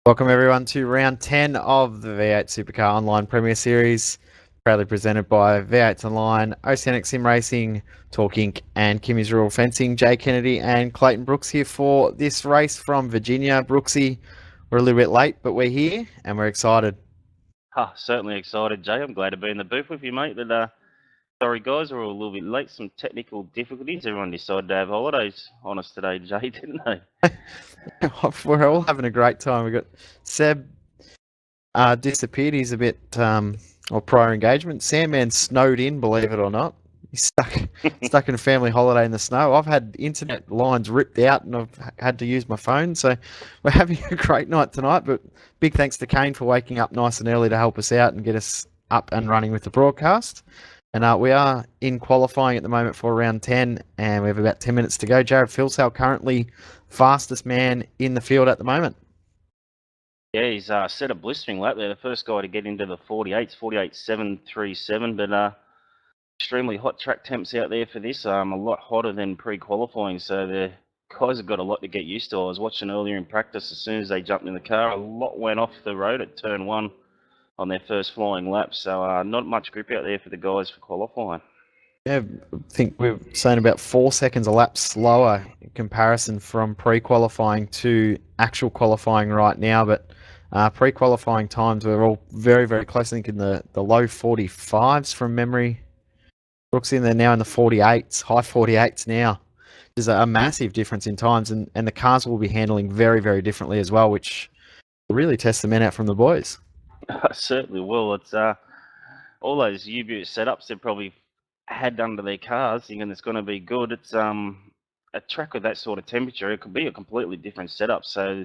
Welcome everyone to round 10 of the V8 Supercar Online Premier Series, proudly presented by V8s Online, Oceanic Sim Racing, Talk Inc. and Kimmy's Rural Fencing. Jay Kennedy and Clayton Brooks here for this race from Virginia. Brooksy, we're a little bit late, but we're here and we're excited. Certainly excited, Jay. I'm glad to be in the booth with you, mate. But sorry, guys, we're all a little bit late. Some technical difficulties. Everyone decided to have holidays on us today, Jay, didn't they? We're all having a great time. We've got Seb disappeared. He's a bit of prior engagement. Sandman snowed in, believe it or not. He's stuck in a family holiday in the snow. I've had internet lines ripped out and I've had to use my phone. So we're having a great night tonight. But big thanks to Kane for waking up nice and early to help us out and get us up and running with the broadcast. And we are in qualifying at the moment for round 10, and we have about 10 minutes to go. Jared Filsell currently fastest man in the field at the moment. Yeah, he's set a blistering lap there. The first guy to get into the 48s, 48.737. But extremely hot track temps out there for this. A lot hotter than pre-qualifying. So the guys have got a lot to get used to. I was watching earlier in practice. As soon as they jumped in the car, a lot went off the road at turn 1 on their first flying lap. So not much grip out there for the guys for qualifying. Yeah, I think we're saying about 4 seconds a lap slower in comparison from pre-qualifying to actual qualifying right now. But pre-qualifying times were all very, very close. I think in the low 45s from memory. Brooks in there now in the 48s, high 48s now. There's a massive difference in times, and the cars will be handling very, very differently as well, which really tests the men out from the boys. I certainly will. It's all those U-boot setups they've probably had under their cars, thinking it's going to be good. It's a track with that sort of temperature. It could be a completely different setup. So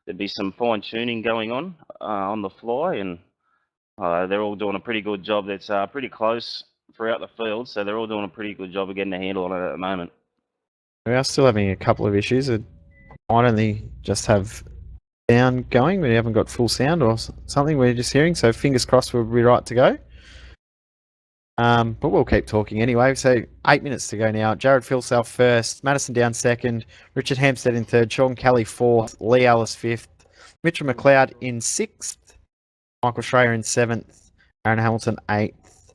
there'd be some fine tuning going on the fly, and they're all doing a pretty good job. That's pretty close throughout the field, so they're all doing a pretty good job of getting a handle on it at the moment. We are still having a couple of issues. It might only just have sound going. We haven't got full sound or something we're just hearing, so fingers crossed we'll be right to go. But we'll keep talking anyway. So 8 minutes to go now. Jared Filsell first, Madison down second, Richard Hampstead in third, Sean Kelly fourth, Lee Ellis fifth, Mitchell McLeod in sixth, Michael Schreier in seventh, Aaron Hamilton eighth,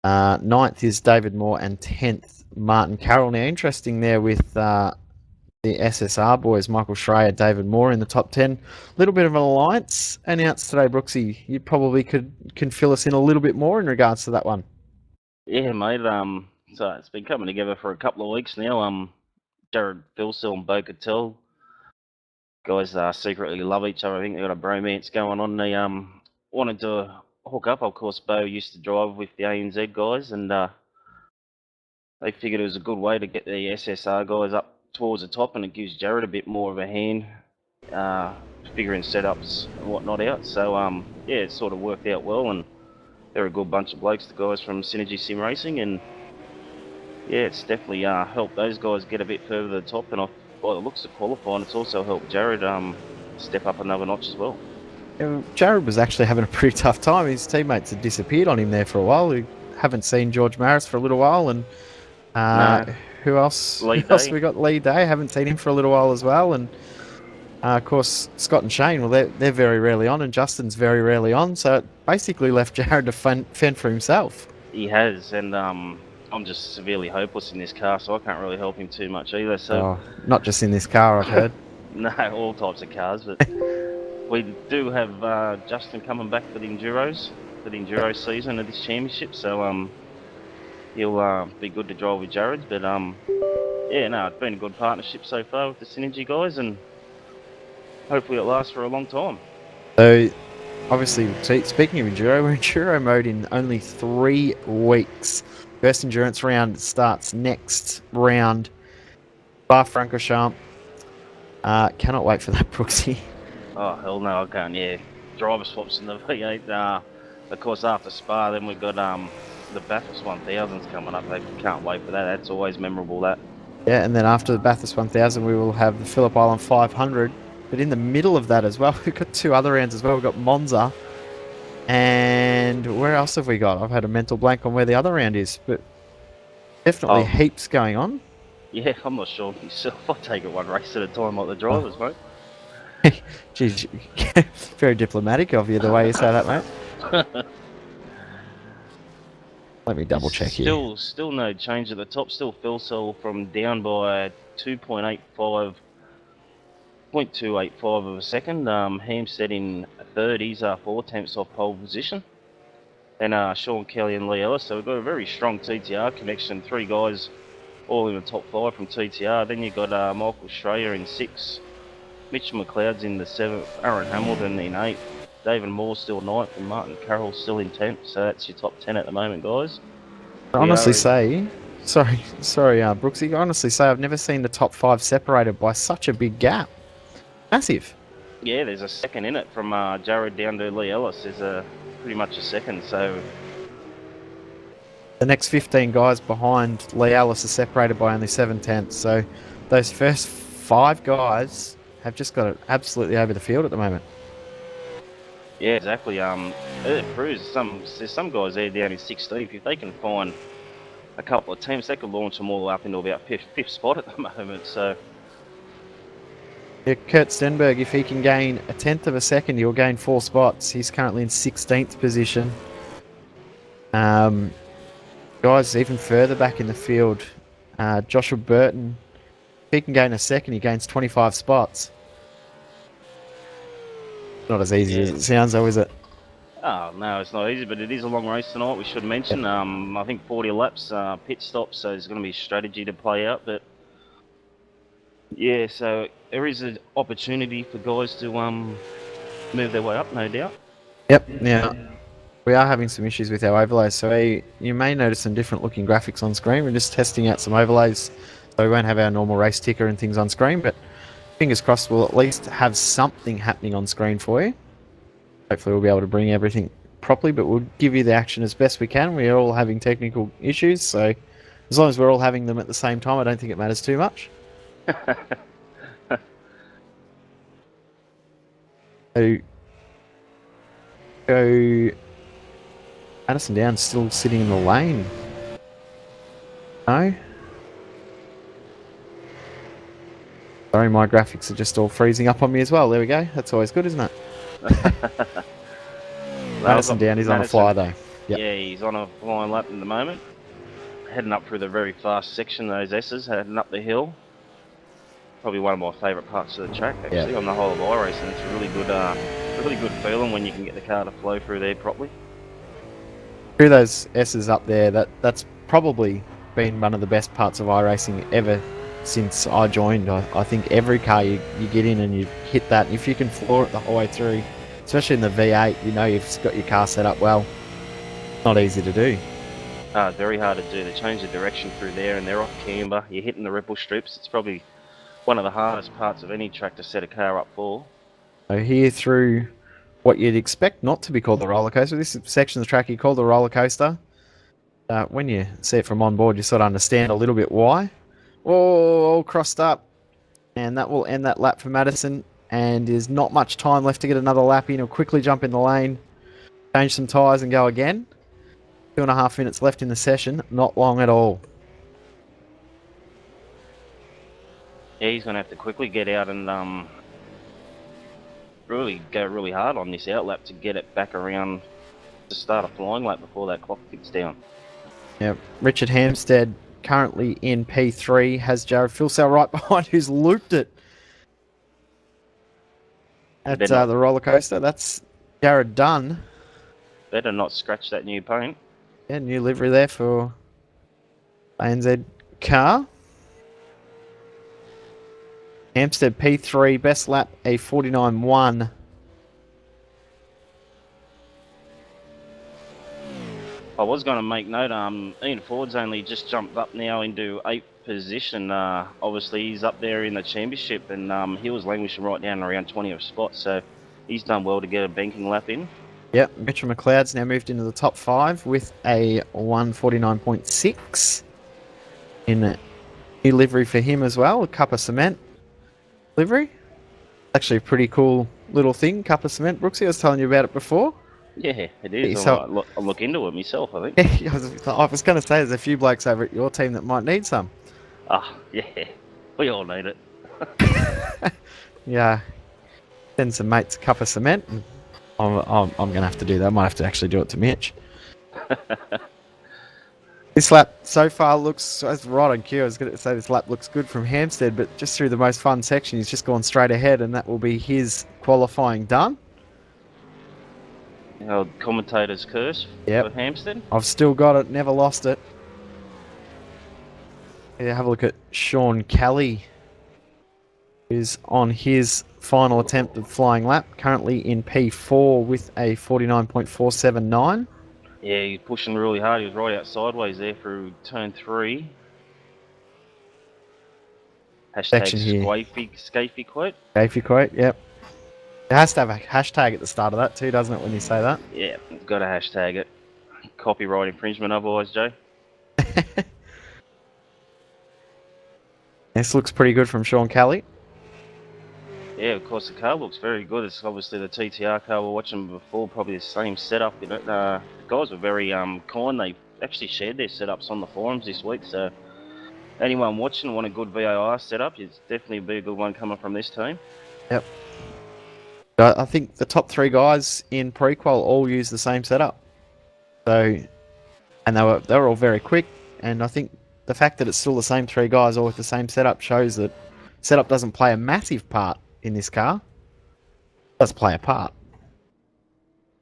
ninth is David Moore, and 10th Martin Carroll. Now interesting there with the SSR boys, Michael Schreier, David Moore in the top 10. A little bit of an alliance announced today, Brooksy. You probably can fill us in a little bit more in regards to that one. Yeah, mate. So it's been coming together for a couple of weeks now. Jared Filsell and Bo Cattell, guys secretly love each other. I think they've got a bromance going on. They wanted to hook up. Of course, Bo used to drive with the ANZ guys, and they figured it was a good way to get the SSR guys up towards the top, and it gives Jared a bit more of a hand figuring setups and whatnot out. So yeah, it sort of worked out well, and they're a good bunch of blokes, the guys from Synergy Sim Racing, and yeah, it's definitely helped those guys get a bit further to the top, and by the looks of qualifying, it's also helped Jared step up another notch as well. Jared was actually having a pretty tough time. His teammates had disappeared on him there for a while. We haven't seen George Maris for a little while, and who else? Lee Who else Day. we got? Lee Day. Haven't seen him for a little while as well, and of course Scott and Shane. Well, they're very rarely on, and Justin's very rarely on. So it basically left Jared to fend for himself. He has, and I'm just severely hopeless in this car, so I can't really help him too much either. So not just in this car, I've heard. No, all types of cars, but we do have Justin coming back for the Enduro season of this championship, so he'll be good to drive with Jared. But yeah, no, it's been a good partnership so far with the Synergy guys, and hopefully it lasts for a long time. So obviously, speaking of Enduro, we're in Enduro mode in only 3 weeks. First endurance round starts next round. Spa-Francorchamps. Cannot wait for that, Brooksy. Oh, hell no, I can't, yeah. Driver swaps in the V8. Of course, after Spa, then we've got the Bathurst 1000s coming up. I can't wait for that. That's always memorable, that. Yeah, and then after the Bathurst 1000, we will have the Phillip Island 500. But in the middle of that as well, we've got 2 other rounds as well. We've got Monza. And where else have we got? I've had a mental blank on where the other round is. But definitely heaps going on. Yeah, I'm not sure myself. I take it one race at a time like the drivers, mate. Geez, very diplomatic of you the way you say that, mate. Let me double check here. Still no change at the top. Still Phil Cell from down by 2.85 of a second. Hampstead in third. He's 4 tenths off pole position. And Sean Kelly and Lee Ellis. So we've got a very strong TTR connection. 3 guys all in the top 5 from TTR. Then you've got Michael Schreier in 6. Mitch McLeod's in the 7th. Aaron Hamilton in 8th. David Moore's still 9th. And Martin Carroll's still in 10th. So that's your top 10 at the moment, guys. I honestly say, sorry, Brooksy. I honestly say I've never seen the top 5 separated by such a big gap. Massive. Yeah, there's a second in it from Jared down to Lee Ellis. There's pretty much a second. So the next 15 guys behind Lee Ellis are separated by only 7 tenths. So those first 5 guys have just got it absolutely over the field at the moment. Yeah, exactly. It proves there's some guys there down in 16th. If they can find a couple of teams, they could launch them all up into about fifth spot at the moment. So yeah, Kurt Stenberg, if he can gain a tenth of a second, he'll gain 4 spots. He's currently in 16th position. Guys, even further back in the field, Joshua Burton, if he can gain a second, he gains 25 spots. Not as easy as it sounds, though, is it? Oh, no, it's not easy, but it is a long race tonight, we should mention. I think 40 laps, pit stops, so there's going to be strategy to play out. But yeah, so there is an opportunity for guys to move their way up, no doubt. Yep, now we are having some issues with our overlays, so you may notice some different looking graphics on screen. We're just testing out some overlays, so we won't have our normal race ticker and things on screen, but fingers crossed we'll at least have something happening on screen for you. Hopefully we'll be able to bring everything properly, but we'll give you the action as best we can. We're all having technical issues, so as long as we're all having them at the same time, I don't think it matters too much. So, go Addison Down still sitting in the lane. No? Sorry, my graphics are just all freezing up on me as well. There we go. That's always good, isn't it? Addison Down is on a fly though. Yep. Yeah, he's on a flying lap at the moment. Heading up through the very fast section, those S's, heading up the hill. Probably one of my favourite parts of the track, actually, on the whole of iRacing. It's a really good feeling when you can get the car to flow through there properly. Through those S's up there, that's probably been one of the best parts of iRacing ever since I joined. I think every car you get in and you hit that, if you can floor it the whole way through, especially in the V8, you know you've got your car set up well. Not easy to do. Very hard to do. They change the direction through there and they're off camber. You're hitting the ripple strips. It's probably one of the hardest parts of any track to set a car up for. So here through what you'd expect not to be called the roller coaster. This section of the track you call the roller coaster. When you see it from on board, you sort of understand a little bit why. All crossed up, and that will end that lap for Madison. And there's not much time left to get another lap in. He'll quickly jump in the lane, change some tyres, and go again. 2.5 minutes left in the session. Not long at all. Yeah, he's going to have to quickly get out and really go really hard on this outlap to get it back around to start a flying lap before that clock ticks down. Yeah, Richard Hampstead currently in P3, has Jared Filsell right behind, who's looped it at the roller coaster. That's Jared Dunn. Better not scratch that new paint. Yeah, new livery there for ANZ car. Hampstead P3, best lap a 49.1. I was going to make note, Ian Ford's only just jumped up now into 8th position. Obviously, he's up there in the championship, and he was languishing right down around 20th spot, so he's done well to get a banking lap in. Yep, Mitchell McLeod's now moved into the top 5 with a 149.6 in a new livery for him as well, a cup of cement livery. Actually a pretty cool little thing, cup of cement, Brooksy. I was telling you about it before. Yeah, it is. I'll look into it myself, I think. I was going to say there's a few blokes over at your team that might need some. Ah, yeah. We all need it. Yeah. send some mates a cup of cement. And I'm going to have to do that. I might have to actually do it to Mitch. This lap so far looks, that's right on cue. I was going to say this lap looks good from Hampstead, but just through the most fun section, he's just gone straight ahead, and that will be his qualifying done. The old commentator's curse for Hampstead. I've still got it, never lost it. Yeah, have a look at Sean Kelly, who's on his final attempt of flying lap, currently in P4 with a 49.479. Yeah, he's pushing really hard. He was right out sideways there through turn 3. Section here. Scafey quote. Scafey quote, yep. It has to have a hashtag at the start of that too, doesn't it, when you say that? Yeah, got to hashtag it. Copyright infringement otherwise, Joe. This looks pretty good from Sean Kelly. Yeah, of course, the car looks very good. It's obviously the TTR car we were watching before, probably the same setup. You know, the guys were very kind. They actually shared their setups on the forums this week, so anyone watching want a good VAR setup, it's definitely be a good one coming from this team. Yep. I think the top 3 guys in prequal all use the same setup. So, and they were all very quick, and I think the fact that it's still the same 3 guys all with the same setup shows that setup doesn't play a massive part in this car. It does play a part.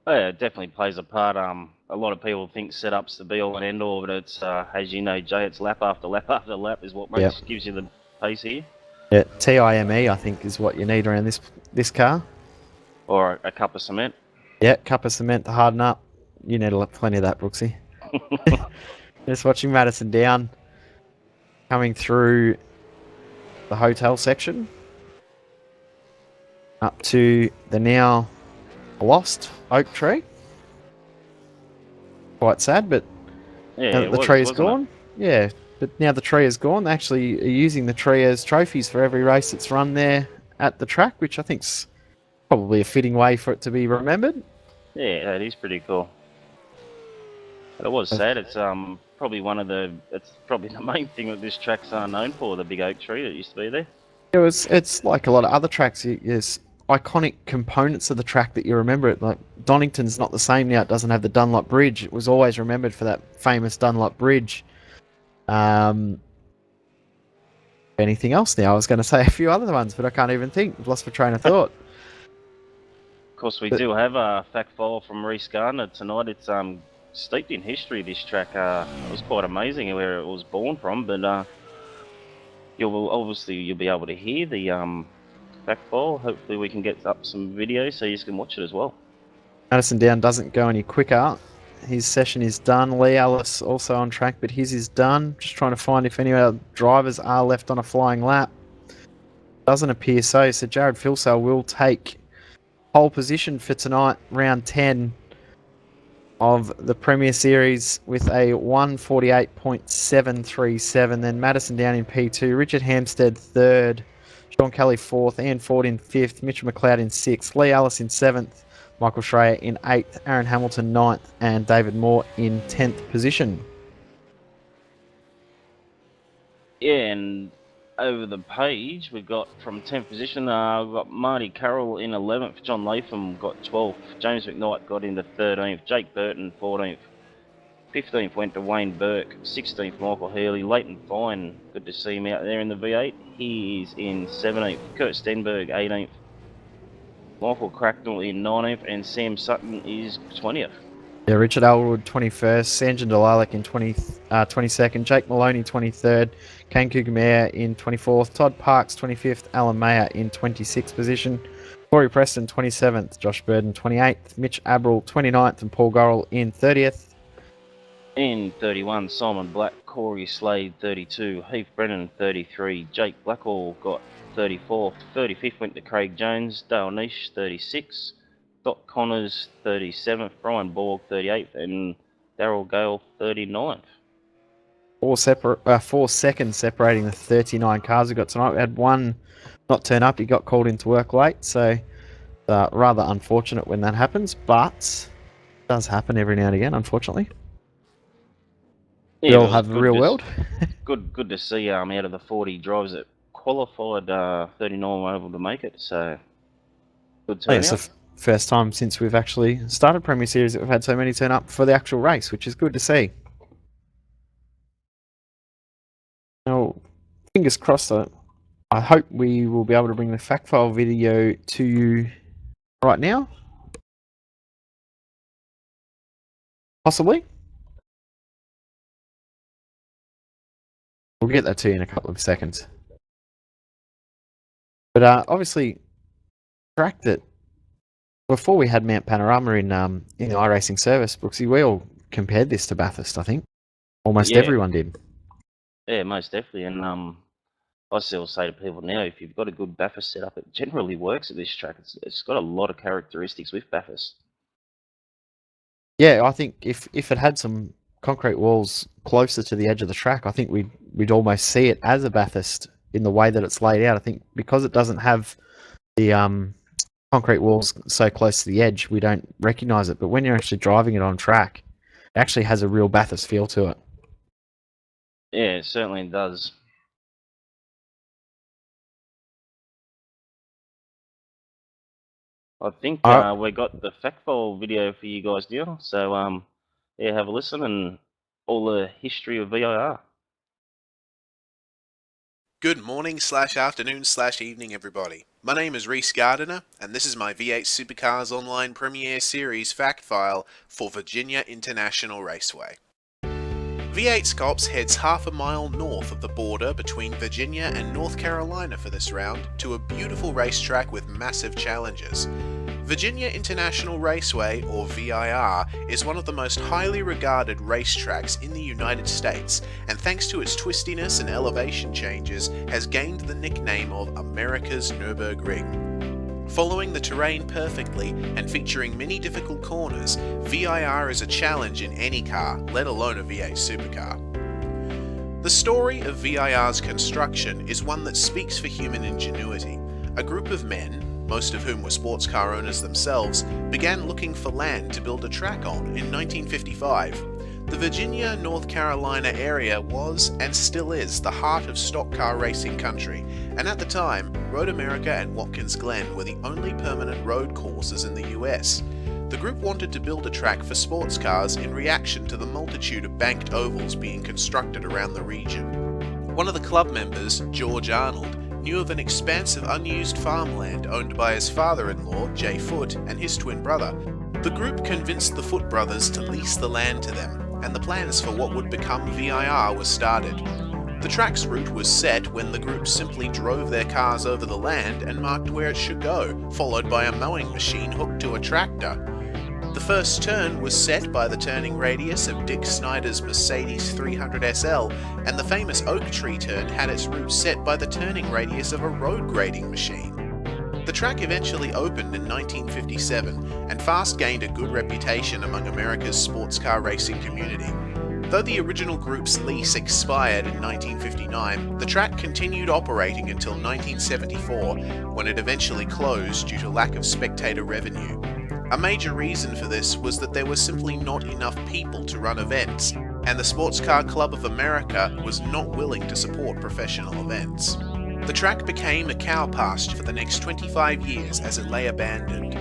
Oh, yeah, it definitely plays a part. A lot of people think setup's the be-all and end-all, but it's, as you know, Jay, it's lap after lap after lap is what gives you the pace here. Yeah, TIME, I think, is what you need around this car. Or a cup of cement. Yeah, cup of cement to harden up. You need plenty of that, Brooksy. Just watching Madison Down coming through the hotel section up to the now lost oak tree. Quite sad, but yeah, the tree is gone. Yeah, but now the tree is gone. They actually are using the tree as trophies for every race that's run there at the track, which I think's probably a fitting way for it to be remembered. Yeah, that is pretty cool. But it was sad. It's probably it's probably the main thing that this track's known for, the big oak tree that used to be there. It's like a lot of other tracks. There's iconic components of the track that you remember it. Like Donington's not the same now. It doesn't have the Dunlop Bridge. It was always remembered for that famous Dunlop Bridge. Anything else now? I was going to say a few other ones, but I can't even think. I've lost my train of thought. Of course, we do have a fact file from Reece Gardner tonight. It's steeped in history, this track. It was quite amazing where it was born from, but you'll be able to hear the fact file. Hopefully we can get up some videos so you can watch it as well. Madison Down doesn't go any quicker. His session is done. Lee Ellis also on track, but his is done. Just trying to find if any of our drivers are left on a flying lap. Doesn't appear so. So Jared Filsell will take pole position for tonight, round 10 of the Premier Series with a 148.737. Then Madison Down in P2, Richard Hampstead 3rd, Sean Kelly 4th, Ian Ford in 5th, Mitchell McLeod in 6th, Lee Ellis in 7th, Michael Schreier in 8th, Aaron Hamilton 9th, and David Moore in 10th position. Yeah, and over the page, we've got from 10th position, we've got Marty Carroll in 11th, John Latham got 12th, James McKnight got into 13th, Jake Burton 14th, 15th went to Wayne Burke, 16th Michael Healy, Leighton Fine, good to see him out there in the V8, he is in 17th, Kurt Stenberg 18th, Michael Cracknell in 19th, and Sam Sutton is 20th. Yeah, Richard Elwood 21st, Sanjan Delalek in 22nd, Jake Maloney 23rd, Kane Kugamere in 24th, Todd Parks 25th, Alan Mayer in 26th position, Corey Preston 27th, Josh Burden 28th, Mitch Abril 29th, and Paul Gorrell in 30th. In 31, Simon Black, Corey Slade 32, Heath Brennan 33, Jake Blackhall got 34th, 35th went to Craig Jones, Dale Nish 36, Scott Connors 37th, Brian Borg 38th, and Darryl Gale 39th. 4 seconds separating the 39 cars we got tonight. We had one not turn up. He got called into work late, so rather unfortunate when that happens, but it does happen every now and again, unfortunately. Yeah, we all have the real world. good to see out of the 40 drivers that qualified, 39 were able to make it, so Good I think it's the turnout. first time since we've actually started Premier Series that we've had so many turn up for the actual race, which is good to see. Now, fingers crossed. I hope we will be able to bring the fact file video to you right now. Possibly. We'll get that to you in a couple of seconds. But obviously, track that before we had Mount Panorama in the iRacing service, Brooksy, we all compared this to Bathurst, I think. Almost Yeah, everyone did. yeah, most definitely. And I still say to people now, if you've got a good Bathurst setup, it generally works at this track. It's got a lot of characteristics with Bathurst. Yeah, I think if it had some concrete walls closer to the edge of the track, I think we'd almost see it as a Bathurst in the way that it's laid out. I think because it doesn't have the concrete walls so close to the edge, we don't recognise it. But when you're actually driving it on track, it actually has a real Bathurst feel to it. Yeah, it certainly does. I think we got the fact file video for you guys now. So yeah, have a listen and all the history of VIR. Good morning / afternoon / evening, everybody. My name is Reese Gardiner, and this is my V8 Supercars Online Premier Series fact file for Virginia International Raceway. V8SCOPS heads half a mile north of the border between Virginia and North Carolina for this round to a beautiful racetrack with massive challenges. Virginia International Raceway, or VIR, is one of the most highly regarded racetracks in the United States, and thanks to its twistiness and elevation changes, has gained the nickname of America's Nürburgring. Following the terrain perfectly and featuring many difficult corners, VIR is a challenge in any car, let alone a V8 supercar. The story of VIR's construction is one that speaks for human ingenuity. A group of men, most of whom were sports car owners themselves, began looking for land to build a track on in 1955. The Virginia, North Carolina area was, and still is, the heart of stock car racing country, and at the time, Road America and Watkins Glen were the only permanent road courses in the US. The group wanted to build a track for sports cars in reaction to the multitude of banked ovals being constructed around the region. One of the club members, George Arnold, knew of an expansive unused farmland owned by his father-in-law, Jay Foote, and his twin brother. The group convinced the Foote brothers to lease the land to them, and the plans for what would become VIR were started. The track's route was set when the group simply drove their cars over the land and marked where it should go, followed by a mowing machine hooked to a tractor. The first turn was set by the turning radius of Dick Snyder's Mercedes 300 SL, and the famous oak tree turn had its route set by the turning radius of a road grading machine. The track eventually opened in 1957 and fast gained a good reputation among America's sports car racing community. Though the original group's lease expired in 1959, the track continued operating until 1974, when it eventually closed due to lack of spectator revenue. A major reason for this was that there were simply not enough people to run events, and the Sports Car Club of America was not willing to support professional events. The track became a cow pasture for the next 25 years as it lay abandoned.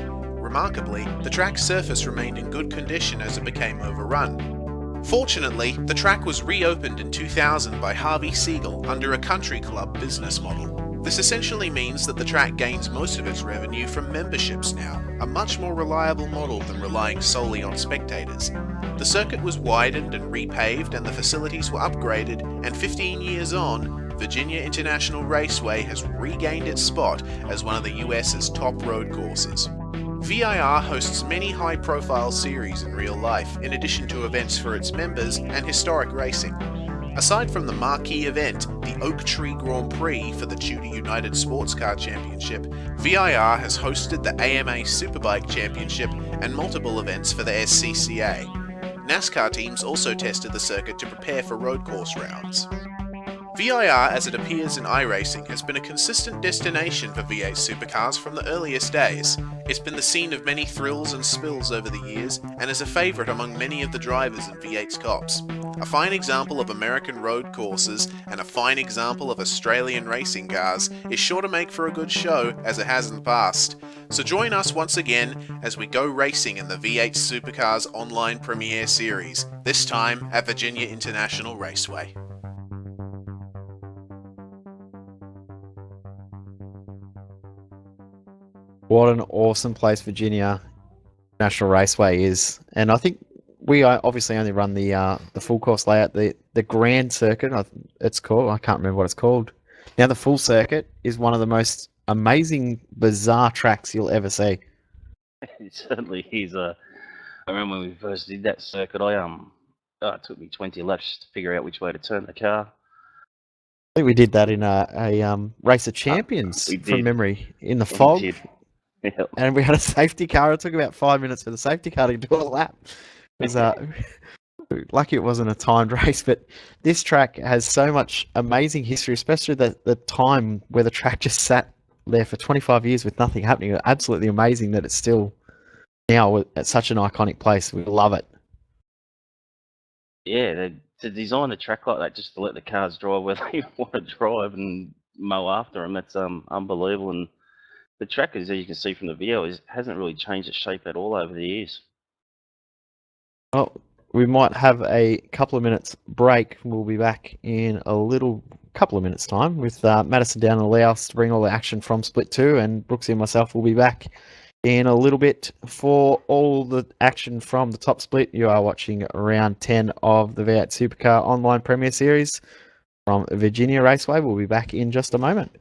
Remarkably, the track's surface remained in good condition as it became overrun. Fortunately, the track was reopened in 2000 by Harvey Siegel under a country club business model. This essentially means that the track gains most of its revenue from memberships now, a much more reliable model than relying solely on spectators. The circuit was widened and repaved and the facilities were upgraded, and 15 years on, Virginia International Raceway has regained its spot as one of the US's top road courses. VIR hosts many high-profile series in real life, in addition to events for its members and historic racing. Aside from the marquee event, the Oak Tree Grand Prix for the Tudor United Sports Car Championship, VIR has hosted the AMA Superbike Championship and multiple events for the SCCA. NASCAR teams also tested the circuit to prepare for road course rounds. VIR, as it appears in iRacing, has been a consistent destination for V8 supercars from the earliest days. It's been the scene of many thrills and spills over the years, and is a favourite among many of the drivers in V8SCOPS. A fine example of American road courses and a fine example of Australian racing cars is sure to make for a good show, as it has in the past. So join us once again as we go racing in the V8 Supercars Online Premiere Series, this time at Virginia International Raceway. What an awesome place Virginia National Raceway is, and I think we obviously only run the full course layout, the Grand Circuit. It's called. I can't remember what it's called. Now the full circuit is one of the most amazing, bizarre tracks you'll ever see. It certainly is. I remember when we first did that circuit, it took me 20 laps to figure out which way to turn the car. I think we did that in a Race of Champions we from did. memory in the We fog. did. Yep. And we had a safety car. It took about 5 minutes for the safety car to do a lap. It was lucky it wasn't a timed race, but this track has so much amazing history, especially the time where the track just sat there for 25 years with nothing happening. Absolutely amazing that it's still now at such an iconic place. We love it. Yeah, to design a track like that just to let the cars drive where they want to drive and mow after them, that's unbelievable. And the track, as you can see from the video, hasn't really changed its shape at all over the years. Well, we might have a couple of minutes break. We'll be back in a couple of minutes' time with Madison down in the Laos to bring all the action from Split 2, and Brooksy and myself will be back in a little bit for all the action from the top split. You are watching round 10 of the V8 Supercar Online Premier Series from Virginia Raceway. We'll be back in just a moment.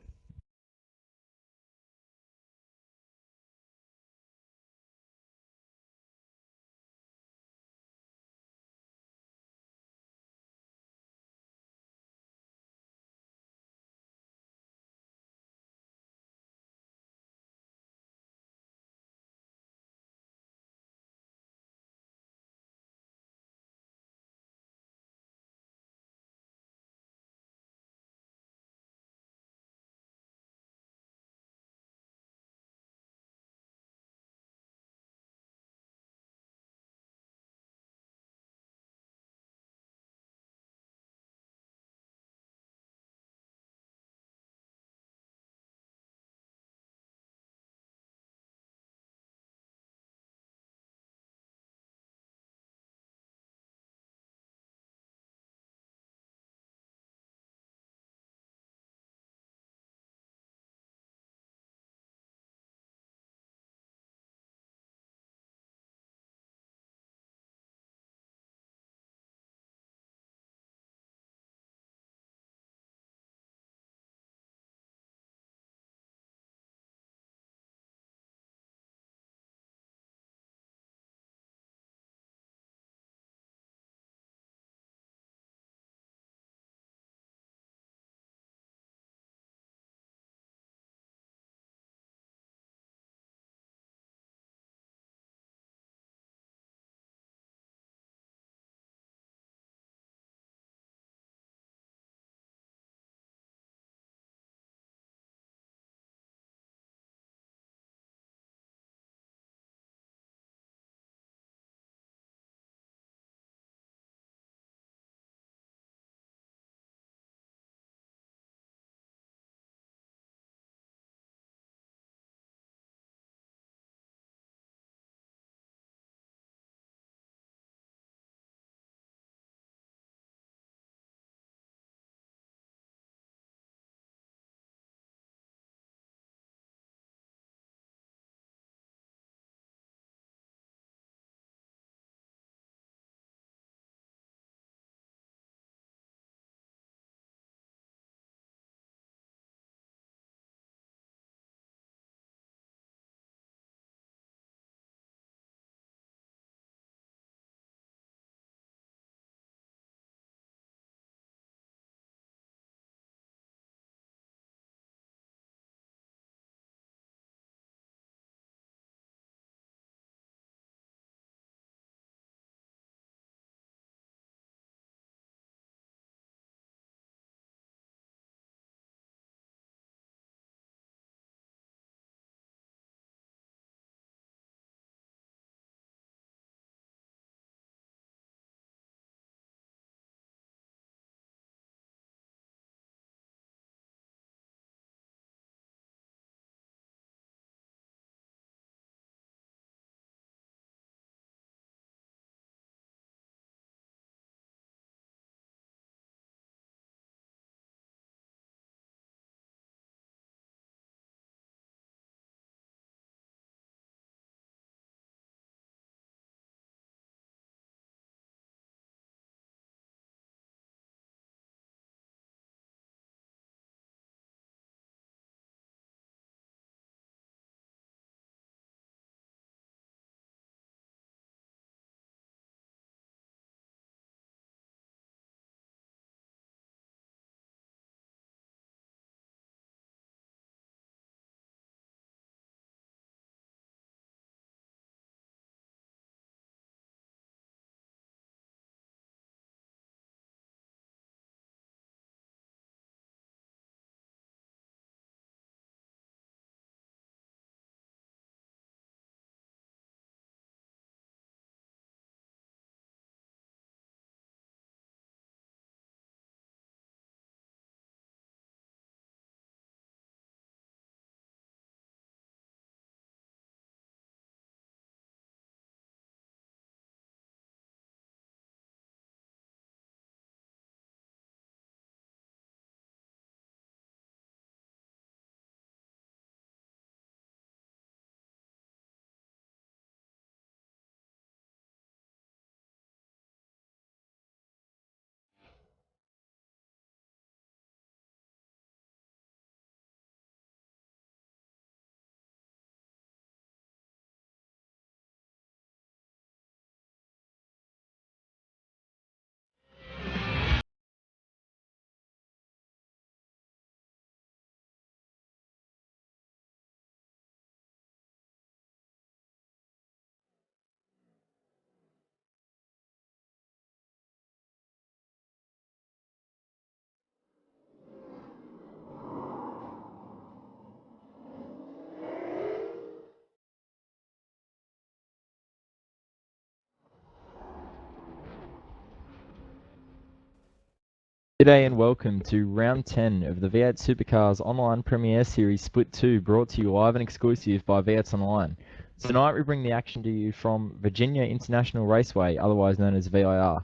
G'day and welcome to round 10 of the V8 Supercars Online Premiere Series Split 2, brought to you live and exclusive by V8s Online. Tonight we bring the action to you from Virginia International Raceway, otherwise known as VIR.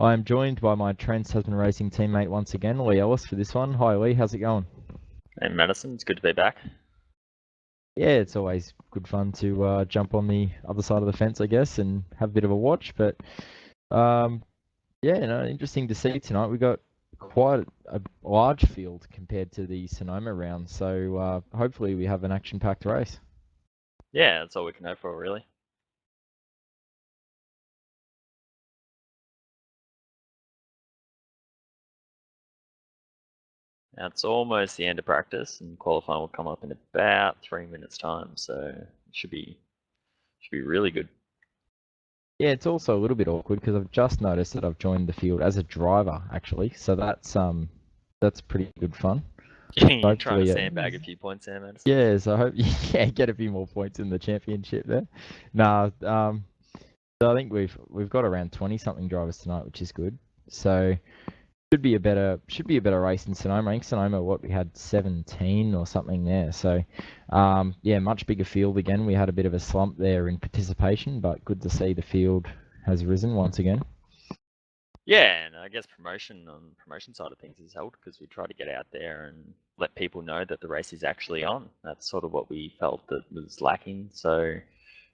I am joined by my Trans-Tasman Racing teammate once again, Lee Ellis, for this one. Hi Lee, how's it going? Hey Madison, it's good to be back. Yeah, it's always good fun to jump on the other side of the fence, I guess, and have a bit of a watch, but interesting to see tonight. We got quite a large field compared to the Sonoma round, so hopefully we have an action-packed race. Yeah, that's all we can hope for, really. Now it's almost the end of practice, and qualifying will come up in about 3 minutes' time, so it should be really good. Yeah, it's also a little bit awkward because I've just noticed that I've joined the field as a driver, actually, so that's pretty good fun. You're trying to sandbag a few points there, Madison. Yeah, so I hope get a few more points in the championship there. No, so I think we've got around 20-something drivers tonight, which is good. So should be a better race in Sonoma. I think Sonoma, we had 17 or something there. So much bigger field again. We had a bit of a slump there in participation, but good to see the field has risen once again. Yeah, and I guess promotion on the promotion side of things has helped because we try to get out there and let people know that the race is actually on. That's sort of what we felt that was lacking. So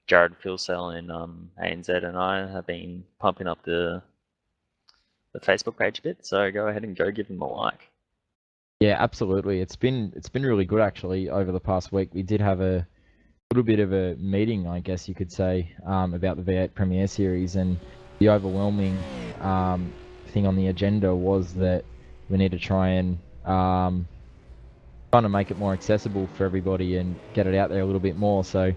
Jared Philsell and ANZ and I have been pumping up the Facebook page a bit. So go ahead and go give them a like. Yeah, absolutely. It's been really good actually over the past week. We did have a little bit of a meeting, I guess you could say, about the V8 Premiere Series, and the overwhelming thing on the agenda was that we need to try and kind of make it more accessible for everybody and get it out there a little bit more. So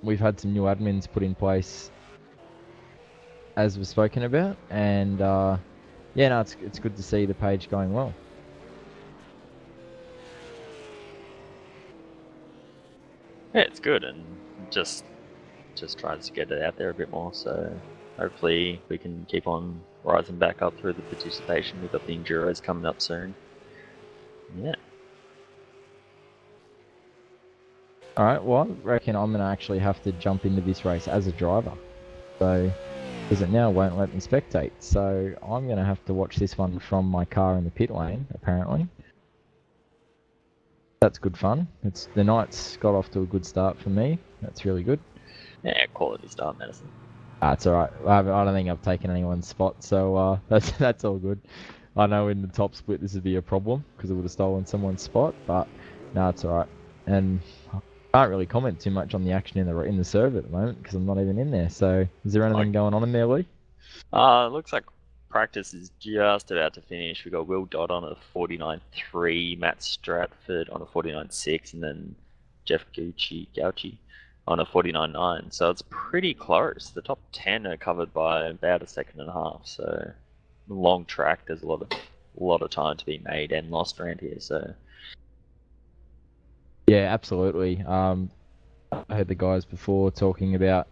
we've had some new admins put in place, as we've spoken about, and it's good to see the page going well. Yeah, it's good, and just tries to get it out there a bit more. So hopefully we can keep on rising back up through the participation. We've got the Enduros coming up soon. Yeah. All right. Well, I reckon I'm gonna actually have to jump into this race as a driver, so because it now won't let me spectate. So I'm gonna have to watch this one from my car in the pit lane, apparently. That's good fun. The night's got off to a good start for me. That's really good. Yeah, quality start, Madison. It's all right. I don't think I've taken anyone's spot, so that's all good. I know in the top split this would be a problem because it would have stolen someone's spot, but no, it's all right. And I can't really comment too much on the action in the server at the moment because I'm not even in there. So is there anything going on in there, Lee? It looks like practice is just about to finish. We got Will Dodd on a 49.3, Matt Stratford on a 49.6, and then Jeff Gauchi on a 49.9. So it's pretty close. The top 10 are covered by about a second and a half. So long track. There's a lot of time to be made and lost around here. So yeah, absolutely. I heard the guys before talking about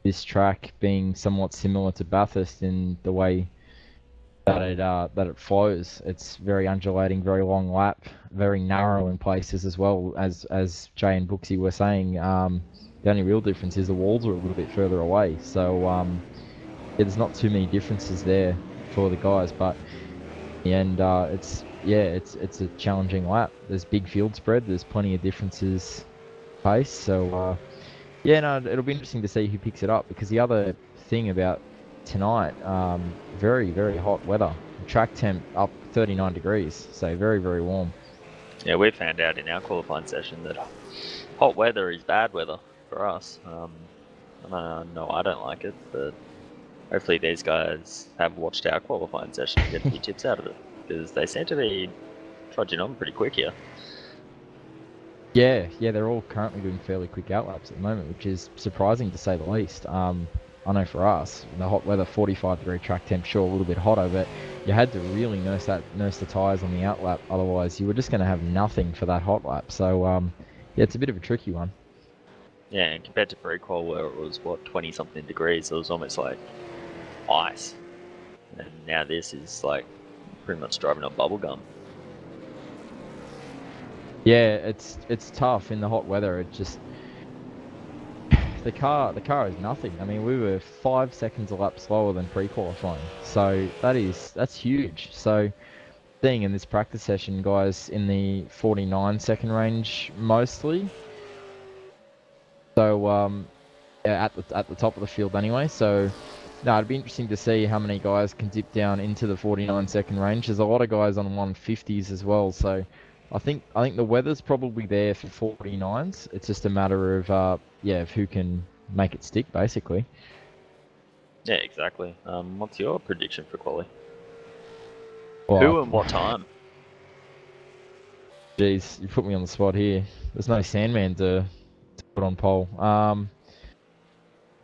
this track being somewhat similar to Bathurst in the way that it flows. It's very undulating, very long lap, very narrow in places as well. As Jay and Brooksy were saying, the only real difference is the walls are a little bit further away. So there's not too many differences there for the guys, but in the end, it's a challenging lap. There's big field spread. There's plenty of differences pace. So it'll be interesting to see who picks it up, because the other thing about tonight, very, very hot weather. Track temp up 39 degrees, so very, very warm. Yeah, we found out in our qualifying session that hot weather is bad weather for us. No, I don't like it, but hopefully these guys have watched our qualifying session and get a few tips out of it, because they seem to be trudging on pretty quick here. Yeah, they're all currently doing fairly quick outlaps at the moment, which is surprising to say the least. I know for us, in the hot weather, 45-degree track temp, sure, a little bit hotter, but you had to really nurse the tyres on the outlap, otherwise you were just going to have nothing for that hot lap. So, it's a bit of a tricky one. Yeah, and compared to pre-qual where it was, 20-something degrees, it was almost like ice. And now this is like pretty much driving a bubble gum. Yeah, it's tough in the hot weather. It just the car is nothing. I mean, we were 5 seconds a lap slower than pre-qualifying, so that's huge. So being in this practice session, guys, in the 49-second range mostly. So yeah, at the top of the field anyway. So no, it'd be interesting to see how many guys can dip down into the 49-second range. There's a lot of guys on 150s as well. So I think the weather's probably there for 49s. It's just a matter of yeah, of who can make it stick, basically. Yeah, exactly. What's your prediction for quali? Well, Who and what time? Jeez, you put me on the spot here. There's no Sandman to put on pole.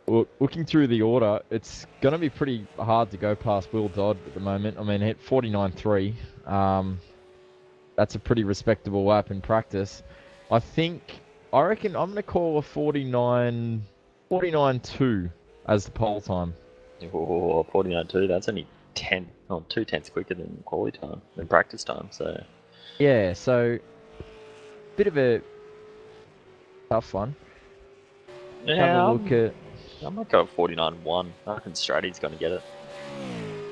Looking through the order, it's going to be pretty hard to go past Will Dodd at the moment. I mean, hit 49.3. That's a pretty respectable lap in practice. I reckon I'm going to call a 49.2 as the pole time. Oh, 49.2. That's only 2 tenths quicker than quali time, than practice time. So Yeah, so bit of a tough one. Have yeah, a look at. I might go 49.1. I reckon Stratty's going to get it.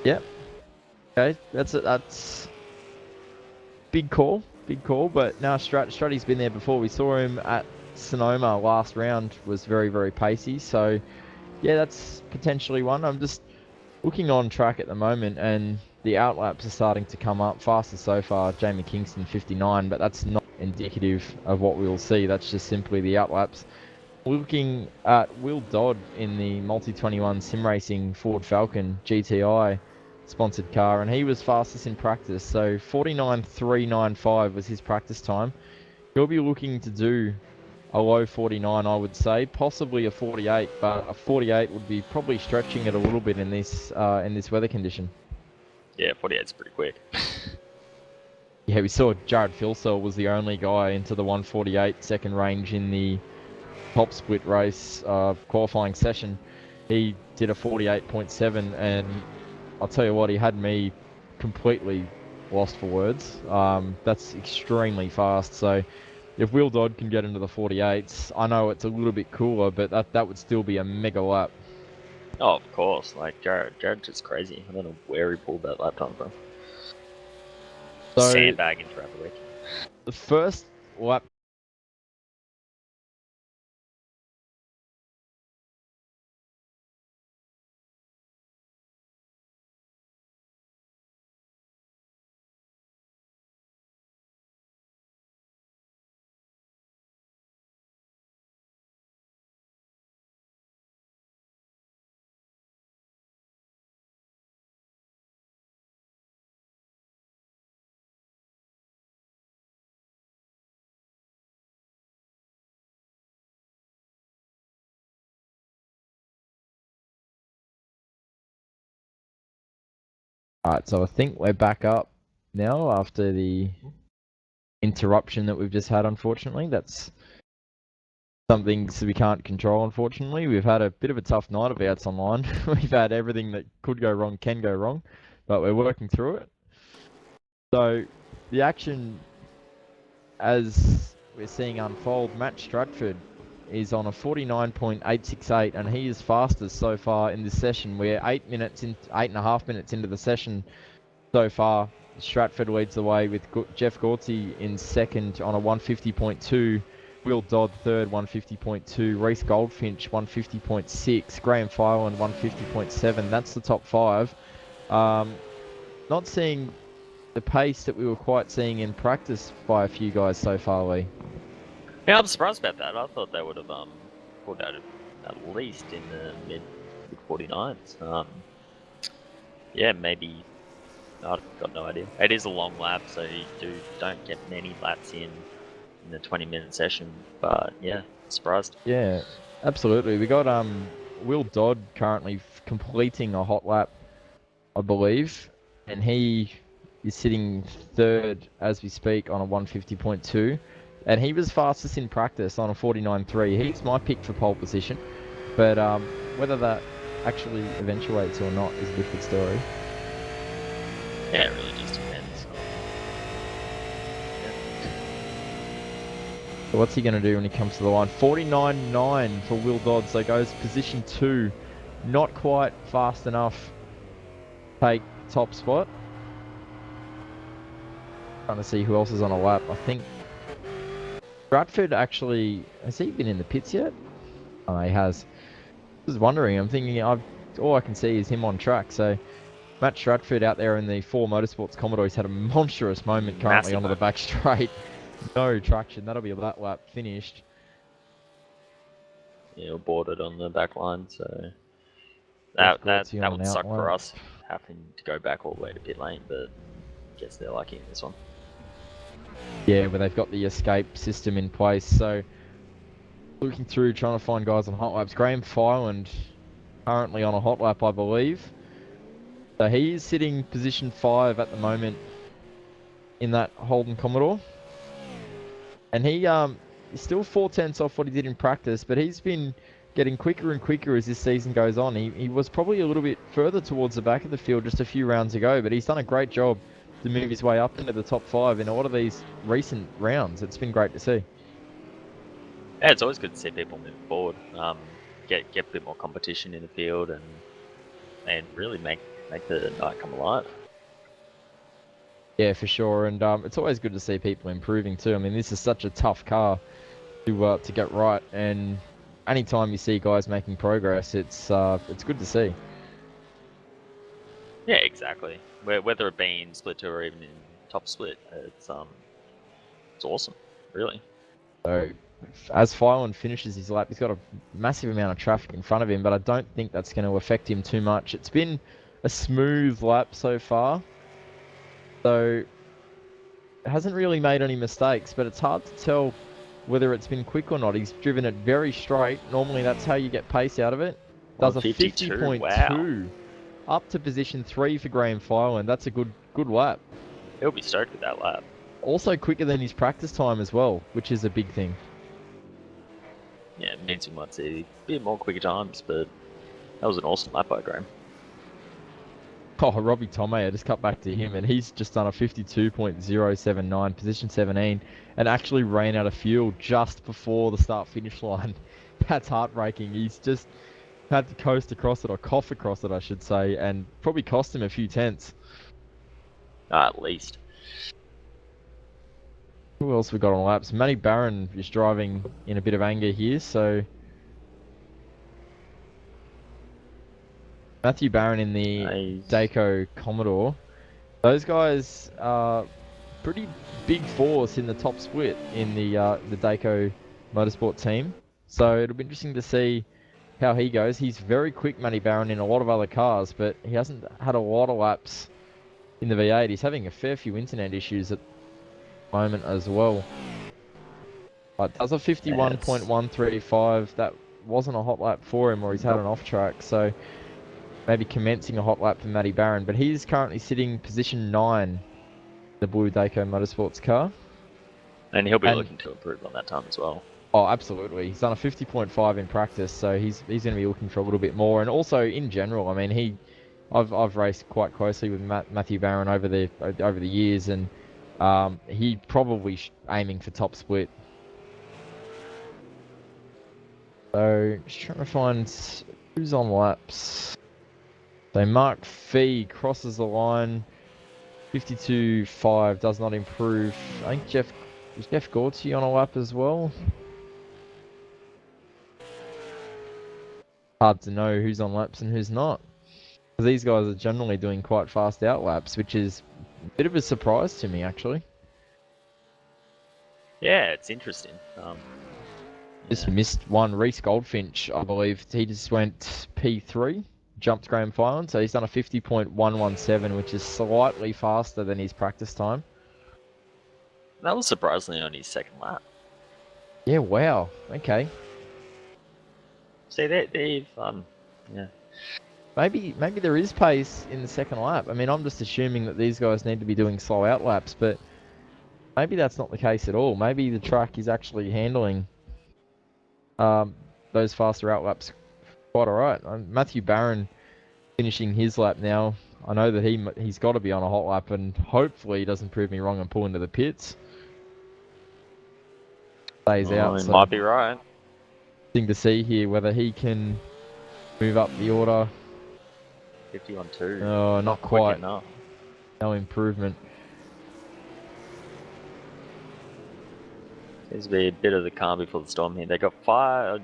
Yep. Okay, that's big call, but now Stratty's been there before. We saw him at Sonoma last round, was very, very pacey. So, yeah, that's potentially one. I'm just looking on track at the moment, and the outlaps are starting to come up faster so far. Jamie Kingston 59, but that's not indicative of what we'll see. That's just simply the outlaps. Looking at Will Dodd in the Multi-21 Sim Racing Ford Falcon GTI sponsored car, and he was fastest in practice, so 49.395 was his practice time. He'll be looking to do a low 49, I would say, possibly a 48, but a 48 would be probably stretching it a little bit in this weather condition. Yeah, 48's pretty quick. Yeah, we saw Jared Filsell was the only guy into the 148 second range in the top split race qualifying session. He did a 48.7, and I'll tell you what, he had me completely lost for words. That's extremely fast. So if Will Dodd can get into the 48s, I know it's a little bit cooler, but that would still be a mega lap. Oh, of course. Like Jared's just crazy. I don't know where he pulled that lap time from. So Sandbagging throughout the week. the first lap. Alright, so I think we're back up now after the interruption that we've just had, unfortunately. That's something we can't control, unfortunately. We've had a bit of a tough night of outs online. We've had everything that could go wrong can go wrong, but we're working through it. So the action, as we're seeing unfold, Matt Stratford is on a 49.868, and he is fastest so far in this session. We're 8.5 minutes into the session so far. Stratford leads the way with Jeff Gortzy in second on a 150.2. Will Dodd third, 150.2. Reece Goldfinch, 150.6. Graham Fireland, 150.7. That's the top five. Not seeing the pace that we were quite seeing in practice by a few guys so far, Lee. Yeah, I'm surprised about that. I thought they would have pulled out at least in the mid 49s. Yeah, maybe. I've got no idea. It is a long lap, so you don't get many laps in the 20-minute session. But yeah, surprised. Yeah, absolutely. We got Will Dodd currently completing a hot lap, I believe, and he is sitting third as we speak on a 150.2, and he was fastest in practice on a 49.3. He's my pick for pole position, but whether that actually eventuates or not is a different story. Yeah, it really just depends. So what's he going to do when he comes to the line? 49.9 for Will Dodd, so goes position 2. Not quite fast enough to take top spot. Trying to see who else is on a lap. I think Bradford actually... Has he been in the pits yet? Oh, he has. I was wondering. I'm thinking all I can see is him on track. So Matt Stratford out there in the 4 Motorsports Commodore. He's had a monstrous moment currently onto the back straight. No traction. That'll be a lap finished. Yeah, boarded on the back line, so that would suck for us, having to go back all the way to pit lane, but I guess they're lucky in this one. Yeah, but they've got the escape system in place, so looking through, trying to find guys on hot laps. Graham Fireland currently on a hot lap, I believe. So he is sitting position 5 at the moment in that Holden Commodore. And he's still 4/10 off what he did in practice, but he's been getting quicker and quicker as this season goes on. He was probably a little bit further towards the back of the field just a few rounds ago, but he's done a great job to move his way up into the top 5 in a lot of these recent rounds. It's been great to see. Yeah, it's always good to see people move forward, get a bit more competition in the field, and really make the night come alive. Yeah, for sure, and it's always good to see people improving too. I mean, this is such a tough car to get right, and anytime you see guys making progress, it's good to see. Yeah, exactly. Whether it be in split 2 or even in top split, it's awesome, really. So, as Fireland finishes his lap, he's got a massive amount of traffic in front of him, but I don't think that's going to affect him too much. It's been a smooth lap so far, so it hasn't really made any mistakes, but it's hard to tell whether it's been quick or not. He's driven it very straight. Normally that's how you get pace out of it. Does a 50.2. Wow. Up to position 3 for Graham Fireland. That's a good lap. He'll be stoked with that lap. Also quicker than his practice time as well, which is a big thing. Yeah, it means we might see a bit more quicker times, but that was an awesome lap by Graham. Oh, Robbie Tomei, I just cut back to him, and he's just done a 52.079, position 17, and actually ran out of fuel just before the start-finish line. That's heartbreaking. He's just had to coast across it, or cough across it, I should say, and probably cost him a few tenths. At least. Who else we got on laps? Matty Barron is driving in a bit of anger here, so... Matthew Barron in the Dayco Commodore. Those guys are pretty big force in the top split in the Dayco Motorsport team. So it'll be interesting to see how he goes. He's very quick, Matty Barron, in a lot of other cars, but he hasn't had a lot of laps in the V8. He's having a fair few internet issues at the moment as well. But does a 51.135. That wasn't a hot lap for him, or he's had an off track. So maybe commencing a hot lap for Matty Barron, but he's currently sitting position 9 in the blue Dayco Motorsports car. And he'll be looking to improve on that time as well. Oh, absolutely. He's done a 50.5 in practice, so he's going to be looking for a little bit more. And also, in general, I mean, I've raced quite closely with Matthew Barron over the years, and he probably aiming for top split. So, just trying to find who's on laps. So Mark Fee crosses the line, 52.5, does not improve. I think is Jeff Gorty on a lap as well? Hard to know who's on laps and who's not. These guys are generally doing quite fast out laps, which is a bit of a surprise to me, actually. Yeah, it's interesting. Just missed one. Reece Goldfinch, I believe, he just went P3. Jumped Graham Fireland, so he's done a 50.117, which is slightly faster than his practice time. That was surprisingly on his second lap. Yeah, wow. Okay. See, they've yeah. Maybe there is pace in the second lap. I mean, I'm just assuming that these guys need to be doing slow out laps, but maybe that's not the case at all. Maybe the track is actually handling those faster out laps quite alright. Matthew Barron finishing his lap now, I know that he's got to be on a hot lap, and hopefully he doesn't prove me wrong and pull into the pits. Stays out. He So might be right. thing to see here whether he can move up the order. 51-2. Oh, not quick quite. enough. No improvement. Seems to be a bit of the calm before the storm here. They got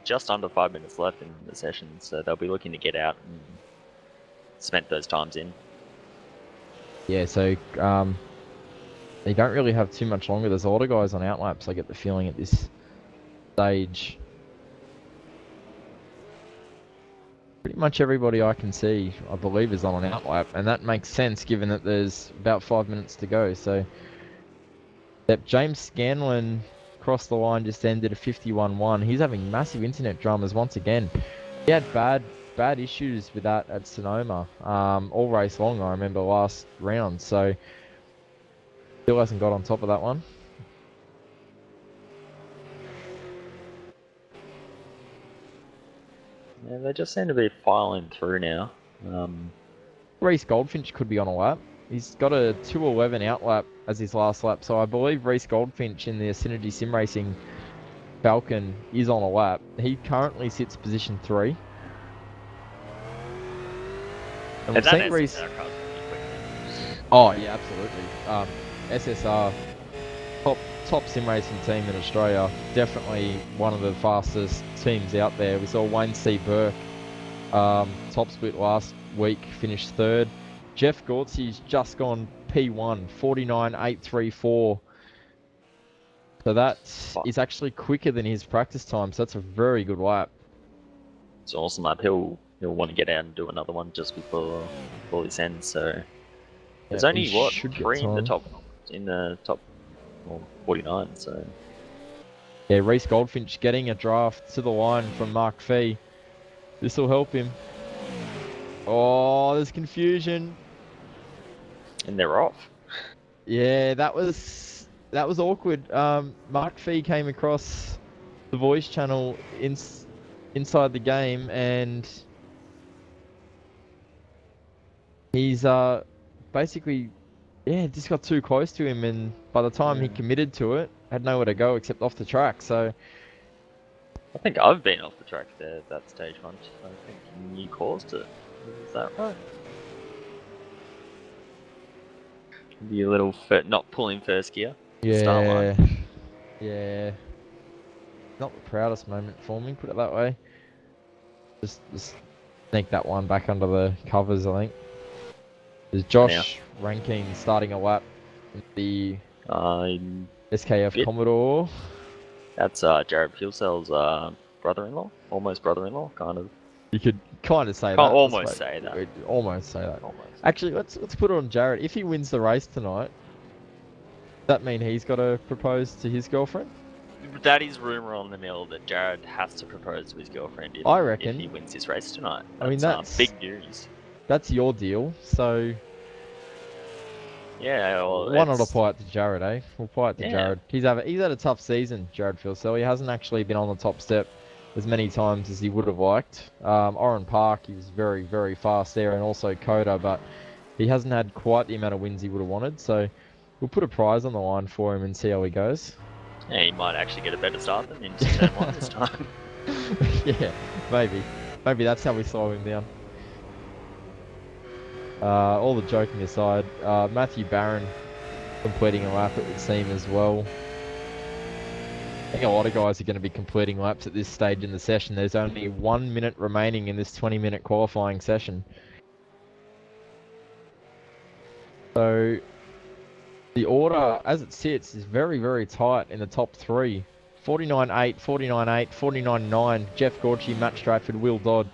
just under 5 minutes left in the session, so they'll be looking to get out and cement those times in. Yeah, so they don't really have too much longer. There's a lot of guys on outlaps, I get the feeling, at this stage. Pretty much everybody I can see, I believe, is on an outlap, and that makes sense given that there's about 5 minutes to go. So, yep, James Scanlon crossed the line just then, did a 51-1. He's having massive internet dramas once again. He had bad issues with that at Sonoma all race long, I remember, last round. So, still hasn't got on top of that one. Yeah, they just seem to be filing through now. Reece Goldfinch could be on a lap. He's got a 2:11 outlap as his last lap, so I believe Reece Goldfinch in the Synergy Sim Racing Falcon is on a lap. He currently sits position 3. And we've seen Reece. Oh yeah, absolutely. SSR, top sim racing team in Australia. Definitely one of the fastest teams out there. We saw Wayne C. Burke, top split last week, finished 3rd. Jeff Gortzy's just gone P1, 49.834. So that is actually quicker than his practice time. So that's a very good lap. It's an awesome lap. He'll want to get out and do another one just before this ends. So there's Yeah, only he what should get 3 in the time. top 49. So Yeah, Reece Goldfinch getting a draft to the line from Mark Fee. This will help him. Oh, there's confusion. and they're off. Yeah, that was awkward. Mark Fee came across the voice channel inside the game, and he's basically just got too close to him, and by the time he committed to it, had nowhere to go except off the track. So I think I've been off the track there at that stage once. I think you caused it. Is that right? Be a little not pulling first gear. Start line. yeah, not the proudest moment for me, put it that way. Just sneak that one back under the covers, I think. There's Josh Rankine starting a lap in the SKF Commodore. That's Jared Fuelcell's brother-in-law, almost brother-in-law, kind of. You could kind of say that. Almost say that. Almost say that. Almost. Actually, let's put it on Jared. If he wins the race tonight, does that mean he's got to propose to his girlfriend? That is rumor on the mill that Jared has to propose to his girlfriend if, I reckon. if he wins this race tonight. I mean, that's big news. That's your deal, so yeah. Well, why not apply it to Jared, eh? We'll apply it to Yeah. Jared. He's had a tough season, Jared Fuelcell. He hasn't actually been on the top step as many times as he would have liked. Oran Park, he was very, very fast there, and also Coda, but he hasn't had quite the amount of wins he would have wanted. So we'll put a prize on the line for him and see how he goes. Yeah, he might actually get a better start than in turn 1 this time. Yeah, maybe. Maybe that's how we slow him down. All the joking aside, Matthew Barron completing a lap, it would seem, as well. I think a lot of guys are going to be completing laps at this stage in the session. There's only 1 minute remaining in this 20-minute qualifying session. So the order, as it sits, is very, very tight in the top 3. 49.8, 49.8, 49.9, Jeff Gorchie, Matt Stratford, Will Dodd.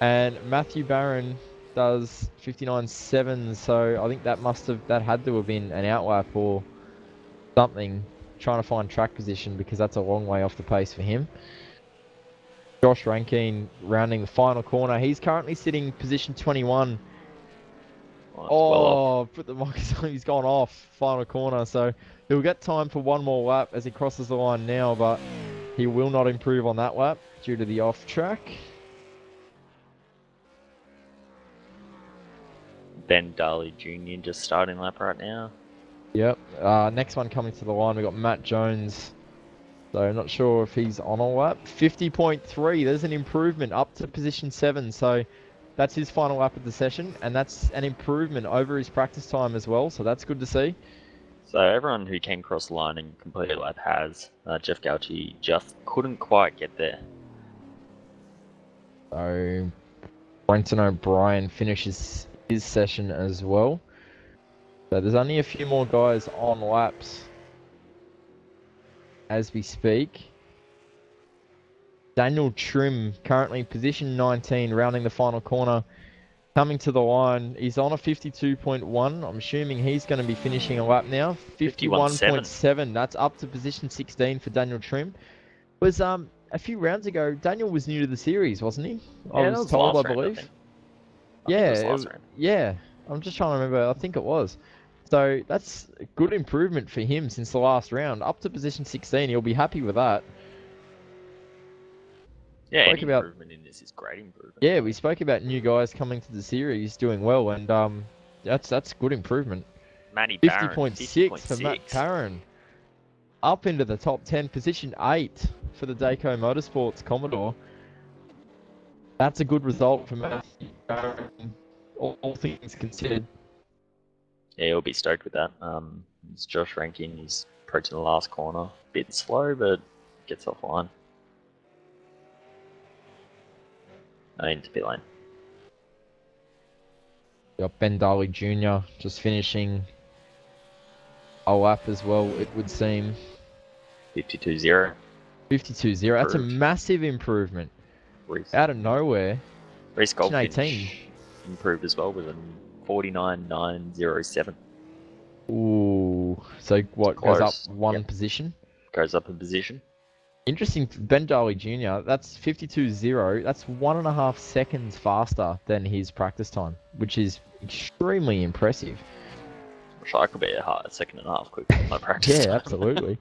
And Matthew Barron does 59.7, so I think that had to have been an outlap or something, trying to find track position, because that's a long way off the pace for him. Josh Rankine rounding the final corner. He's currently sitting position 21. Put the mic on. He's gone off final corner, so he'll get time for one more lap as he crosses the line now, but he will not improve on that lap due to the off track. Ben Darley Jr. just starting lap right now. Yep. Next one coming to the line, we got Matt Jones. So I'm not sure if he's on a lap. 50.3. There's an improvement up to position 7. So that's his final lap of the session, and that's an improvement over his practice time as well. So that's good to see. So everyone who came across the line and completed a lap has. Jeff Gauchi just couldn't quite get there. So Brenton O'Brien finishes his session as well. So there's only a few more guys on laps as we speak. Daniel Trim, currently position 19, rounding the final corner, coming to the line. He's on a 52.1. I'm assuming he's going to be finishing a lap now. 51.7. That's up to position 16 for Daniel Trim. Was a few rounds ago, Daniel was new to the series, wasn't he? Yeah, I that was told, last I round, believe. think. Yeah, it was last round. yeah. I'm just trying to remember. I think it was. So that's a good improvement for him since the last round. Up to position 16, he'll be happy with that. Yeah, Spoke any about- improvement in this is great improvement. Yeah, we spoke about new guys coming to the series doing well, and that's good improvement. Matty Barron, 50.6 for Matt Barron. Up into the top 10, position 8 for the Dayco Motorsports Commodore. That's a good result for Matthew Barron, all things considered. Yeah, he'll be stoked with that. It's Josh Rankin. He's approaching the last corner. Bit slow, but gets offline. Into pit lane. Got Ben Darley Jr. just finishing a lap as well, it would seem. 52.0. 52.0. That's a Improved. massive improvement. Reese, Out of nowhere. Reese Position Goldfinch 18. improved as well with a 49.907. Ooh. So what, Close. goes up one Yep. position? Goes up in position. Interesting. Ben Darley Jr., that's 52.0. That's 1.5 seconds faster than his practice time, which is extremely impressive. Wish I could be a second and a half quicker than my practice Yeah, time. absolutely.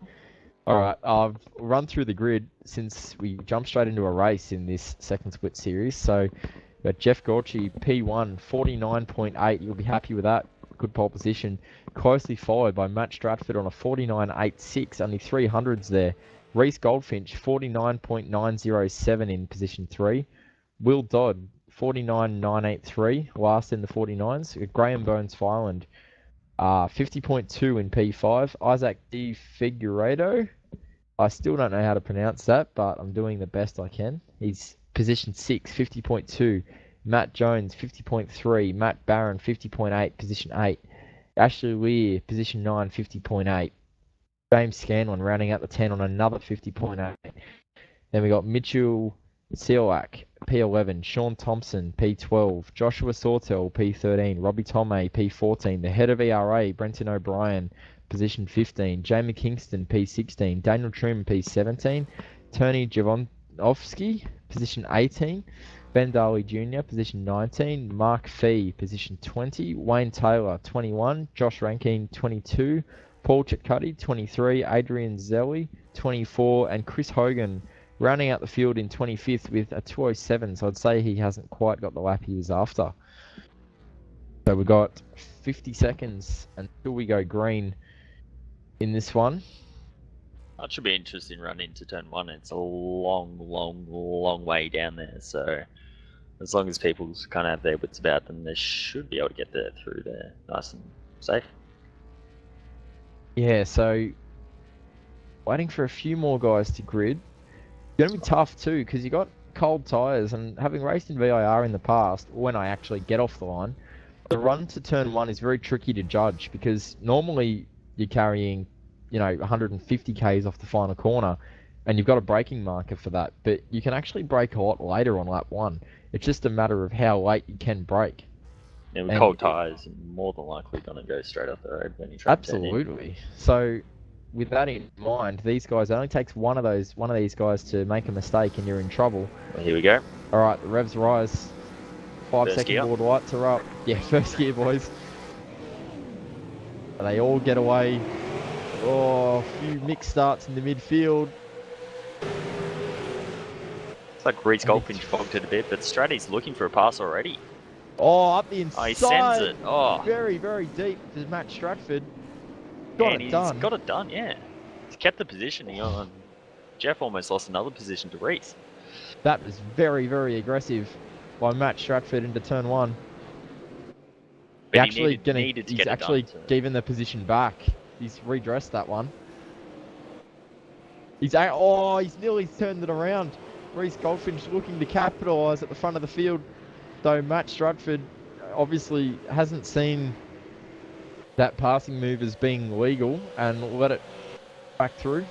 All right, I've run through the grid since we jumped straight into a race in this second split series. So, we've got Jeff Gorchie, P1, 49.8. You'll be happy with that. Good pole position. Closely followed by Matt Stratford on a 49.86. Only 300s there. Reese Goldfinch, 49.907 in position 3. Will Dodd, 49.983, last in the 49s. Graham Bones Fireland, 50.2 in P5. Isaac D. Figueiredo, I still don't know how to pronounce that, but I'm doing the best I can. He's position 6, 50.2. Matt Jones, 50.3. Matt Barron, 50.8, position 8. Ashley Lear, position 9, 50.8. James Scanlon rounding out the 10 on another 50.8. Then we got Mitchell Sealak, P11. Sean Thompson, P12. Joshua Sawtell, P13. Robbie Tomei, P14. The head of ERA, Brenton O'Brien, position 15. Jamie Kingston, P16. Daniel Trim, P17. Tony Javonovsky, position 18. Ben Darley Jr., position 19. Mark Fee, position 20. Wayne Taylor, 21. Josh Rankin, 22. Paul Chitcuddy, 23, Adrian Zelli, 24, and Chris Hogan rounding out the field in 25th with a 207, so I'd say he hasn't quite got the lap he was after. So we've got 50 seconds until we go green in this one. That should be interesting run into turn 1. It's a long way down there, so as long as people kind of have their wits about them, they should be able to get there through there nice and safe. Yeah, so waiting for a few more guys to grid. It's going to be tough too, because you got cold tyres, and having raced in VIR in the past, when I actually get off the line, the run to turn 1 is very tricky to judge, because normally you're carrying, 150 k's off the final corner, and you've got a braking marker for that, but you can actually brake a lot later on lap 1. It's just a matter of how late you can brake. Yeah, with And- cold tyres, you're more than likely going to go straight up the road when you try to turn in. Absolutely. So, with that in mind, these guys, it only takes one of these guys to make a mistake and you're in trouble. Well, here we go. All right, the revs rise. 5 First second gear. board lights are up. Yeah, first gear, boys. And they all get away. Oh, a few mixed starts in the midfield. It's like Reese Goldfinch bogged it a bit, but Stratty's looking for a pass already. Oh, up the inside. Oh, he sends it. Oh, Very, very deep to Matt Stratford. Got and it he's done. got it done, yeah. He's kept the positioning on. Jeff almost lost another position to Reese. That was very, very aggressive by Matt Stratford into turn 1. But he needed to He's get it actually done. So. given the position back. He's redressed that one. He's nearly turned it around. Reese Goldfinch looking to capitalise at the front of the field, though Matt Stratford obviously hasn't seen that passing move as being legal and let it back through.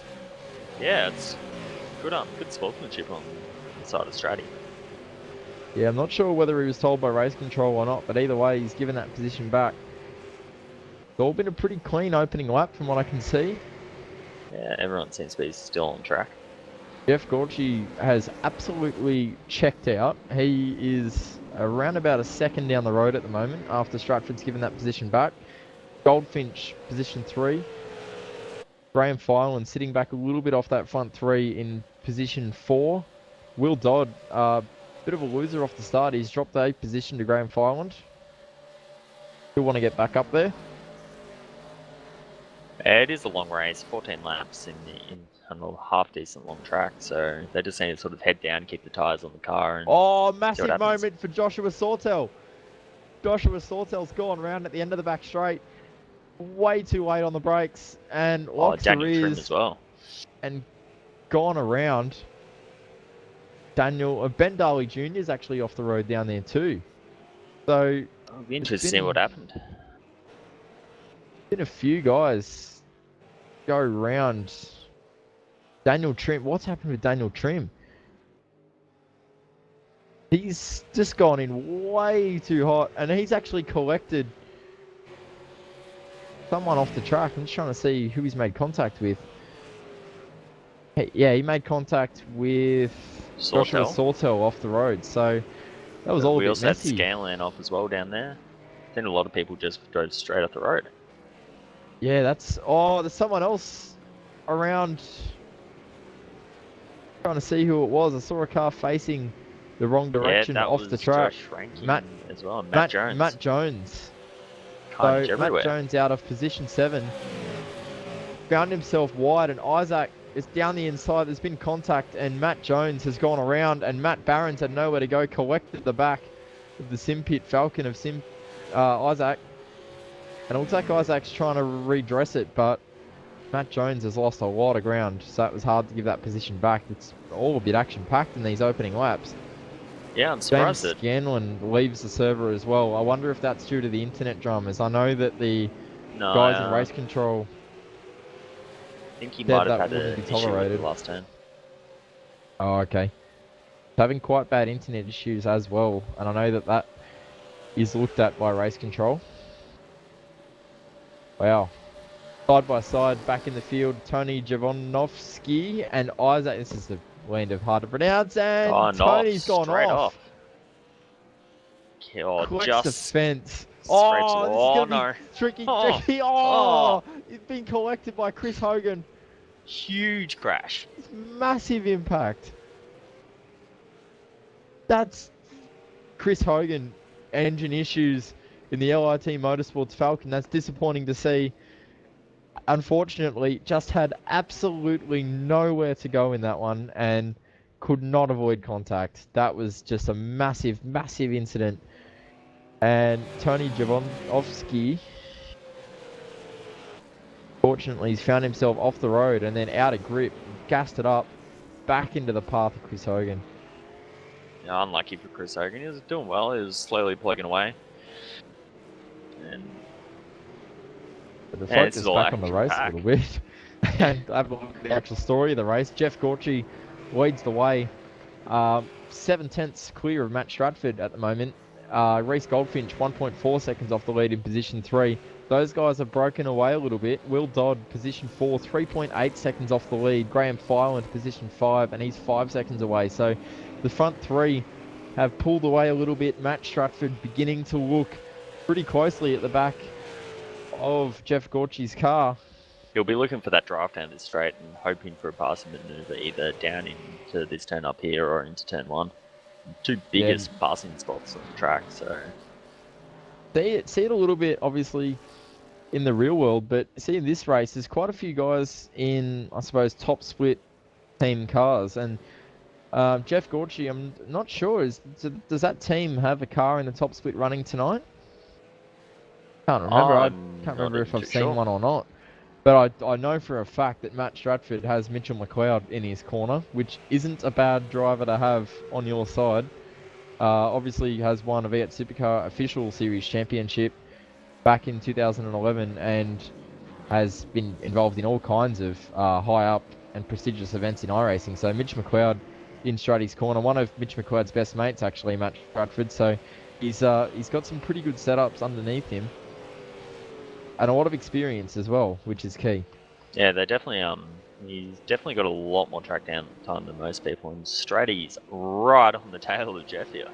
Yeah, it's good sportsmanship on the side of Stratty. Yeah, I'm not sure whether he was told by race control or not, but either way, he's given that position back. It's all been a pretty clean opening lap from what I can see. Yeah, everyone seems to be still on track. Jeff Gorchie has absolutely checked out. He is around about a second down the road at the moment after Stratford's given that position back. Goldfinch, position 3. Graham Filan sitting back a little bit off that front 3 in position 4. Will Dodd, bit of a loser off the start. He's dropped a position to Graham Filan. He'll want to get back up there. It is a long race, 14 laps on a half decent long track, so they just need to sort of head down, keep the tyres on the car. And oh, massive moment for Joshua Sawtell. Joshua Sawtell's gone round at the end of the back straight. Way too late on the brakes and locked the Daniel Trim rears as well. and gone around. Ben Darley Jr. is actually off the road down there too. So I'll be interested to see what happened. Been a few guys go round. Daniel Trim. What's happened with Daniel Trim? He's just gone in way too hot, and he's actually collected someone off the track. I'm just trying to see who he's made contact with. Hey, yeah, he made contact with Joshua Sawtell off the road, so that was all a bit messy. We also had Scanlan off as well down there. I think a lot of people just drove straight up the road. Yeah, that's... Oh, there's someone else around. Trying to see who it was. I saw a car facing the wrong direction off the track. Matt as well. Matt Jones. Matt Jones. So Matt Jones out of position 7. Found himself wide, and Isaac is down the inside. There's been contact, and Matt Jones has gone around, and Matt Barron's had nowhere to go. Collected the back of the Sim Pit Falcon of Isaac. And it looks like Isaac's trying to redress it, but Matt Jones has lost a lot of ground, so it was hard to give that position back. It's all a bit action-packed in these opening laps. Yeah, I'm surprised James Scanlon leaves the server as well. I wonder if that's due to the internet dramas. I know that the guys in race control... I think he might have had an issue with the last turn. Oh, okay. Having quite bad internet issues as well, and I know that that is looked at by race control. Wow. Side by side, back in the field, Tony Javonovsky and Isaac. This is the land of hard to pronounce, and Tony's gone off. Collects the fence. Oh, this is going to be tricky. It's been collected by Chris Hogan. Huge crash. Massive impact. That's Chris Hogan. Engine issues in the LIT Motorsports Falcon. That's disappointing to see. Unfortunately, just had absolutely nowhere to go in that one and could not avoid contact. That was just a massive, massive incident. And Tony Javonovsky, fortunately, he's found himself off the road and then out of grip, gassed it up, back into the path of Chris Hogan. Yeah, unlucky for Chris Hogan. He was doing well. He was slowly plugging away. And the focus back on the race a little bit. And have a look at the actual story of the race. Jeff Gorchie leads the way. 7/10 clear of Matt Stratford at the moment. Reese Goldfinch 1.4 seconds off the lead in position 3. Those guys have broken away a little bit. Will Dodd, position 4, 3.8 seconds off the lead. Graham Filan, position 5, and he's 5 seconds away. So the front 3 have pulled away a little bit. Matt Stratford beginning to look pretty closely at the back of Jeff Gorchie's car. He'll be looking for that draft down this straight and hoping for a passing maneuver either down into this turn up here or into turn 1. Two biggest passing spots on the track, so see it a little bit, obviously, in the real world, but see in this race, there's quite a few guys in, I suppose, top split team cars, and Jeff Gorchie, I'm not sure, does that team have a car in the top split running tonight? Can't remember. I I'm can't not remember if even I've too seen sure. one or not. But I know for a fact that Matt Stratford has Mitchell McLeod in his corner, which isn't a bad driver to have on your side. Obviously, he has won a V8 Supercar official series championship back in 2011 and has been involved in all kinds of high up and prestigious events in iRacing. So Mitch McLeod in Stratty's corner, one of Mitch McLeod's best mates actually, Matt Stratford. So he's got some pretty good setups underneath him and a lot of experience as well, which is key. Yeah, they definitely he's definitely got a lot more track down time than most people, and Stratty's right on the tail of Jeff here.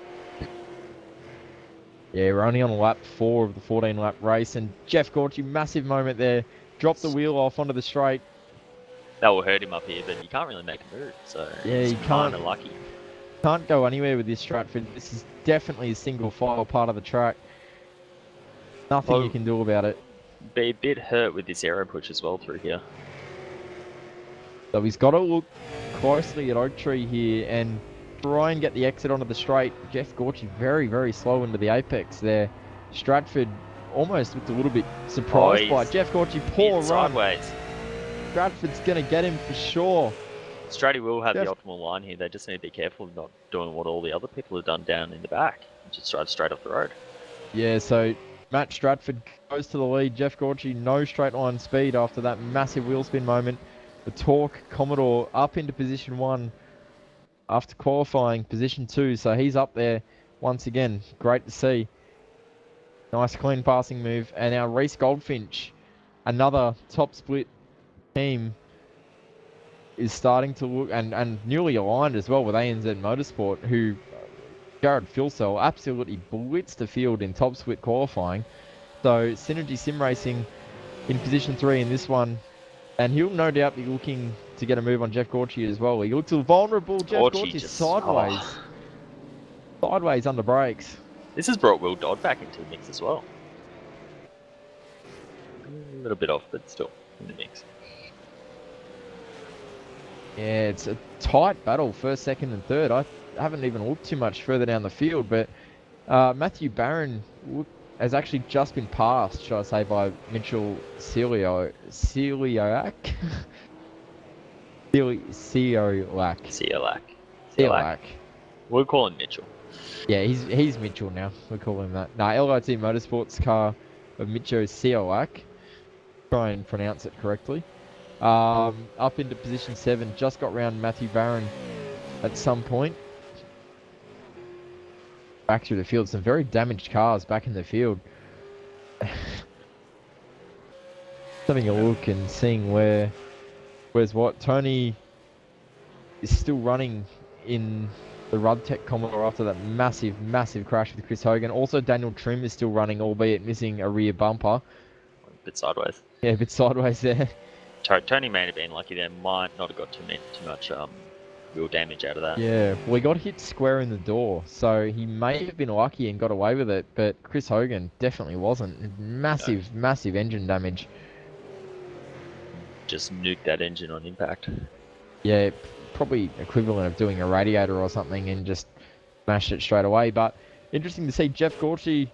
Yeah, we're only on lap 4 of the 14-lap race, and Jeff Gorchie, massive moment there, dropped the wheel off onto the straight. That will hurt him up here, but you can't really make a move, so Yeah, he's you kind of lucky. Can't go anywhere with this Stratford. This is definitely a single file part of the track. Nothing you can do about it. Be a bit hurt with this aero push as well through here. So he's got to look closely at Oak Tree here and try and get the exit onto the straight. Jeff Gorchie very, very slow into the apex there. Stratford almost looked a little bit surprised by Jeff Gorchie. Poor run. Sideways. Stratford's going to get him for sure. Stratty will have the optimal line here. They just need to be careful of not doing what all the other people have done down in the back. Just drive straight off the road. Yeah, so Matt Stratford goes to the lead. Jeff Gorchie, no straight line speed after that massive wheel spin moment. The Torque Commodore up into position 1 after qualifying position 2. So he's up there once again. Great to see. Nice clean passing move. And our Reese Goldfinch, another top split team, is starting to look, and newly aligned as well with ANZ Motorsport, who Jared Filsell absolutely blitzed the field in top split qualifying. So Synergy Sim Racing in position 3 in this one, and he'll no doubt be looking to get a move on Jeff Gorchie as well. He looks vulnerable. Jeff Gorchie just sideways. Sideways under brakes. This has brought Will Dodd back into the mix as well. A little bit off, but still in the mix. Yeah, it's a tight battle, first, second, and third. I haven't even looked too much further down the field, but Matthew Barron has actually just been passed, should I say, by Mitchell Celiac. Celiac. We'll call him Mitchell. Yeah, he's Mitchell now. We'll call him that. No, LIT Motorsports car of Mitchell Celiac. Try and pronounce it correctly. Up into position 7, just got round Matthew Barron at some point. Back through the field, some very damaged cars back in the field. Having a look and seeing where's what. Tony is still running in the Rudtech Commodore after that massive, massive crash with Chris Hogan. Also, Daniel Trim is still running, albeit missing a rear bumper. A bit sideways. Yeah, a bit sideways there. Tony may have been lucky there. Might not have got too much real damage out of that. Yeah, well, he got hit square in the door, so he may have been lucky and got away with it, but Chris Hogan definitely wasn't. Massive, massive engine damage. Just nuked that engine on impact. Yeah, probably equivalent of doing a radiator or something and just smashed it straight away. But interesting to see Jeff Gorchie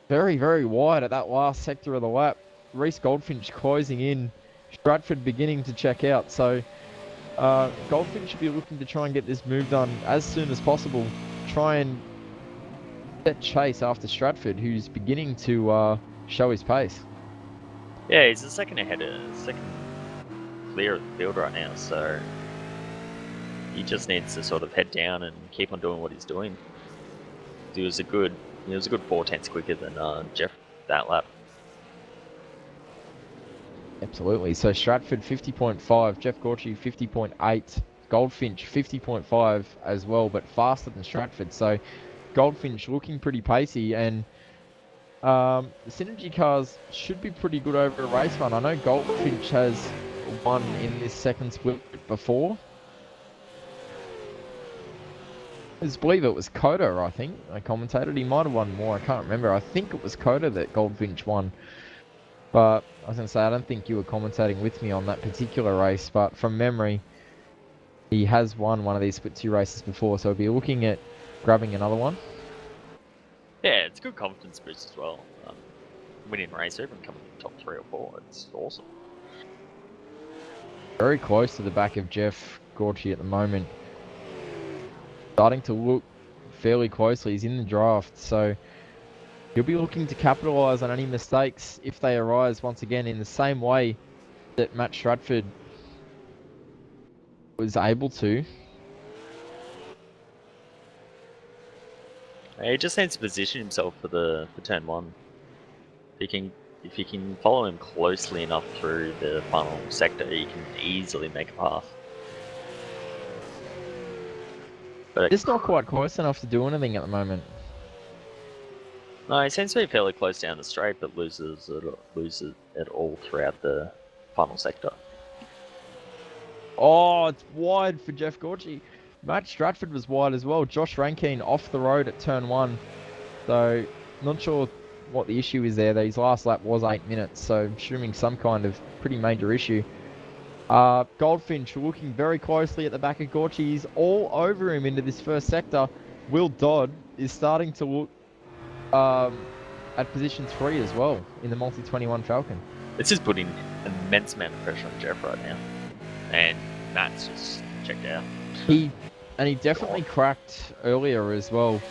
very, very wide at that last sector of the lap. Reese Goldfinch closing in. Stratford beginning to check out. So Goldfinch should be looking to try and get this move done as soon as possible. Try and set chase after Stratford, who's beginning to show his pace. Yeah, he's a second clear of the field right now, so he just needs to sort of head down and keep on doing what he's doing. He was a good 4/10 quicker than Jeff that lap. Absolutely. So Stratford 50.5, Jeff Gorchie 50.8, Goldfinch 50.5 as well, but faster than Stratford. So Goldfinch looking pretty pacey, and the Synergy cars should be pretty good over a race run. I know Goldfinch has won in this second split before. I believe it was Coda, I think. I commentated. He might have won more. I can't remember. I think it was Coda that Goldfinch won. But I was going to say, I don't think you were commentating with me on that particular race. But from memory, he has won one of these split 2 races before. So he'll be looking at grabbing another one. Yeah, it's a good confidence boost as well. Winning race, even coming in top 3 or 4, it's awesome. Very close to the back of Jeff Gorchie at the moment. Starting to look fairly closely. He's in the draft, so he'll be looking to capitalise on any mistakes if they arise once again in the same way that Matt Stratford was able to. He just needs to position himself for turn 1. If he can follow him closely enough through the final sector, he can easily make a pass. But Just not quite close enough to do anything at the moment. no, he seems to be fairly close down the straight, but loses it all throughout the final sector. Oh, it's wide for Jeff Gorchie. Matt Stratford was wide as well. Josh Rankine off the road at turn 1. So, not sure what the issue is there. His last lap was 8 minutes, so assuming some kind of pretty major issue. Goldfinch looking very closely at the back of Gorchie. He's all over him into this first sector. Will Dodd is starting to look at position 3 as well in the multi-21 Falcon. This is putting an immense amount of pressure on Jeff right now. And Matt's just checked out. He definitely cracked earlier as well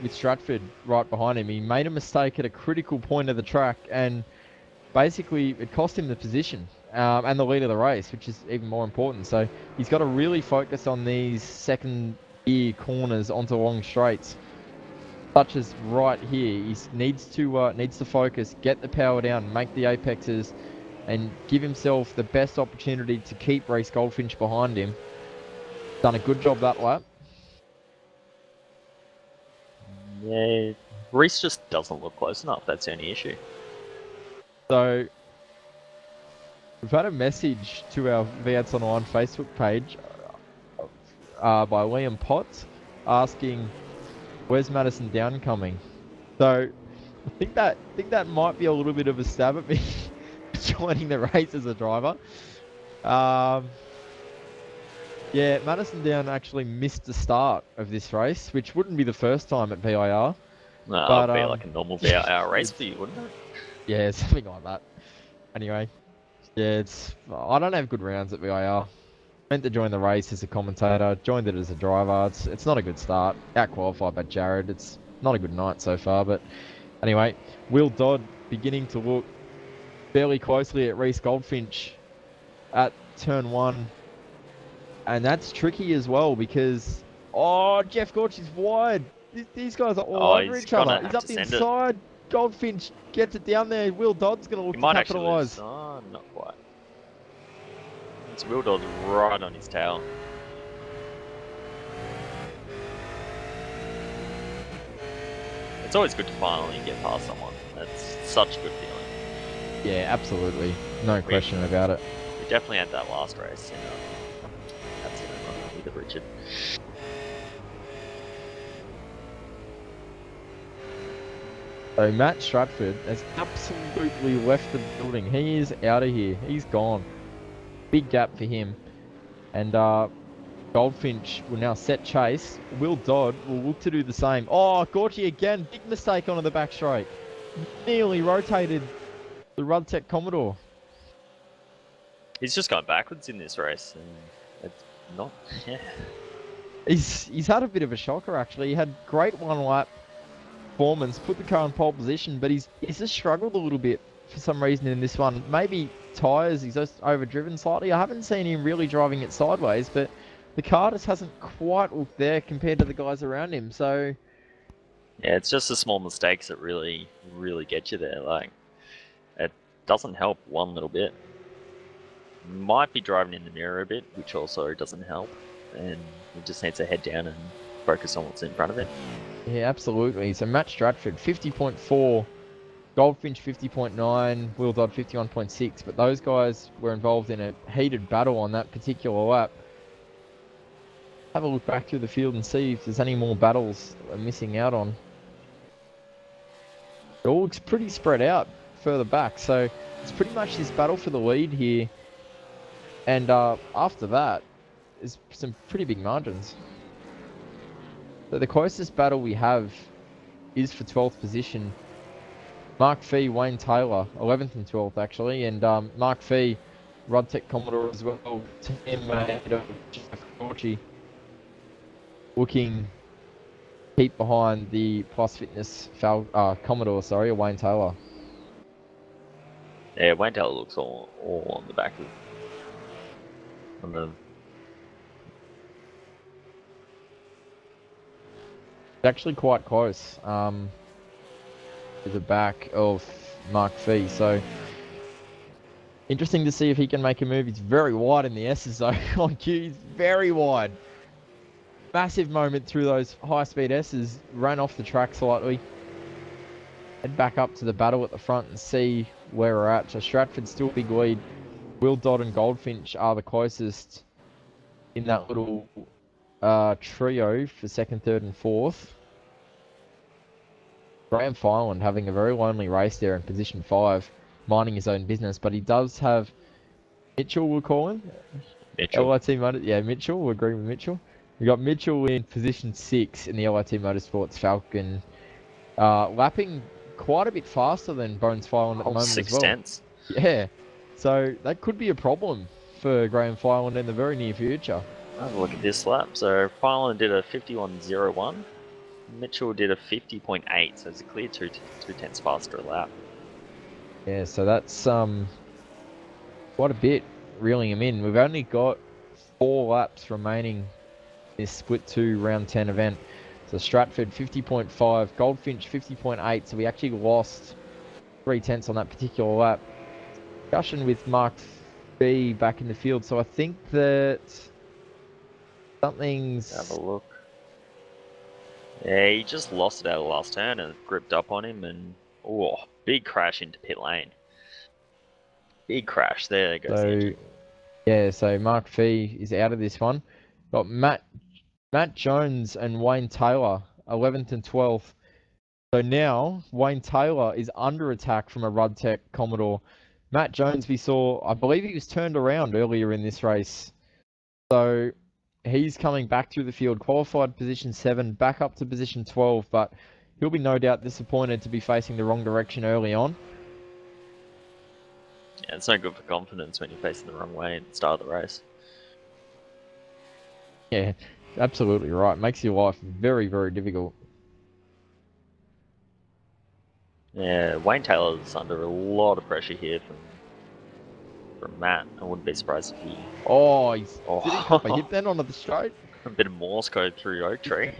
with Stratford right behind him. He made a mistake at a critical point of the track and basically it cost him the position and the lead of the race, which is even more important. So he's got to really focus on these second gear corners onto long straights, such as right here. He needs to focus, get the power down, make the apexes, and give himself the best opportunity to keep Reece Goldfinch behind him. Done a good job that lap. Yeah, Reece just doesn't look close enough. That's the only issue. So we've had a message to our V8s Online Facebook page by Liam Potts asking, "Where's Madison Down coming?" So I think that might be a little bit of a stab at me joining the race as a driver. Yeah, Madison Down actually missed the start of this race, which wouldn't be the first time at VIR. No, But, it'd be like a normal VIR race for you, wouldn't it? Yeah, something like that. Anyway, yeah, I don't have good rounds at VIR. Meant to join the race as a commentator, joined it as a driver. It's not a good start. Out qualified by Jared. It's not a good night so far, but anyway, Will Dodd beginning to look fairly closely at Reece Goldfinch at turn 1. And that's tricky as well because, Jeff Gorchie's wide. These guys are all over each other. He's up the inside. Goldfinch gets it down there. Will Dodd's going to look to capitalise. Oh, not quite. It's Will Dodd right on his tail. It's always good to finally get past someone. That's such a good feeling. Yeah, absolutely. No question about it. We definitely had that last race in with Richard. So Matt Stratford has absolutely left the building. He is out of here. He's gone. Big gap for him. And Goldfinch will now set chase. Will Dodd will look to do the same. Oh, Gorchie again. Big mistake onto the back straight. Nearly rotated the Rudtech Commodore. He's just gone backwards in this race. And it's not... Yeah. He's had a bit of a shocker, actually. He had great one-lap performance, put the car in pole position, but he's just struggled a little bit for some reason in this one. Maybe tyres, he's just overdriven slightly. I haven't seen him really driving it sideways, but the car just hasn't quite looked there compared to the guys around him, so... Yeah, it's just the small mistakes that really, really get you there. Like, it doesn't help one little bit. Might be driving in the mirror a bit, which also doesn't help. And he just needs to head down and focus on what's in front of it. Yeah, absolutely. So Matt Stratford, 50.4. Goldfinch, 50.9. Will Dodd, 51.6. But those guys were involved in a heated battle on that particular lap. have a look back through the field and see if there's any more battles that we're missing out on. It all looks pretty spread out further back, so it's pretty much this battle for the lead here. And after that, there's some pretty big margins. So the closest battle we have is for 12th position. Mark Fee, Wayne Taylor, 11th and 12th actually, and Mark Fee, Rudtech Commodore as well, teammate of Jeff Corchi, looking keep behind the Plus Fitness Commodore, sorry, Wayne Taylor. Yeah, Wayne Taylor looks all on the back of the. It's actually quite close to the back of Mark Fee, so interesting to see if he can make a move. He's very wide in the S's though. On cue, he's very wide. Massive moment through those high-speed S's. Ran off the track slightly. Head back up to the battle at the front and see where we're at. So Stratford's still big lead. Will Dodd and Goldfinch are the closest in that little trio for second, third, and fourth. Graham Fireland having a very lonely race there in position 5, minding his own business, but he does have Mitchell, we'll call him. Mitchell. LIT yeah, Mitchell, we'll agree with Mitchell. We got Mitchell in position 6 in the LIT Motorsports Falcon, lapping quite a bit faster than Bones Fireland at the moment as well. 6/10. Yeah, so that could be a problem for Graham Fireland in the very near future. Have a look at this lap. So Fireland did a 51.01. Mitchell did a 50.8, so it's a clear 2/10 faster lap. Yeah, so that's quite a bit reeling him in. We've only got 4 laps remaining this split 2 round 10 event. So Stratford 50.5, Goldfinch 50.8, so we actually lost 3/10 on that particular lap. Discussion with Mark B back in the field, so I think that something's... Have a look. Yeah, he just lost it out of the last turn and gripped up on him, and big crash into pit lane. Big crash there. Goes the engine. Yeah, so Mark Fee is out of this one. Got Matt Jones and Wayne Taylor, 11th and 12th. So now Wayne Taylor is under attack from a Rudtech Commodore. Matt Jones, we saw, I believe he was turned around earlier in this race. So he's coming back through the field, qualified position 7, back up to position 12, but he'll be no doubt disappointed to be facing the wrong direction early on. Yeah, it's no good for confidence when you're facing the wrong way at the start of the race. Yeah, absolutely right. Makes your life very, very difficult. Yeah, Wayne Taylor's under a lot of pressure here from Matt. I wouldn't be surprised if he... Oh, did he pop a hit then onto the straight? A bit of Morse code through Oak Tree.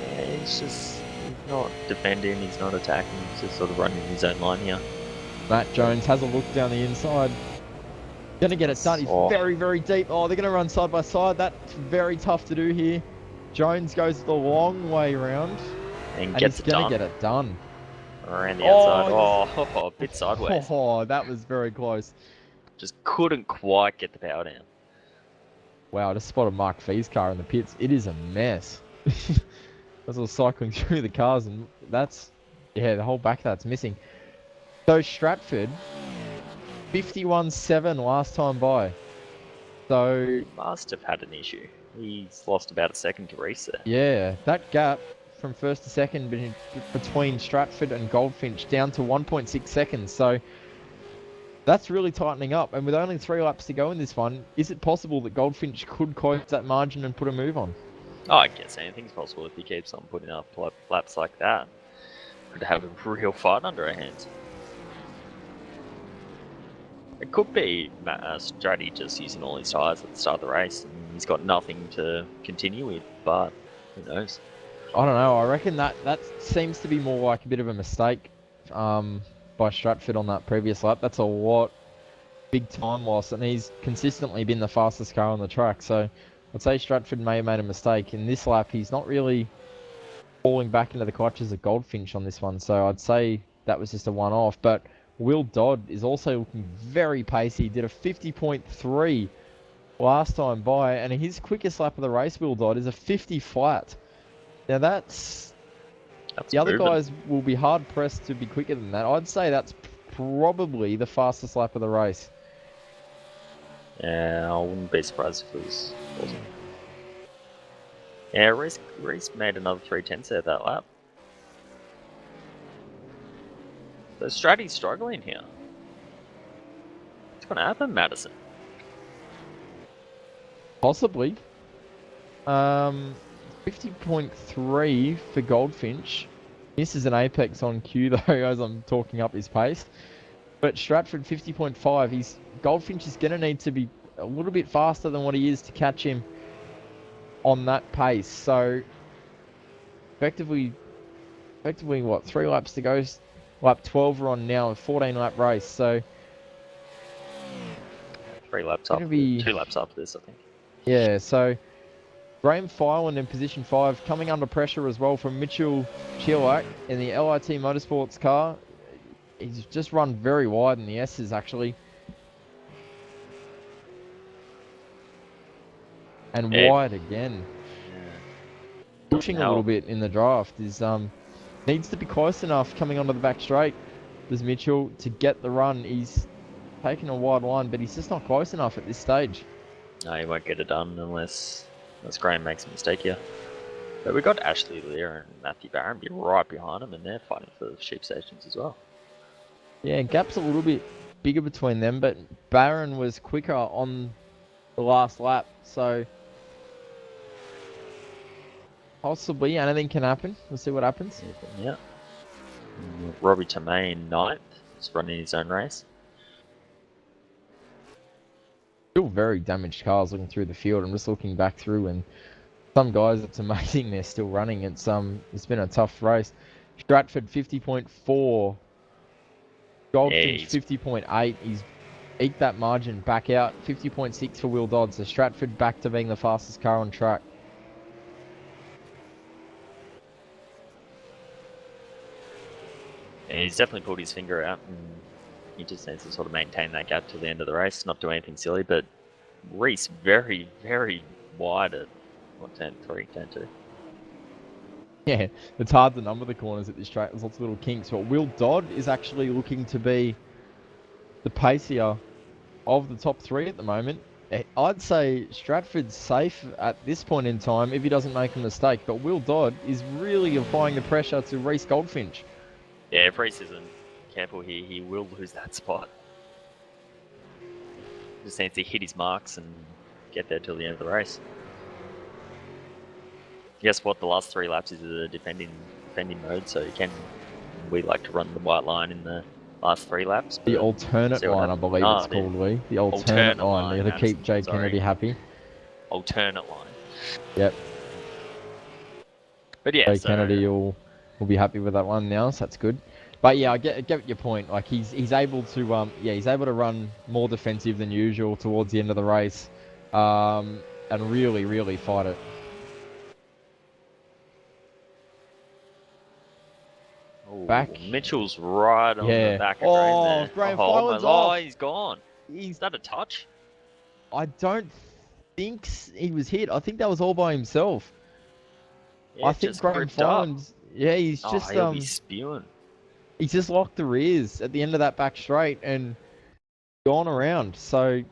Yeah, he's not defending, he's not attacking, he's just sort of running his own line here. Matt Jones has a look down the inside. Gonna get it done. He's very, very deep. Oh, they're gonna run side by side. That's very tough to do here. Jones goes the long way around. And he's gonna get it done. Around the outside. A bit sideways. Oh, that was very close. Just couldn't quite get the power down. Wow, I just spotted Mark Fee's car in the pits. It is a mess. I was cycling through the cars, and that's, yeah, the whole back of that's missing. So Stratford, 51.7 last time by. So He must have had an issue. He's lost about a second to reset. yeah, that gap from first to second between Stratford and Goldfinch down to 1.6 seconds. So that's really tightening up. And with only 3 laps to go in this one, is it possible that Goldfinch could close that margin and put a move on? Oh, I guess anything's possible if he keeps on putting up laps like that. Could have a real fight under our hands. It could be Stratty just using all his tyres at the start of the race, and he's got nothing to continue with, but who knows? I don't know. I reckon that seems to be more like a bit of a mistake by Stratford on that previous lap. That's a lot, big time loss, and he's consistently been the fastest car on the track. So I'd say Stratford may have made a mistake. In this lap, he's not really falling back into the clutches of Goldfinch on this one. So I'd say that was just a one-off. But Will Dodd is also looking very pacey. Did a 50.3 last time by, and his quickest lap of the race, Will Dodd, is a 50 flat. Now that's the other moving. guys will be hard pressed to be quicker than that. I'd say that's probably the fastest lap of the race. Yeah, I wouldn't be surprised if it wasn't. Yeah, Reese made another 3/10 there that lap. So Stratty's struggling here. What's going to happen, Madison? Possibly. 50.3 for Goldfinch. This is an apex on cue though, as I'm talking up his pace. But Stratford 50.5. Goldfinch is going to need to be a little bit faster than what he is to catch him on that pace. So effectively what, 3 laps to go? Lap 12 we're on now, a 14 lap race. So 3 laps gonna after, be- 2 laps after this, I think. yeah, so Graham Fireland in position 5, coming under pressure as well from Mitchell Chilak in the LIT Motorsports car. He's just run very wide in the S's actually. And Yeah. wide again. Yeah. Pushing a How- little bit in the draft is needs to be close enough coming onto the back straight. There's Mitchell to get the run. He's taken a wide line, but he's just not close enough at this stage. No, he won't get it done unless Graham makes a mistake here. But we got Ashley Lear and Matthew Barron be right behind him, and they're fighting for the sheep stations as well. Yeah, gap's a little bit bigger between them, but Barron was quicker on the last lap, so possibly anything can happen. We'll see what happens. Yeah. Robbie Tamain, 9th, is running his own race. Still very damaged cars looking through the field. I'm just looking back through, and some guys, it's amazing they're still running. It's been a tough race. Stratford 50.4, Goldfinch he's- 50.8. He's eked that margin back out. 50.6 for Will Dodd. So Stratford back to being the fastest car on track. And he's definitely pulled his finger out, and he just needs to sort of maintain that gap till the end of the race, not do anything silly. But Reese very, very wide at turn 3, turn 2. Yeah, it's hard to number the corners at this track. There's lots of little kinks. But Will Dodd is actually looking to be the pacier of the top 3 at the moment. I'd say Stratford's safe at this point in time if he doesn't make a mistake. But Will Dodd is really applying the pressure to Reese Goldfinch. Yeah, if Reese isn't careful here, he will lose that spot. Just needs to hit his marks and get there till the end of the race. Guess what? The last 3 laps is a defending mode, so we like to run the white line in the last 3 laps. The alternate see what line, I happens. believe Oh, it's the called, Lee. The alternate alternate line. line, To keep Jay sorry. Kennedy happy. Alternate line. Yep. But yeah, Jay so, Kennedy will be happy with that one now, so that's good. But yeah, I get your point. Like he's able to he's able to run more defensive than usual towards the end of the race, and really fight it. Ooh, back. Mitchell's right on Yeah. the back of Oh, Graham there. Graham oh, Fireland's my, off. oh, he's gone. Is that a touch? I don't think he was hit. I think that was all by himself. Yeah, I think just Graham gripped up. Fireland's he's Oh, just he'll be spewing. he's just locked the rears at the end of that back straight and gone around. So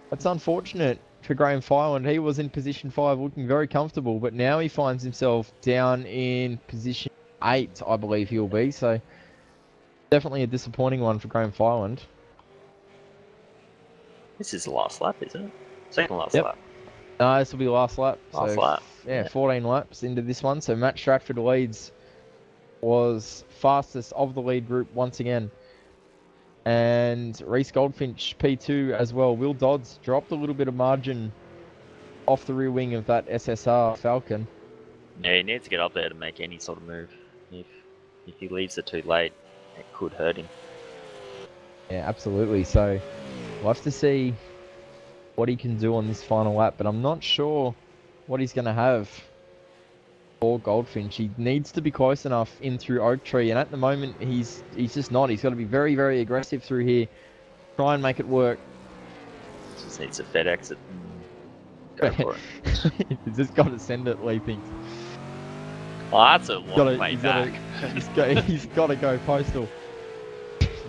that's unfortunate for Graham Fireland. He was in position 5 looking very comfortable, but now he finds himself down in position 8, I believe he'll be. So definitely a disappointing one for Graham Fireland. This is the last lap, isn't it? Second last Yep. lap. No, this will be the last lap. Last So, lap. Yeah, 14 laps into this one. So Matt Stratford leads, was fastest of the lead group once again. And Reese Goldfinch, P2 as well. Will Dodds dropped a little bit of margin off the rear wing of that SSR Falcon. Yeah, he needs to get up there to make any sort of move. If he leaves it too late, it could hurt him. Yeah, absolutely. So we'll have to see what he can do on this final lap, but I'm not sure what he's going to have. or Goldfinch. He needs to be close enough in through Oak Tree, and at the moment he's just not. He's got to be very, very aggressive through here. Try and make it work. Just needs to FedEx it and go for it. He's just got to send it, Lee thinks. Oh, that's a long way he's back. He's got to go postal.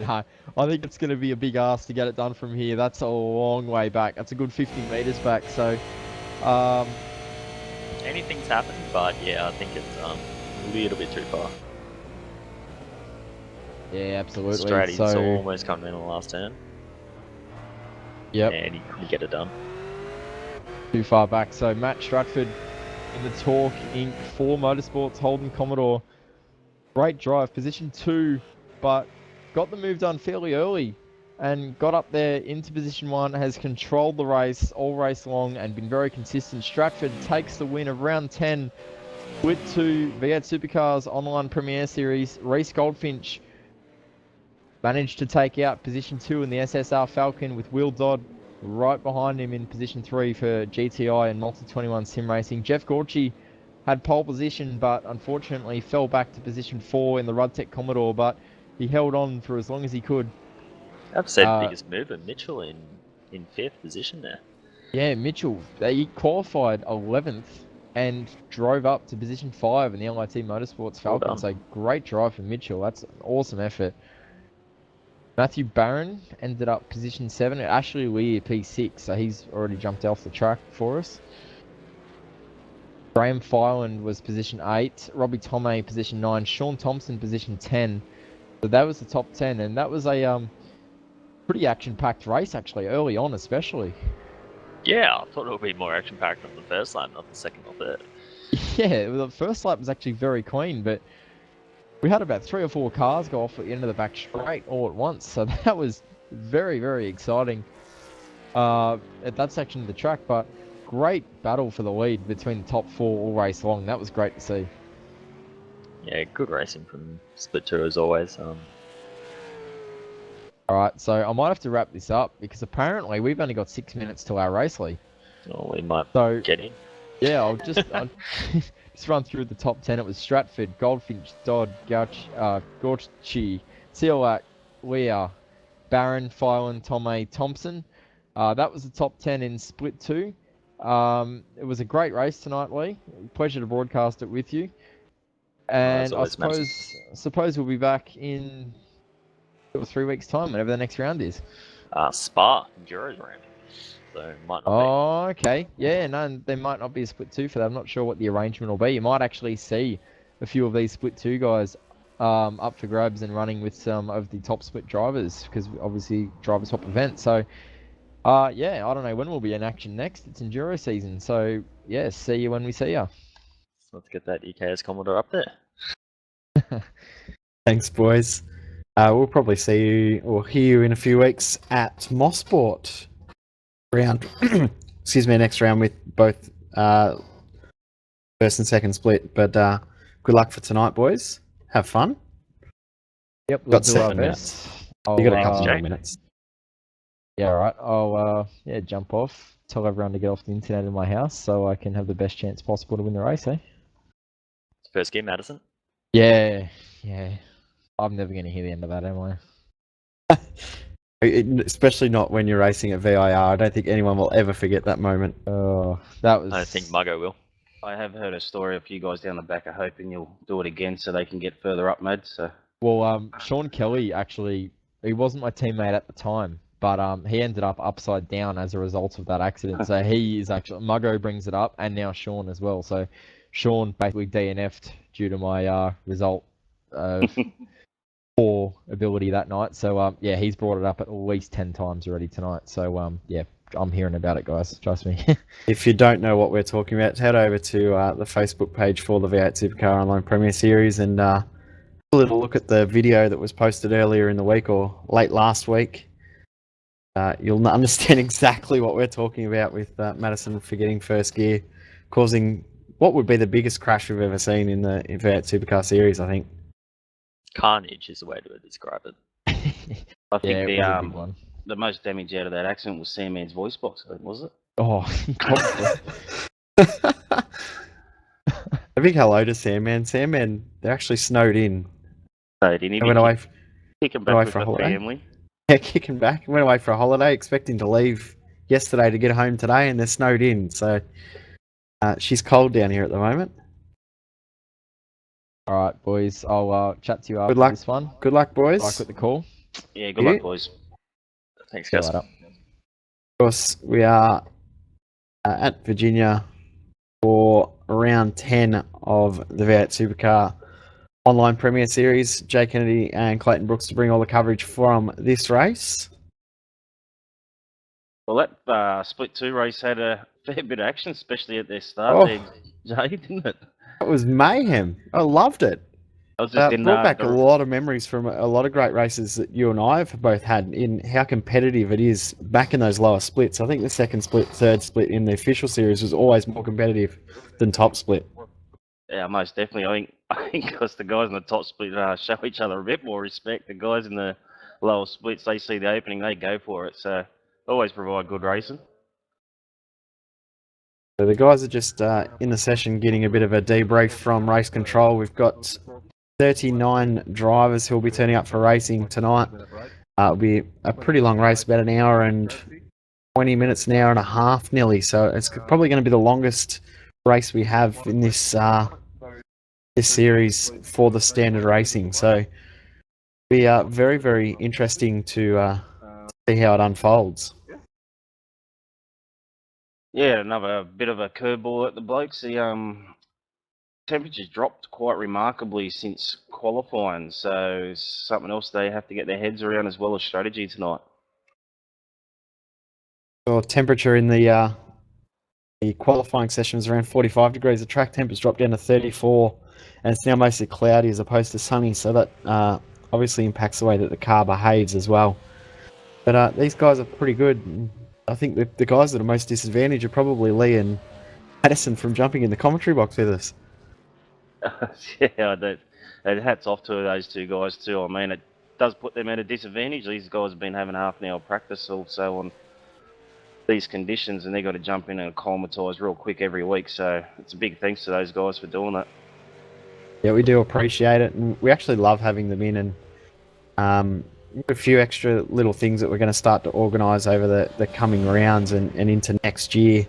No, I think it's going to be a big ask to get it done from here. That's a long way back. That's a good 50 meters back. So, Anything's happened, but yeah, I think it's a little bit too far. yeah, absolutely. Stratty's So, almost coming in the last turn, yep, and he couldn't get it done. too far back. So Matt Stratford in the Torque Inc. 4 Motorsports Holden Commodore. Great drive, position 2, but got the move done fairly early and got up there into position 1, has controlled the race all race long and been very consistent. Stratford takes the win of round 10 with 2 V8 Supercars Online Premier Series. Reece Goldfinch managed to take out position 2 in the SSR Falcon with Will Dodd right behind him in position 3 for GTI and Multi-21 Sim Racing. Jeff Gorchie had pole position, but unfortunately fell back to position 4 in the Rudtech Commodore, but he held on for as long as he could. I've said biggest mover, Mitchell in 5th position there. Yeah, Mitchell, he qualified 11th and drove up to position 5 in the LIT Motorsports Falcon. Well So great drive for Mitchell. That's an awesome effort. Matthew Barron ended up position 7. Ashley Weir P6, so he's already jumped off the track for us. Graham Filand was position 8. Robbie Tomei position 9. Sean Thompson position 10. So that was the top 10, and that was a pretty action-packed race actually, early on especially. Yeah, I thought it would be more action-packed on the first lap, not the second or third. Yeah, the first lap was actually very clean, but we had about 3 or 4 cars go off at the end of the back straight all at once, so that was very, very exciting at that section of the track. But great battle for the lead between the top 4 all race long. That was great to see. Yeah, good racing from Split 2 as always. Alright, so I might have to wrap this up because apparently we've only got 6 minutes till our race, Lee. Well, we might So, get in. yeah, I'll just run through the top 10. It was Stratford, Goldfinch, Dodd, Gorchie, Sealak, Weir, Barron, Filan, Tomei, Thompson. That was the top 10 in Split 2. It was a great race tonight, Lee. Pleasure to broadcast it with you. And I always matters. suppose we'll be back in 2 or 3 weeks' time, whenever the next round is. Spa, Enduro's round. So, might not Oh, okay. Yeah, no, there might not be a split 2 for that. I'm not sure what the arrangement will be. You might actually see a few of these split 2 guys up for grabs and running with some of the top split drivers, because obviously drivers swap events. So, yeah, I don't know when we'll be in action next. It's Enduro season. So, yeah, see you when we see you. be. Let's get that EKS Commodore up there. Thanks, boys. We'll probably see you or hear you in a few weeks at Mossport round. Excuse me, next round with both first and second split. But good luck for tonight, boys. Have fun. Yep, we'll Got do our 7 best. You got a couple Jake. more minutes. Yeah, all right. I'll jump off, tell everyone to get off the internet in my house so I can have the best chance possible to win the race, eh? First game, Madison. Yeah. I'm never going to hear the end of that, am I? Especially not when you're racing at VIR. I don't think anyone will ever forget that moment. Oh, that was... I don't think Muggo will. I have heard a story of you guys down the back are hoping you'll do it again so they can get further up, Mad. So Well, Sean Kelly, actually, he wasn't my teammate at the time, but he ended up upside down as a result of that accident. So he is actually... Muggo brings it up, and now Sean as well. So Sean basically DNF'd due to my result of poor ability that night. So, yeah, he's brought it up at least 10 times already tonight. So, yeah, I'm hearing about it, guys. Trust me. If you don't know what we're talking about, head over to the Facebook page for the V8 Supercar Online Premier Series and have a little look at the video that was posted earlier in the week or late last week. You'll understand exactly what we're talking about with Madison forgetting first gear, causing what would be the biggest crash we've ever seen in the V8 Supercar Series, I think. Carnage is the way to describe it. I think Yeah, it was a big one. the most damage out of that accident was Sandman's voice box, I think, was it? Oh, probably. Have big hello to Sandman. Sandman, they're actually snowed in. So didn't he They be went away, kicking away back with for a the holiday. family? Yeah, kicking back. Went away for a holiday, expecting to leave yesterday to get home today, and they're snowed in. So she's cold down here at the moment. All right, boys. I'll chat to you Good after luck. this one. Good luck, Good boys. luck with the call. Yeah, good luck, boys. Thanks, See you guys. later. Of course, we are at Virginia for round 10 of the V8 Supercar online Premier Series. Jay Kennedy and Clayton Brooks to bring all the coverage from this race. Well, that split 2 race had a fair bit of action, especially at their start there, Jay, didn't it? It was mayhem. I loved it. I was just in Brought back a the lot of memories from a lot of great races that you and I have both had in how competitive it is back in those lower splits. I think the second split, third split in the official series was always more competitive than top split. Yeah, most definitely. I think because the guys in the top split show each other a bit more respect. The guys in the lower splits, they see the opening, they go for it. So always provide good racing. So the guys are just in the session getting a bit of a debrief from race control. We've got 39 drivers who will be turning up for racing tonight. It'll be a pretty long race, about an hour and 20 minutes, an hour and a half nearly. So it's probably going to be the longest race we have in this this series for the standard racing. So it'll be very, very interesting to see how it unfolds. Yeah, another bit of a curveball at the blokes. The temperatures dropped quite remarkably since qualifying, so something else they have to get their heads around as well as strategy tonight. So temperature in the qualifying session was around 45 degrees. The track temp has dropped down to 34, and it's now mostly cloudy as opposed to sunny. So that obviously impacts the way that the car behaves as well. But these guys are pretty good. I think the guys that are most disadvantaged are probably Lee and Addison from jumping in the commentary box with us. Yeah, and hats off to those two guys too. I mean, it does put them at a disadvantage. These guys have been having half an hour practice also on these conditions, and they've got to jump in and acclimatise real quick every week. So it's a big thanks to those guys for doing that. Yeah, we do appreciate it, and we actually love having them in. And a few extra little things that we're going to start to organise over the coming rounds and into next year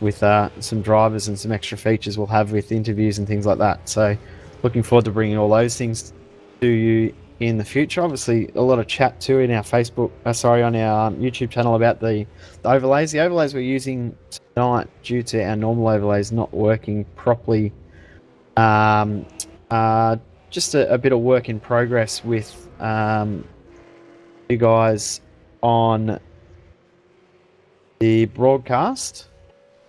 with some drivers and some extra features we'll have with interviews and things like that. So looking forward to bringing all those things to you in the future. Obviously a lot of chat too in our Facebook, on our YouTube channel about the overlays. The overlays we're using tonight, due to our normal overlays not working properly, just a bit of work in progress with you guys on the broadcast.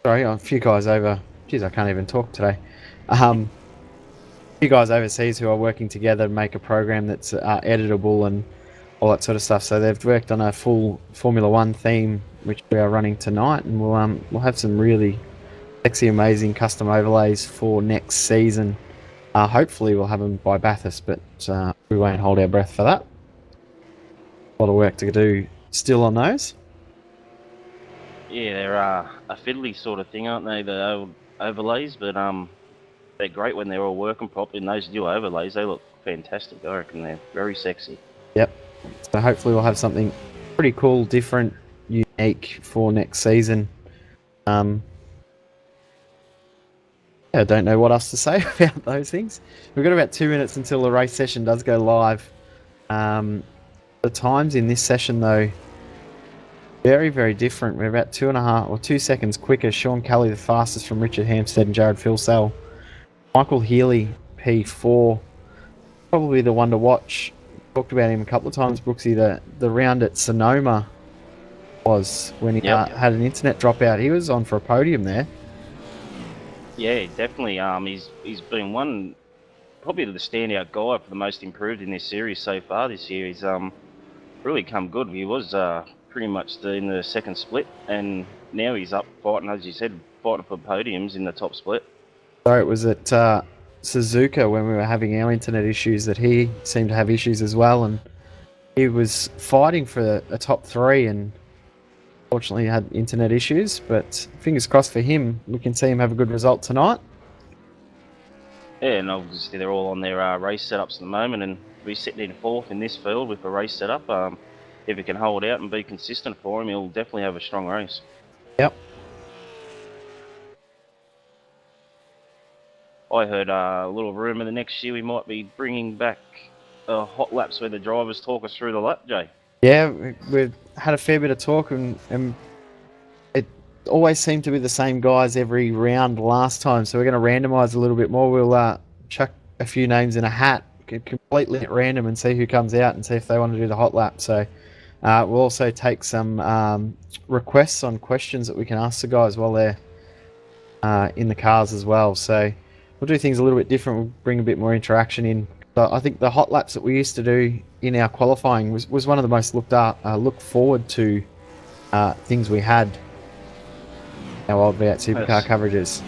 Sorry, a few guys over. Geez, I can't even talk today. A few guys overseas who are working together to make a program that's editable and all that sort of stuff. So they've worked on a full Formula One theme, which we are running tonight, and we'll have some really sexy, amazing custom overlays for next season. Hopefully, we'll have them by Bathurst, but we won't hold our breath for that. A lot of work to do still on those. Yeah, they're a fiddly sort of thing, aren't they? The old overlays, but they're great when they're all working properly. And those new overlays, they look fantastic. I reckon they're very sexy. Yep. So hopefully we'll have something pretty cool, different, unique for next season. I don't know what else to say about those things. We've got about 2 minutes until the race session does go live. The times in this session, though, very, very different. We're about 2.5 or 2 seconds quicker. Sean Kelly, the fastest from Richard Hampstead and Jared Filsell. Michael Healy, P4, probably the one to watch. Talked about him a couple of times, Brooksy. The round at Sonoma was when he had an internet dropout. He was on for a podium there. Yeah, definitely. He's been one, probably the standout guy for the most improved in this series so far this year. He's really come good. He was pretty much in the second split, and now he's up fighting, as you said, fighting for podiums in the top split. So it was at Suzuka when we were having our internet issues that he seemed to have issues as well, and he was fighting for a top 3 and fortunately had internet issues, but fingers crossed for him. We can see him have a good result tonight. Yeah, and obviously they're all on their race setups at the moment, and we're sitting in fourth in this field with a race setup. If he can hold out and be consistent for him, he'll definitely have a strong race. Yep. I heard a little rumour the next year we might be bringing back hot laps where the drivers talk us through the lap, Jay. Yeah, we've had a fair bit of talk, and it always seemed to be the same guys every round last time. So we're going to randomise a little bit more. We'll chuck a few names in a hat, completely at random, and see who comes out and see if they want to do the hot lap. So we'll also take some requests on questions that we can ask the guys while they're in the cars as well. So we'll do things a little bit different. We'll bring a bit more interaction in. So I think the hot laps that we used to do in our qualifying was one of the most looked forward to things we had. Our old V8 Supercar Yes. coverages.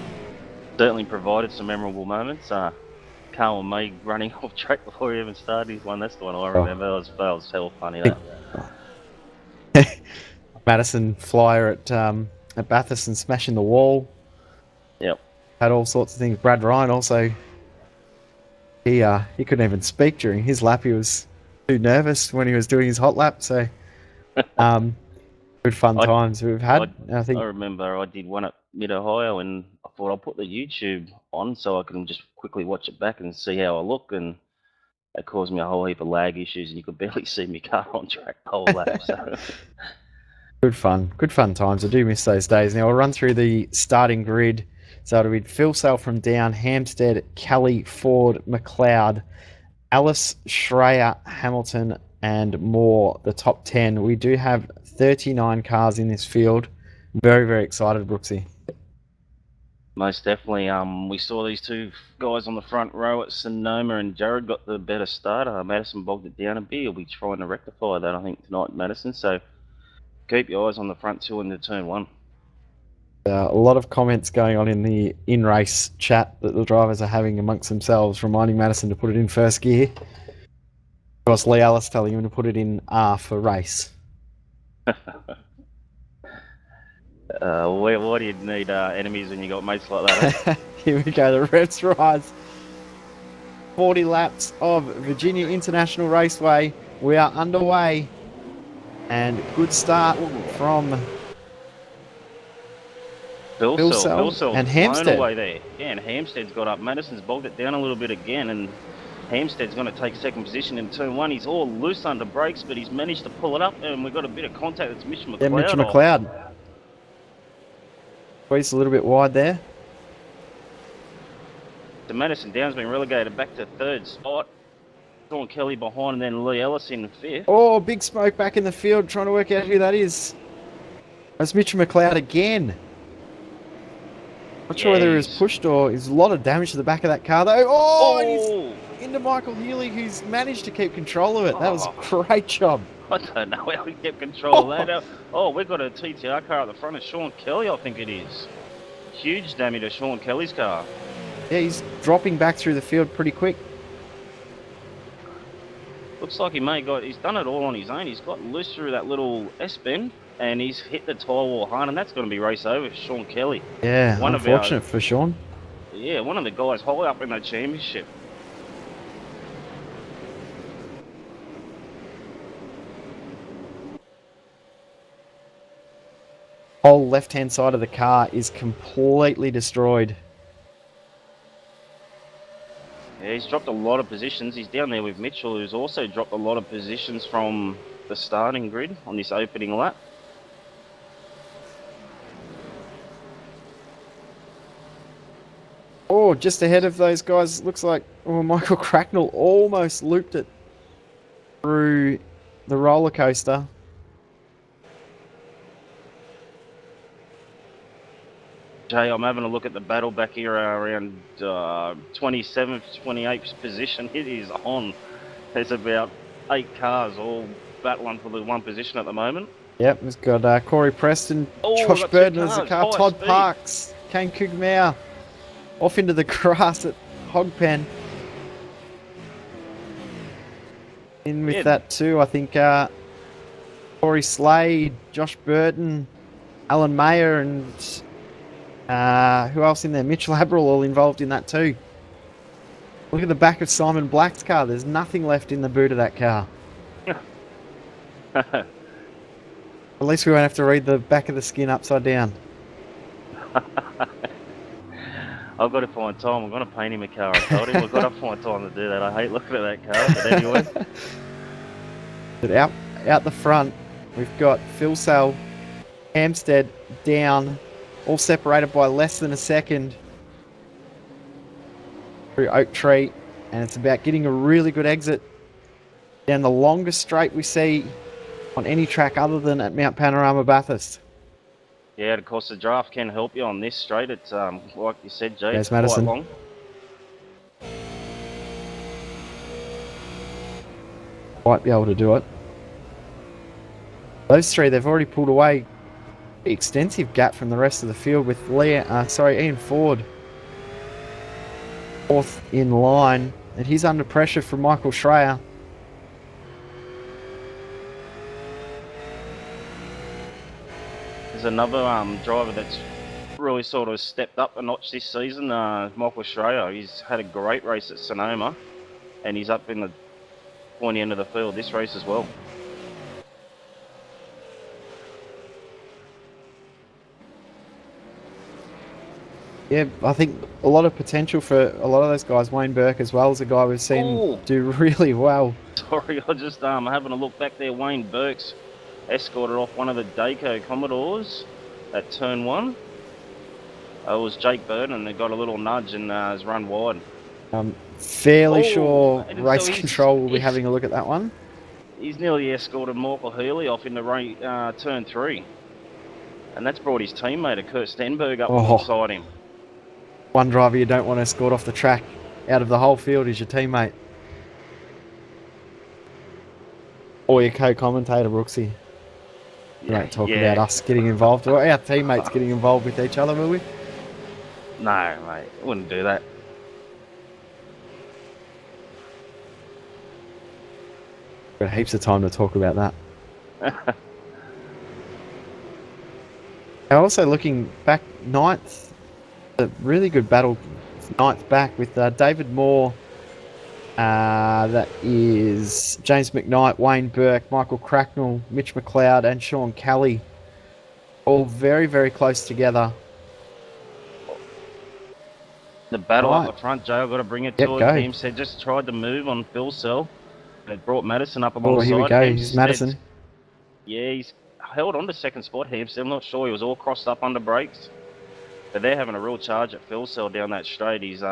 Certainly provided some memorable moments. Carl and me running off track before he even started his one. That's the one I remember. That was hell funny. That. Madison flyer at Bathurst and smashing the wall. Yep. Had all sorts of things. Brad Ryan also. He couldn't even speak during his lap. He was too nervous when he was doing his hot lap. So, good fun times we've had. I think I remember I did one at Mid Ohio, and I thought I'll put the YouTube on so I can just quickly watch it back and see how I look, and it caused me a whole heap of lag issues, and you could barely see me car on track the whole lap. So. good fun times. I do miss those days. Now I'll run through the starting grid. So it'll be Phil Sale from Down, Hampstead, Kelly, Ford, McLeod, Alice, Schreier, Hamilton, and Moore, the top 10. We do have 39 cars in this field. Very, very excited, Brooksy. Most definitely. We saw these two guys on the front row at Sonoma, and Jared got the better start. Madison bogged it down a bit. He'll be trying to rectify that, I think, tonight, Madison. So keep your eyes on the front two into turn one. A lot of comments going on in the in-race chat that the drivers are having amongst themselves, reminding Madison to put it in first gear. Of course, Lee Ellis telling him to put it in R for race. Why do you need enemies when you got mates like that? Eh? Here we go, the revs rise. 40 laps of Virginia International Raceway. We are underway. And good start from Phil and Hampstead. Away there. Yeah, and Hampstead's got up. Madison's bogged it down a little bit again, and Hampstead's going to take second position in turn one. He's all loose under brakes, but he's managed to pull it up, and we've got a bit of contact. It's Mitch McLeod. Yeah, Mitch McLeod. Squeezed a little bit wide there. The Madison Down's been relegated back to third spot. Sean Kelly behind, and then Lee Ellis in fifth. Oh, big smoke back in the field, trying to work out who that is. That's Mitch McLeod again. Not sure whether he was pushed or there's a lot of damage to the back of that car though. Oh! And he's into Michael Healy, who's managed to keep control of it. That was a great job. I don't know how he kept control of that. Oh, we've got a TTR car at the front of Sean Kelly, I think it is. Huge damage to Sean Kelly's car. Yeah, he's dropping back through the field pretty quick. Looks like he's done it all on his own. He's got loose through that little S-bend, and he's hit the tyre wall hard, and that's going to be race over for Sean Kelly. Yeah, unfortunate for Sean. Yeah, one of the guys high up in the championship. Whole left-hand side of the car is completely destroyed. Yeah, he's dropped a lot of positions. He's down there with Mitchell, who's also dropped a lot of positions from the starting grid on this opening lap. Oh, just ahead of those guys, looks like Michael Cracknell almost looped it through the roller coaster. Jay, I'm having a look at the battle back here around 27th, 28th position. It is on. There's about 8 cars all battling for the one position at the moment. Yep, we've got Corey Preston, Josh Burden as the car, Todd speed. Parks, Kane Kugmauer off into the grass at Hogpen. In with that too, I think Corey Slade, Josh Burton, Alan Mayer, and who else in there? Mitchell Abril all involved in that too. Look at the back of Simon Black's car. There's nothing left in the boot of that car. At least we won't have to read the back of the skin upside down. I've got to find time. I'm going to paint him a car. I told him I've got to find time to do that. I hate looking at that car, but anyway. But out the front, we've got Phil Sell, Hampstead down, all separated by less than a second through Oak Tree, and it's about getting a really good exit down the longest straight we see on any track other than at Mount Panorama Bathurst. Yeah, of course, the draft can help you on this straight. It's, like you said, Jay, There's it's quite Madison. long. Might be able to do it. Those three, they've already pulled away an extensive gap from the rest of the field with Ian Ford fourth in line, and he's under pressure from Michael Schreier. There's another driver that's really sort of stepped up a notch this season, Michael Schreier. He's had a great race at Sonoma, and he's up in the pointy end of the field this race as well. Yeah, I think a lot of potential for a lot of those guys. Wayne Burke as well as a guy we've seen do really well. Sorry, I just having a look back there. Wayne Burke's escorted off one of the Daco Commodores at turn 1. It was Jake Burton that got a little nudge and has run wide. Fairly sure and race so he's- control will be having a look at that one. He's nearly escorted Michael Hurley off in the turn 3. And that's brought his teammate, Kurt Stenberg, up alongside him. One driver you don't want to escort off the track out of the whole field is your teammate. Or your co-commentator, Brooksy. We don't talk about us getting involved, or our teammates getting involved with each other, will we? No, mate, wouldn't do that. Got heaps of time to talk about that. Now, also looking back, ninth, a really good battle, ninth back with David Moore. That is James McKnight, Wayne Burke, Michael Cracknell, Mitch McLeod, and Sean Kelly. All very, very close together. The battle up the front, Joe, I've got to bring it to Go. it. Team said just tried to move on Phil Cell. It brought Madison up alongside. Oh, here we go. him. Here's Madison. Yeah, he's held on to second spot here. I'm not sure he was all crossed up under brakes. But they're having a real charge at Phil Cell down that straight. He's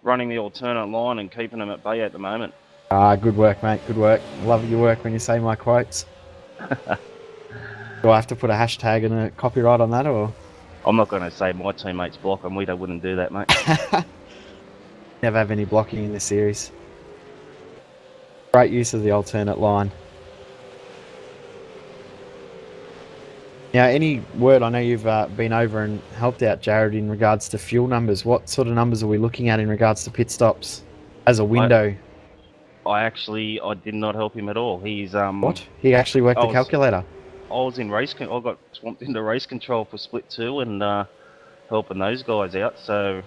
running the alternate line and keeping them at bay at the moment. Good work, mate. Good work. Love your work when you say my quotes. Do I have to put a hashtag and a copyright on that, or? I'm not going to say my teammates block him. We wouldn't do that, mate. Never have any blocking in this series. Great use of the alternate line. Now, any word? I know you've been over and helped out Jared in regards to fuel numbers. What sort of numbers are we looking at in regards to pit stops as a window? I did not help him at all. He's What? He actually worked the calculator. I was in I got swamped into race control for split 2 and helping those guys out. So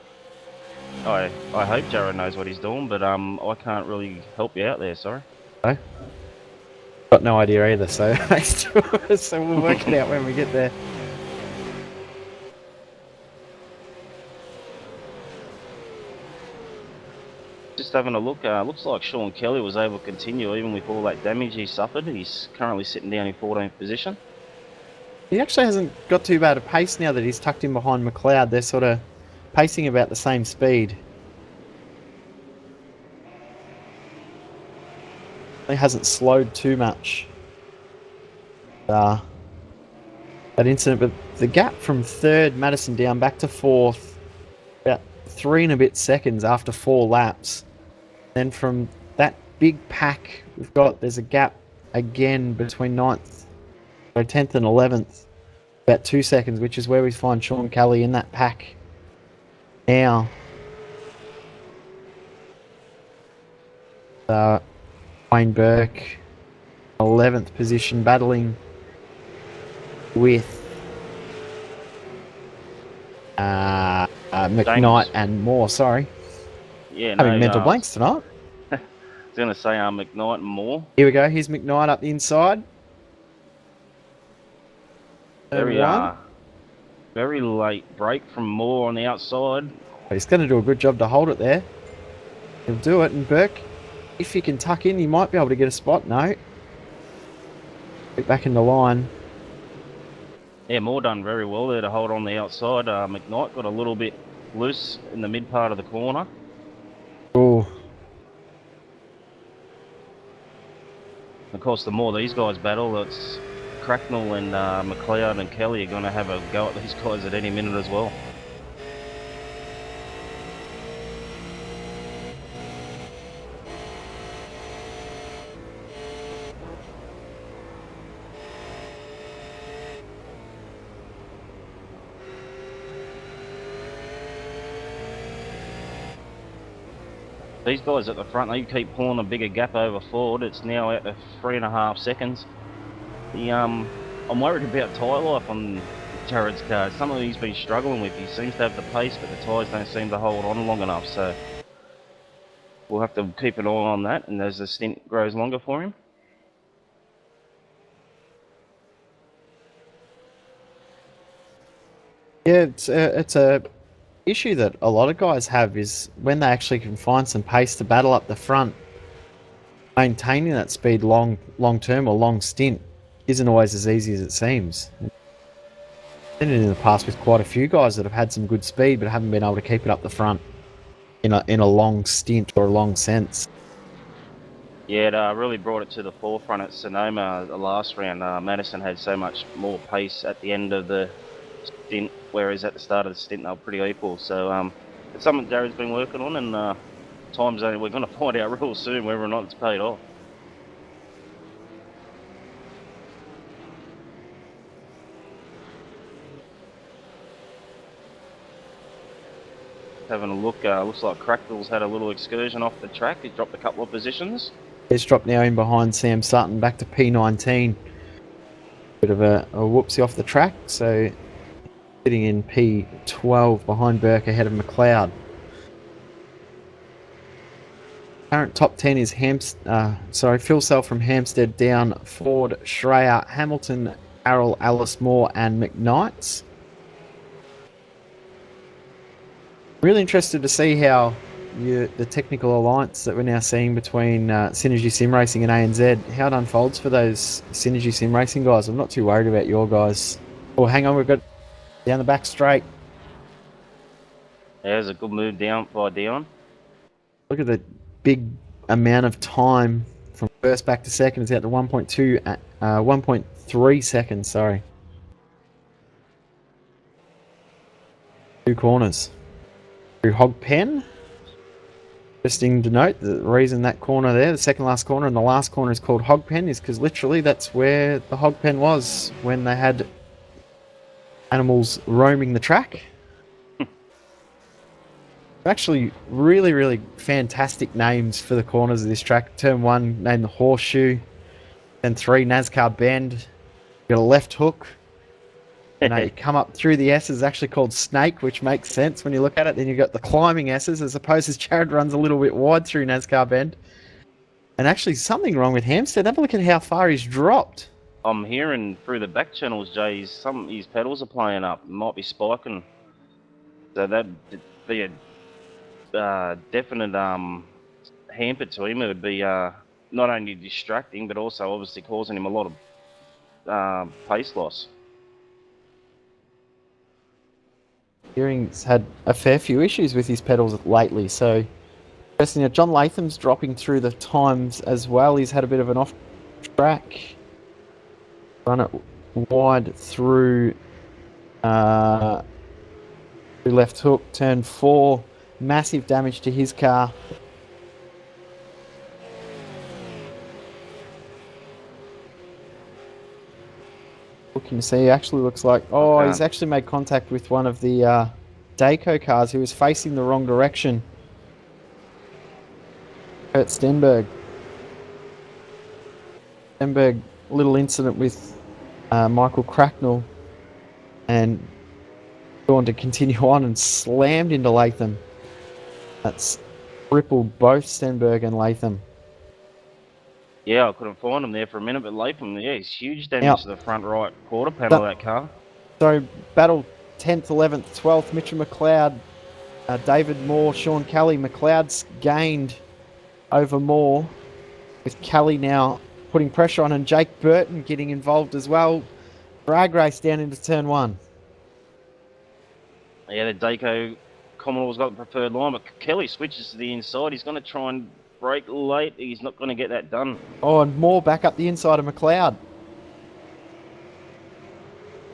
I hope Jared knows what he's doing, but I can't really help you out there. Sorry. No? Got no idea either. So so we'll work it out when we get there. Just having a look, looks like Sean Kelly was able to continue even with all that damage he suffered. He's currently sitting down in 14th position. He actually hasn't got too bad a pace now that he's tucked in behind McLeod. They're sort of pacing about the same speed. He hasn't slowed too much. That incident, but the gap from third, Madison down back to fourth, about 3 and a bit seconds after 4 laps. Then from that big pack there's a gap again between 9th, so 10th and 11th, about 2 seconds, which is where we find Sean Kelly in that pack now. Wayne Burke, 11th position, battling with McKnight and Moore, sorry. Yeah, Having no, mental blanks tonight. I was going to say McKnight and Moore. Here we go. Here's McKnight up the inside. Turn Very, one. very late break from Moore on the outside. He's going to do a good job to hold it there. He'll do it. And Burke, if he can tuck in, he might be able to get a spot. No. Get back in the line. Yeah, Moore done very well there to hold on the outside. McKnight got a little bit loose in the mid part of the corner. Oh, Of course, the more these guys battle, it's Cracknell and McLeod and Kelly are going to have a go at these guys at any minute as well. These guys at the front, they keep pulling a bigger gap over forward. It's now out to 3.5 seconds. I'm worried about tyre life on Jared's car. Something he's been struggling with. He seems to have the pace, but the tyres don't seem to hold on long enough. So we'll have to keep an eye on that, and as the stint grows longer for him. yeah, it's a issue that a lot of guys have is when they actually can find some pace to battle up the front, maintaining that speed long term or long stint isn't always as easy as it seems. I've seen it in the past with quite a few guys that have had some good speed but haven't been able to keep it up the front in a long stint or a long sense. Yeah, it really brought it to the forefront at Sonoma the last round. Madison had so much more pace at the end of the stint, whereas at the start of the stint they were pretty equal. So it's something Jared's been working on, and we're going to find out real soon whether or not it's paid off. Having a look, looks like Crackville's had a little excursion off the track. He's dropped a couple of positions. He's dropped now in behind Sam Sutton back to P19. Bit of a whoopsie off the track, so sitting in P12 behind Burke ahead of McLeod. Current top 10 is Phil Sell from Hampstead down, Ford, Schreier, Hamilton, Carroll, Alice Moore and McKnights. Really interested to see how the technical alliance that we're now seeing between Synergy Sim Racing and ANZ, how it unfolds for those Synergy Sim Racing guys. I'm not too worried about your guys. Oh, hang on, we've got down the back straight. There's a good move down by Dion. Look at the big amount of time from first back to second. It's out to 1.3 seconds, sorry. 2 corners. Through Hog Pen. Interesting to note, the reason that corner there, the second last corner and the last corner is called Hog Pen is because literally that's where the Hog Pen was when they had animals roaming the track. Actually, really fantastic names for the corners of this track. Turn 1 named the Horseshoe, then 3 NASCAR Bend. You got a left hook. You know, you come up through the S's, actually called Snake, which makes sense when you look at it. Then you've got the climbing S's, as opposed to Jared runs a little bit wide through NASCAR Bend. And actually, something wrong with Hampstead. Have a look at how far he's dropped. I'm hearing through the back channels, Jay, his pedals are playing up. Might be spiking. So that'd be a definite hamper to him. It would be not only distracting, but also obviously causing him a lot of pace loss. Hearing's had a fair few issues with his pedals lately, so interesting. John Latham's dropping through the times as well. He's had a bit of an off track. Run it wide through left hook, turn 4. Massive damage to his car. Looking to see, he actually looks like... Oh, Okay. He's actually made contact with one of the Daco cars who was facing the wrong direction. Kurt Stenberg. Stenberg, little incident with Michael Cracknell. And going to continue on and slammed into Latham. That's crippled both Stenberg and Latham. Yeah, I couldn't find him there for a minute, but Latham, yeah, he's huge damage Yep. to the front right quarter panel of that car. So, battle 10th, 11th, 12th, Mitchell McLeod, David Moore, Sean Kelly. McLeod's gained over Moore, with Kelly now putting pressure on, and Jake Burton getting involved as well. Drag race down into turn 1. Yeah, the Daco Commodore's got the preferred line, but Kelly switches to the inside. He's going to try and brake late. He's not going to get that done. Oh, and Moore back up the inside of McLeod.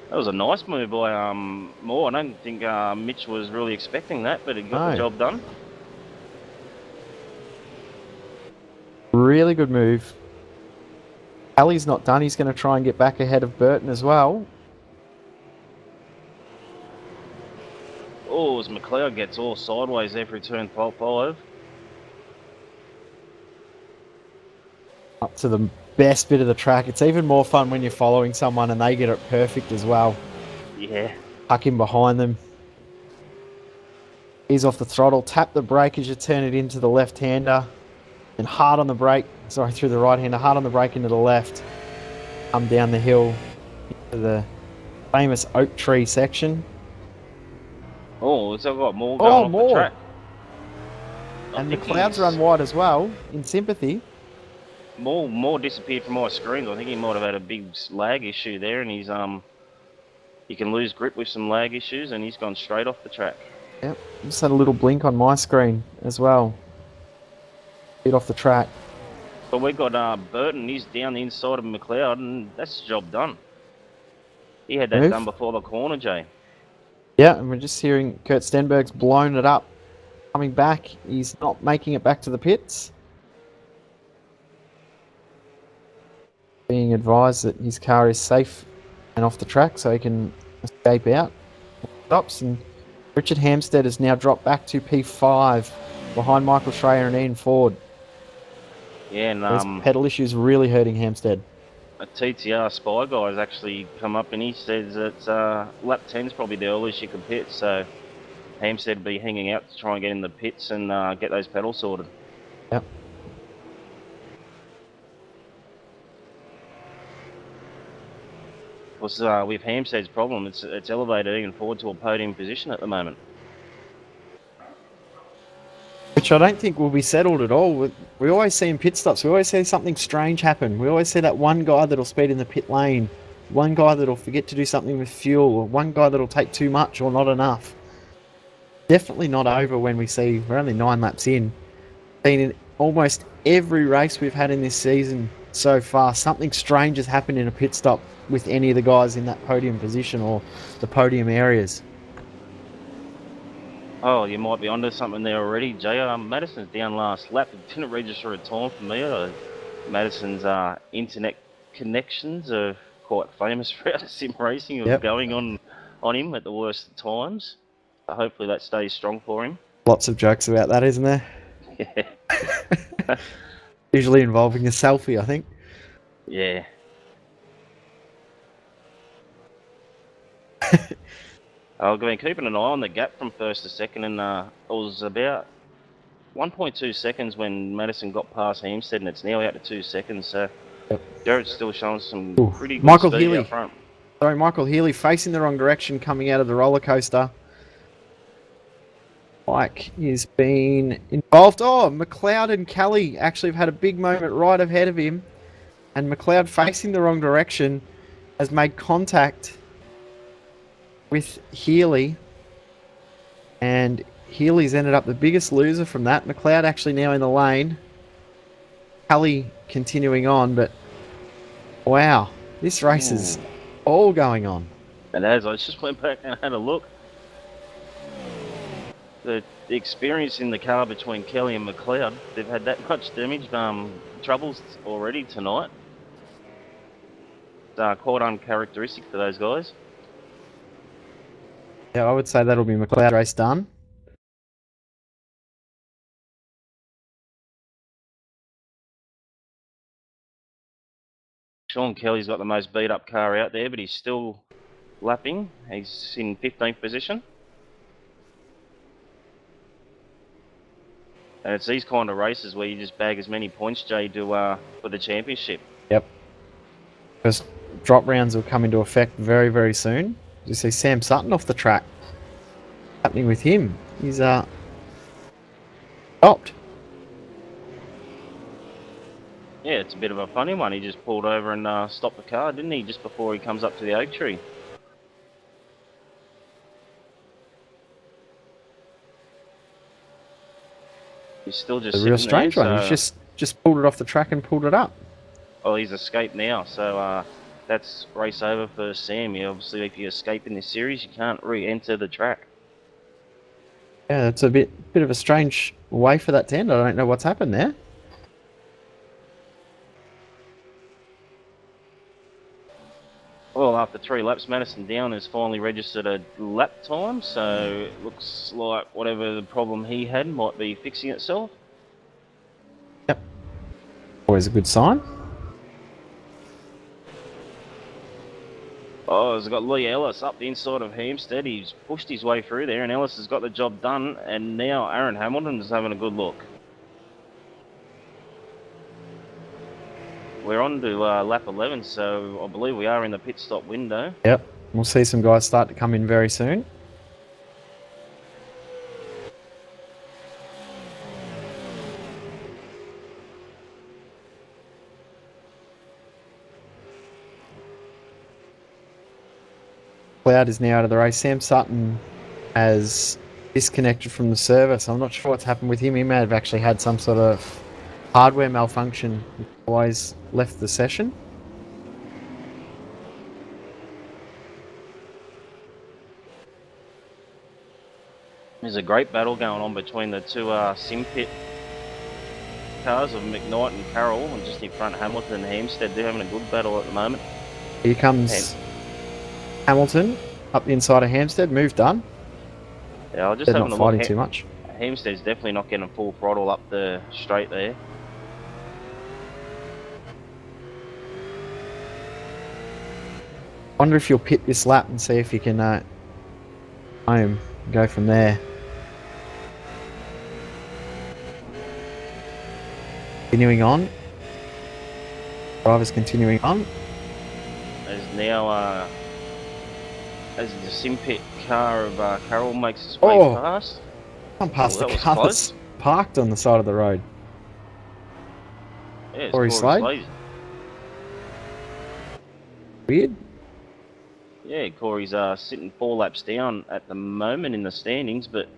That was a nice move by Moore. I don't think Mitch was really expecting that, but he got the No. job done. Really good move. Kelly's not done. He's going to try and get back ahead of Burton as well. Oh, as McLeod gets all sideways there through turn 5. Up to the best bit of the track. It's even more fun when you're following someone and they get it perfect as well. Yeah. Tuck in behind them. Ease off the throttle. Tap the brake as you turn it into the left-hander. And hard on the brake. Sorry, through the right-hander. Hard on the brake into the left. Come down the hill into the famous oak tree section. Oh, it's got more going off the track. And McLeod's run wide as well, in sympathy. More disappeared from my screens. I think he might have had a big lag issue there, and he's he can lose grip with some lag issues, and he's gone straight off the track. Yep, just had a little blink on my screen as well. Bit off the track. But we've got Burton. He's down the inside of McLeod, and that's the job done. He had that done before the corner, Jay. Yeah, and we're just hearing Kurt Stenberg's blown it up. Coming back, he's not making it back to the pits. Being advised that his car is safe and off the track so he can escape out. Stops, and Richard Hampstead has now dropped back to P5 behind Michael Schreier and Ian Ford. Yeah, and Those pedal issues really hurting Hampstead. A TTR spy guy has actually come up and he says that lap 10 is probably the earliest you can pit, so Hampstead will be hanging out to try and get in the pits and get those pedals sorted. Yep. Because with Hampstead's problem, it's elevated Ian Ford to a podium position at the moment. Which I don't think will be settled at all. We always see in pit stops, we always see something strange happen. We always see that one guy that'll speed in the pit lane, one guy that'll forget to do something with fuel, or one guy that'll take too much or not enough. Definitely not over when we see, we're only 9 laps in. Seen in almost every race we've had in this season so far, something strange has happened in a pit stop with any of the guys in that podium position or the podium areas. Oh, you might be onto something there already, Jay. Madison's down last lap. It didn't register a time for me. Madison's internet connections are quite famous throughout sim racing of going on him at the worst times. Hopefully that stays strong for him. Lots of jokes about that, isn't there? Yeah. Usually involving a selfie, I think. Yeah. I've been keeping an eye on the gap from first to second, and it was about 1.2 seconds when Madison got past Hampstead, and it's now out to 2 seconds. So Jared's still showing some pretty good Michael speed Healy. out front. Sorry, Michael Healy facing the wrong direction coming out of the roller coaster. Mike is being involved. Oh, McLeod and Kelly actually have had a big moment right ahead of him, and McLeod facing the wrong direction has made contact with Healy, and Healy's ended up the biggest loser from that. McLeod actually now in the lane. Kelly continuing on, but wow, this race is all going on. And as I just went back and had a look, the experience in the car between Kelly and McLeod, they've had that much damage, troubles already tonight. It's quite uncharacteristic for those guys. Yeah, I would say that'll be McLeod race done. Sean Kelly's got the most beat up car out there, but he's still lapping. He's in 15th position. And it's these kind of races where you just bag as many points, Jay, to for the championship. Yep. Because drop rounds will come into effect very, very soon. You see Sam Sutton off the track. What's happening with him? He's stopped. Yeah, it's a bit of a funny one. He just pulled over and stopped the car, didn't he, just before he comes up to the oak tree. He's still just A sitting real strange there, one. so... He's just pulled it off the track and pulled it up. Oh, he's escaped now, so that's race over for Sam. Obviously, if you escape in this series, you can't re-enter the track. Yeah, it's a bit of a strange way for that to end. I don't know what's happened there. Well, after 3 laps, Madison Down has finally registered a lap time, so it looks like whatever the problem he had might be fixing itself. Yep. Always a good sign. Oh, it's got Lee Ellis up the inside of Hampstead. He's pushed his way through there, and Ellis has got the job done, and now Aaron Hamilton is having a good look. We're on to lap 11, so I believe we are in the pit stop window. Yep. We'll see some guys start to come in very soon. Cloud is now out of the race. Sam Sutton has disconnected from the service. I'm not sure what's happened with him. He may have actually had some sort of hardware malfunction. Always left the session. There's a great battle going on between the two sim pit cars of McKnight and Carroll, and just in front Hamilton and Hampstead. They're having a good battle at the moment. Here comes Hamilton up the inside of Hampstead. Move done. Yeah, I'll just They're having not a look. fighting too much. Hampstead's definitely not getting full throttle up the straight there. Wonder if you'll pit this lap and see if you can go from there. Continuing on. Drivers continuing on. As now, as the sim pit car of Carroll makes its way past. Come past that the was car close. that's parked on the side of the road. Yeah, it's Corey Corey Slade. Slade. Weird. Yeah, Corey's sitting 4 laps down at the moment in the standings, but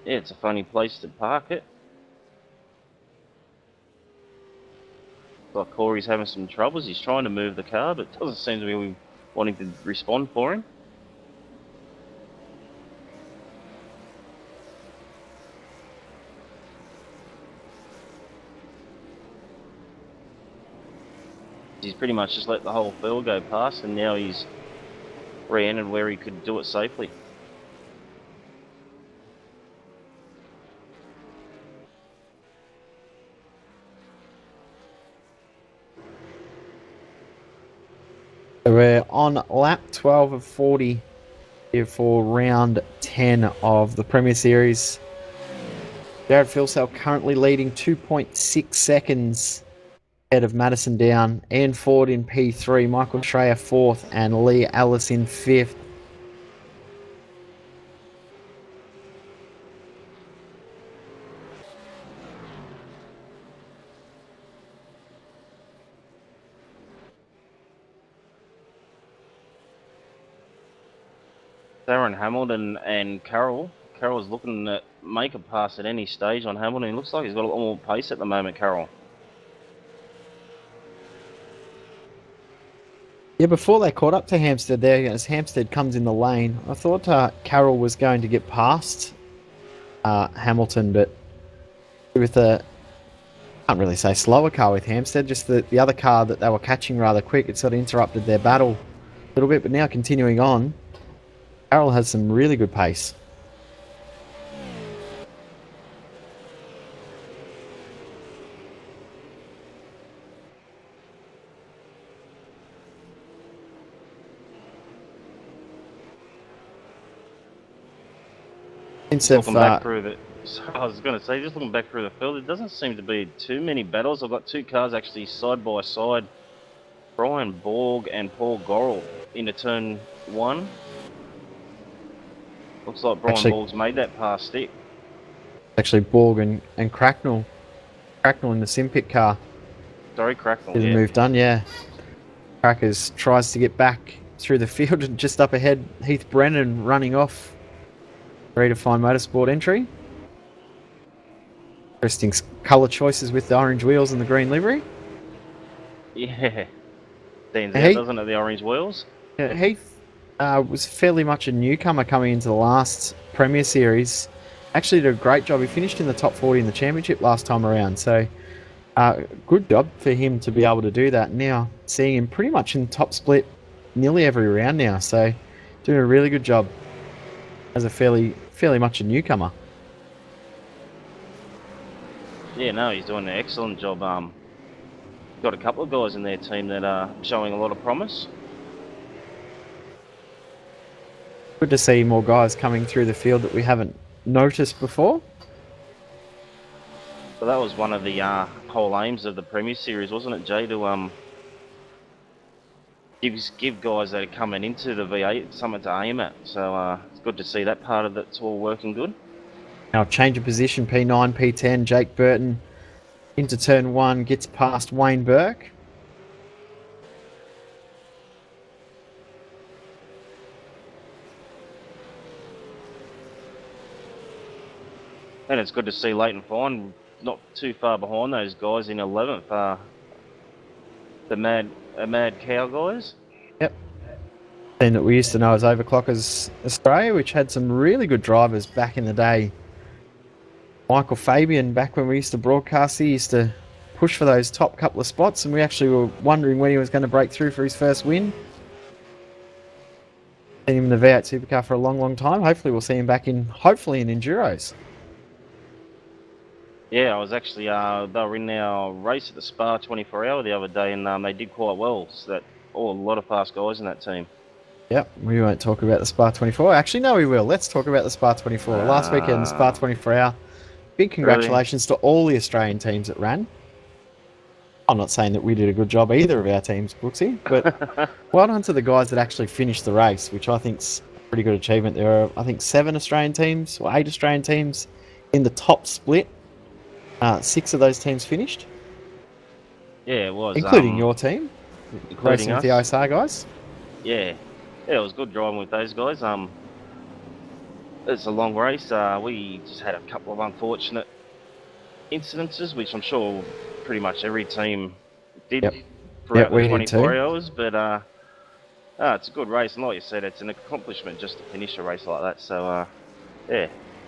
yeah, it's a funny place to park it. Like Corey's having some troubles. He's trying to move the car, but doesn't seem to be wanting to respond for him. He's pretty much just let the whole field go past, and now he's re-entered where he could do it safely. So we're on lap 12 of 40 here for round 10 of the Premier Series. Jared Filsell currently leading 2.6 seconds ahead of Madison Down. Ian Ford in P3, Michael Schreier 4th, and Lee Ellis in 5th. Aaron Hamilton and Carroll. Carroll's looking to make a pass at any stage on Hamilton. He looks like he's got a lot more pace at the moment, Carroll. Yeah, before they caught up to Hampstead there, as Hampstead comes in the lane, I thought Carroll was going to get past Hamilton, but with a, can't really say slower car with Hampstead, just the other car that they were catching rather quick, it sort of interrupted their battle a little bit, but now continuing on, Carroll has some really good pace. Welcome back through So I was going to say, just looking back through the field, it doesn't seem to be too many battles. I've got two cars actually side by side. Brian Borg and Paul Gorrell into turn one. Looks like Brian Actually- Borg's made that pass stick. Actually, Borg and Cracknell. Cracknell in the Simpic car. Sorry, Cracknell. Get the Yeah. move done, yeah. Crackers tries to get back through the field and just up ahead, Heath Brennan running off. Ready to find motorsport entry. Interesting colour choices with the orange wheels and the green livery. Yeah. Stands Hey. out, doesn't it, the orange wheels? Yeah, Heath was fairly much a newcomer coming into the last Premier Series. Actually did a great job. He finished in the top 40 in the championship last time around. So good job for him to be able to do that. Now seeing him pretty much in top split nearly every round now. So doing a really good job as a fairly much a newcomer. Yeah, no, he's doing an excellent job. Got a couple of guys in their team that are showing a lot of promise. Good to see more guys coming through the field that we haven't noticed before. So that was one of the whole aims of the Premier Series, wasn't it, Jay? To give guys that are coming into the V8 something to aim at. So it's good to see that part of it's all working good. Now change of position, P9, P10, Jake Burton into turn one, gets past Wayne Burke. And it's good to see Leighton Fine not too far behind those guys in 11th. The Mad Cow guys. Team that we used to know as Overclockers Australia, which had some really good drivers back in the day. Michael Fabian, back when we used to broadcast, he used to push for those top couple of spots, and we actually were wondering when he was going to break through for his first win. Seen him in the V8 Supercar for a long time. Hopefully we'll see him back in Enduros. Yeah, I was actually, they were in our race at the Spa 24 Hour the other day, and they did quite well. So that, a lot of fast guys in that team. Yep, we won't talk about the Spa 24. Actually, no, we will. Let's talk about the Spa 24. Last weekend, the Spa 24 Hour. Big congratulations to all the Australian teams that ran. I'm not saying that we did a good job either of our teams, Brooksy, but well done to the guys that actually finished the race, which I think's a pretty good achievement. There are, I think, 7 Australian teams or 8 Australian teams in the top split. 6 of those teams finished. Yeah, it was. Including your team. Including Racing with the us. OSR guys. Yeah, it was good driving with those guys. It's a long race. We just had a couple of unfortunate incidences, which I'm sure pretty much every team did throughout we the did 24 too. hours. But it's a good race, and like you said, it's an accomplishment just to finish a race like that. So yeah,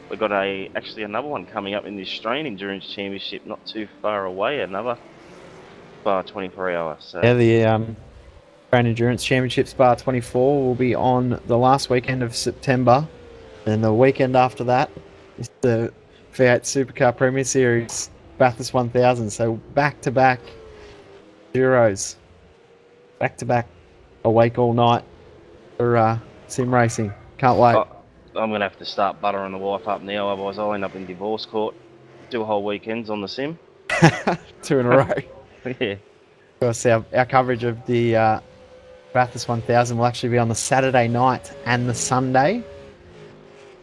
we've got actually another one coming up in the Australian Endurance Championship, not too far away. Another Spa 24 Hour. So Yeah, the Australian Endurance Championship Spa 24 will be on the last weekend of September. And the weekend after that is the V8 Supercar Premier Series Bathurst 1000. So back-to-back Euros. Back-to-back awake all night for sim racing. Can't wait. I'm going to have to start buttering the wife up now, otherwise I'll end up in divorce court. 2 whole weekends on the sim. 2 in a row. Yeah. Of course, our coverage of the Bathurst 1000 will actually be on the Saturday night and the Sunday.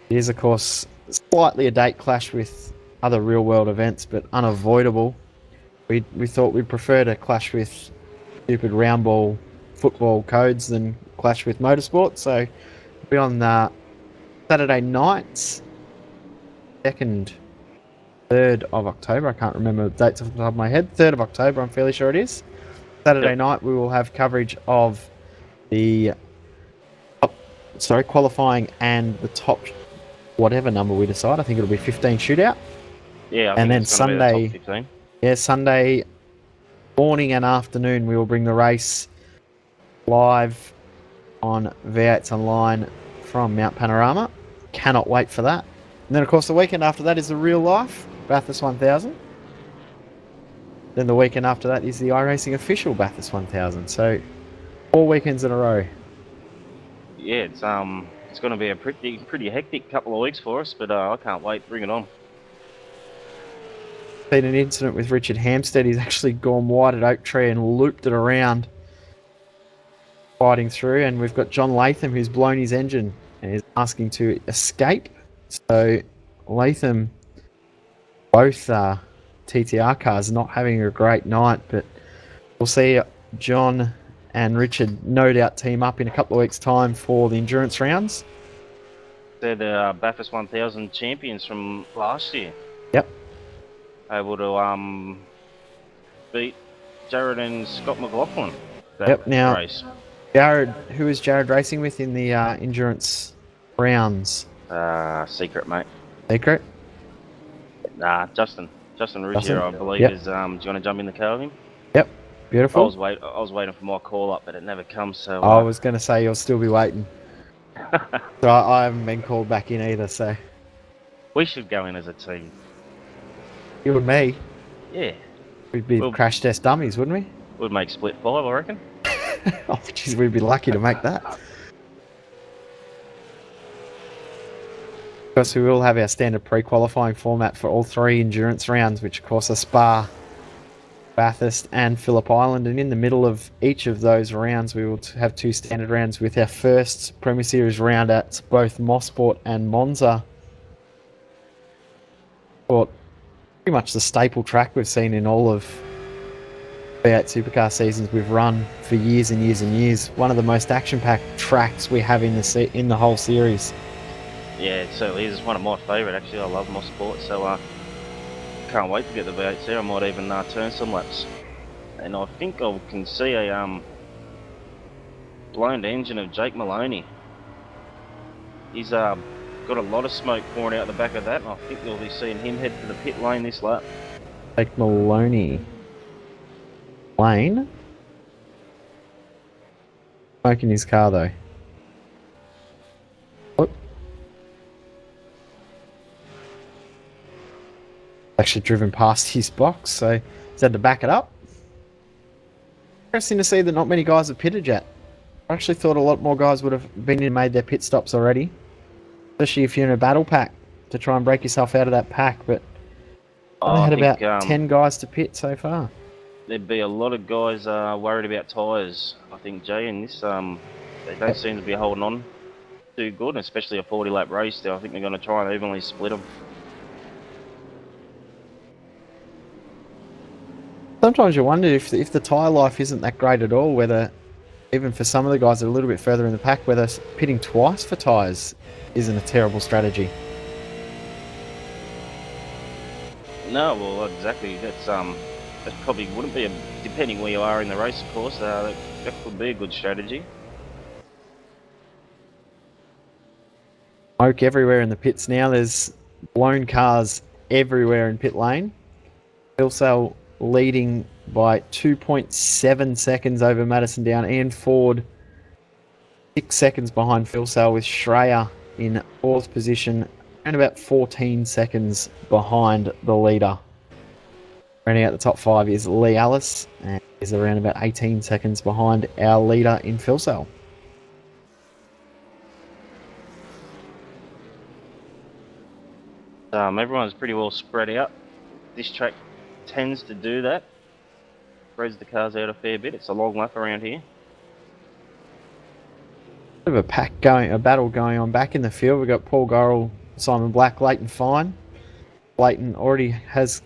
It is, of course, slightly a date clash with other real-world events, but unavoidable. We thought we'd prefer to clash with stupid round ball football codes than clash with motorsport. So it'll be on Saturday nights, 2nd, 3rd of October. I can't remember the dates off the top of my head. 3rd of October, I'm fairly sure it is. Saturday night, we will have coverage of the qualifying and the top whatever number we decide. I think it'll be 15 shootout. Yeah, I And think then it's gonna be the Sunday, top 15. Sunday morning and afternoon, we will bring the race live on V8's Online from Mount Panorama. Cannot wait for that. And then, of course, the weekend after that is the real life Bathurst 1000. Then the weekend after that is the iRacing official Bathurst 1000. So 4 weekends in a row. Yeah, it's going to be a pretty hectic couple of weeks for us, but I can't wait. Bring it on. Been an incident with Richard Hampstead. He's actually gone wide at Oak Tree and looped it around, fighting through. And we've got John Latham, who's blown his engine and is asking to escape. So Latham, both TTR cars, not having a great night, but we'll see John and Richard no doubt team up in a couple of weeks' time for the endurance rounds. They're the Bathurst 1000 champions from last year. Yep. Able to beat Jared and Scott McLaughlin. Yep. Now, Race. Jared, who is Jared racing with in the endurance rounds? Secret, mate. Secret? Nah, Justin Ruggiero, I believe, Yep. is. Do you want to jump in the car with him? Yep. I Beautiful. was waiting for my call up, but it never comes. So I was going to say you'll still be waiting. So I haven't been called back in either, so we should go in as a team. you and me, Yeah, we'd be Well- crash test dummies, wouldn't we? would make split 5, I reckon. Oh, jeez, we'd be lucky to make that. Of course, we will have our standard pre-qualifying format for all 3 endurance rounds, which of course are Spa, Bathurst and Phillip Island, and in the middle of each of those rounds we will have 2 standard rounds with our first Premier Series round at both Mosport and Monza. Well, pretty much the staple track we've seen in all of V8 Supercar seasons we've run for years and years and years. One of the most action-packed tracks we have in the whole series. Yeah, it certainly is. It's one of my favourite, actually. I love my sport, so can't wait to get the V8s there. I might even turn some laps. And I think I can see a blown engine of Jake Maloney. He's got a lot of smoke pouring out the back of that, and I think you'll be seeing him head to the pit lane this lap. Jake Maloney. Lane? Smoke in his car though. What? Actually driven past his box, so he's had to back it up. Interesting to see that not many guys have pitted yet. I actually thought a lot more guys would have been in and made their pit stops already. Especially if you're in a battle pack to try and break yourself out of that pack, but only had about 10 guys to pit so far. There'd be a lot of guys worried about tyres, I think, Jay, and this they don't seem to be holding on too good, and especially a 40-lap race there. I think they're going to try and evenly split them. Sometimes you wonder if the tyre life isn't that great at all, whether, even for some of the guys that are a little bit further in the pack, whether pitting twice for tyres isn't a terrible strategy. No, well, exactly. That probably wouldn't be, depending where you are in the race, of course. That could be a good strategy. Smoke everywhere in the pits now. There's blown cars everywhere in pit lane. Phil leading by 2.7 seconds over Madison Down. Ian Ford 6 seconds behind Phil Sale, with Schreier in 4th position and about 14 seconds behind the leader. Rounding out the top 5 is Lee Ellis, and is around about 18 seconds behind our leader in Phil Sale. Everyone's pretty well spread out. This track tends to do that. Spreads the cars out a fair bit. It's a long lap around here. Bit of a battle going on back in the field. We've got Paul Gorrell, Simon Black, Leighton Fine. Leighton already has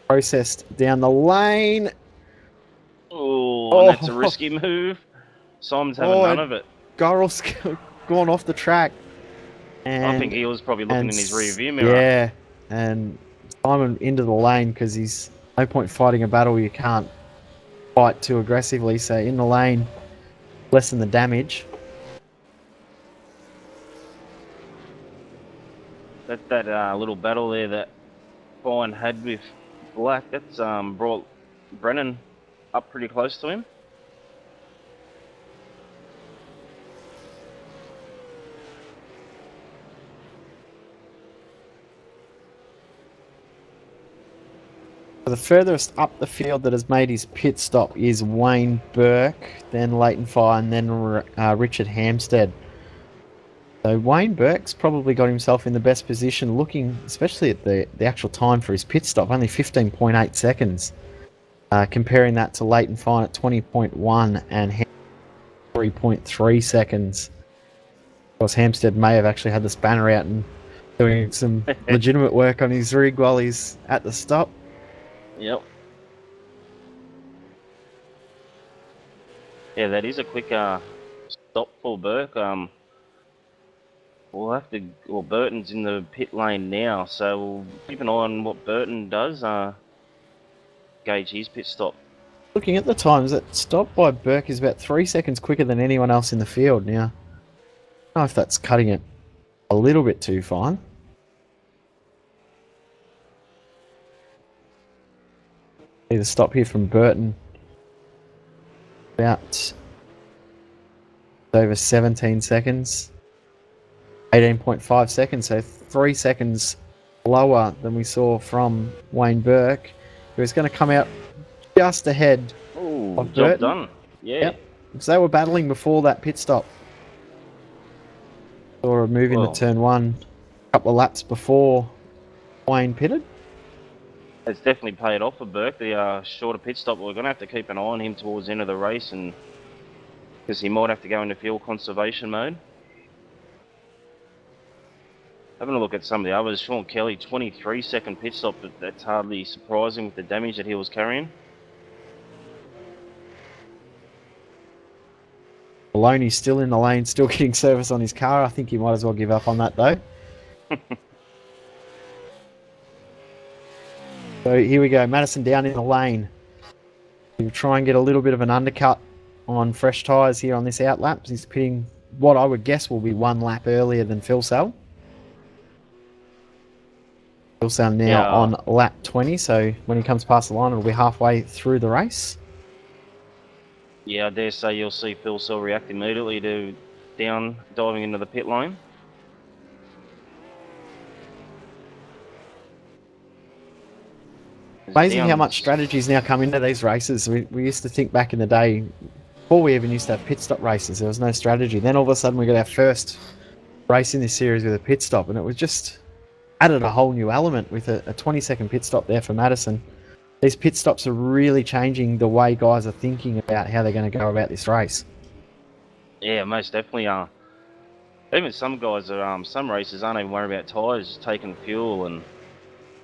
processed down the lane. Oh, that's a risky move. Simon's having none of it. Gorrell's gone off the track. And, I think he was probably looking in his rear view mirror. Yeah, and Simon into the lane because he's no point fighting a battle you can't fight too aggressively. So in the lane, lessen the damage. That little battle there that Fine had with Black, that's brought Brennan up pretty close to him. The furthest up the field that has made his pit stop is Wayne Burke, then Leighton Fire, and then Richard Hampstead. So Wayne Burke's probably got himself in the best position, looking especially at the actual time for his pit stop, only 15.8 seconds. Comparing that to Leighton Fine at 20.1 and 3.3 seconds. Of course, Hampstead may have actually had the spanner out and doing some legitimate work on his rig while he's at the stop. Yep. Yeah, that is a quick stop for Burke. We'll have to. Well, Burton's in the pit lane now, so we'll keep an eye on what Burton does. Gauge his pit stop. Looking at the times, that stop by Burke is about 3 seconds quicker than anyone else in the field now. I don't know if that's cutting it a little bit too fine. See the stop here from Burton. About over 17 seconds. 18.5 seconds, so 3 seconds lower than we saw from Wayne Burke, who was going to come out just ahead Ooh, of job Burton. done. Yeah. Yep. So they were battling before that pit stop. Or moving Well. to turn one a couple of laps before Wayne pitted. It's definitely paid off for Burke, the shorter pit stop. We're going to have to keep an eye on him towards the end of the race, and because he might have to go into fuel conservation mode. Having a look at some of the others, Sean Kelly, 23-second pit stop, but that's hardly surprising with the damage that he was carrying. Maloney's still in the lane, still getting service on his car. I think he might as well give up on that though. So here we go, Madison down in the lane. He'll try and get a little bit of an undercut on fresh tyres here on this out lap. He's pitting what I would guess will be 1 lap earlier than Phil Sell. Phil Sell now on lap 20, so when he comes past the line, it'll be halfway through the race. Yeah, I dare say you'll see Phil Sell react immediately to diving into the pit lane. Amazing how much strategy's now come into these races. We used to think back in the day, before we even used to have pit stop races, there was no strategy. Then all of a sudden we got our first race in this series with a pit stop, and it was just added a whole new element with a 20-second pit stop there for Madison. These pit stops are really changing the way guys are thinking about how they're going to go about this race. Yeah, most definitely are. Even some guys are, some races aren't even worried about tyres, just taking fuel, and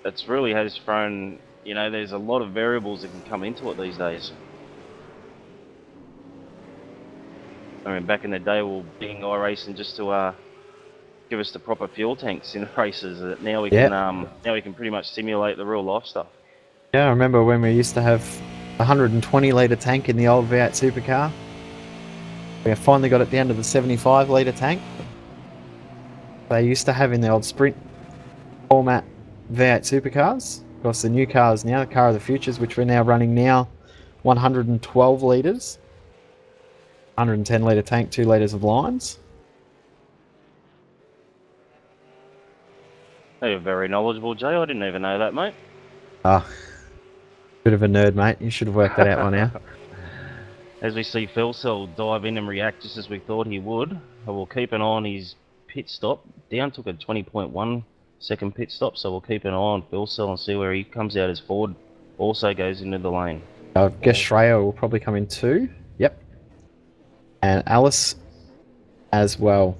that's really has thrown, you know, there's a lot of variables that can come into it these days. I mean, back in the day, we were being iRacing just to give us the proper fuel tanks in races. Now we can now we can pretty much simulate the real life stuff. Yeah, I remember when we used to have a 120-litre tank in the old V8 Supercar. We have finally got it down to the 75-litre tank. They used to have in the old sprint format V8 Supercars. Of course, the new cars now, the car of the futures, which we're now running now, 112 litres. 110-litre tank, 2 litres of lines. Hey, you're very knowledgeable, Jay. I didn't even know that, mate. Bit of a nerd, mate. You should have worked that out by now. As we see Phil Sell dive in and react just as we thought he would, I will keep an eye on his pit stop. Down took a 20.1 second pit stop, so we'll keep an eye on Phil Sell and see where he comes out as Ford also goes into the lane. I guess Shreya will probably come in 2. Yep. And Alice as well.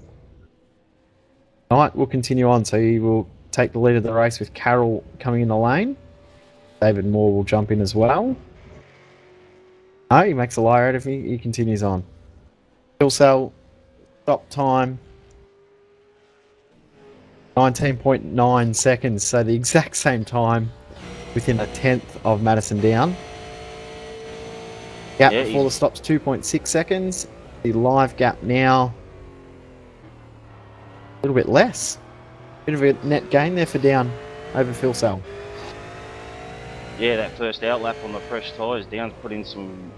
Knight will continue on, so he will take the lead of the race with Carroll coming in the lane. David Moore will jump in as well. No, he makes a liar out of me. He continues on. Phil Sell, stop time, 19.9 seconds, so the exact same time within a tenth of Madison down. Gap before the stop's 2.6 seconds. The live gap now, a little bit less. Bit of a net gain there for down over Phil Sell. Yeah, that first out lap on the fresh tyres, Down's put in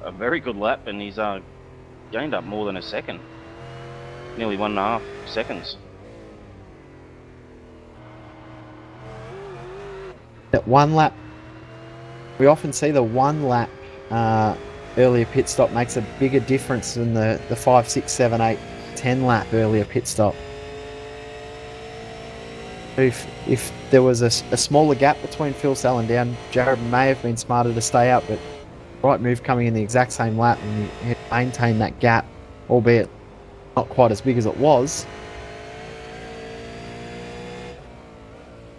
a very good lap, and he's gained up more than a second. Nearly 1.5 seconds. That 1 lap, we often see the 1 lap earlier pit stop makes a bigger difference than the 5, 6, 7, 8, 10 lap earlier pit stop. If there was a smaller gap between Phil Sell and Down, Jared may have been smarter to stay out, but right move coming in the exact same lap and he maintained that gap, albeit not quite as big as it was.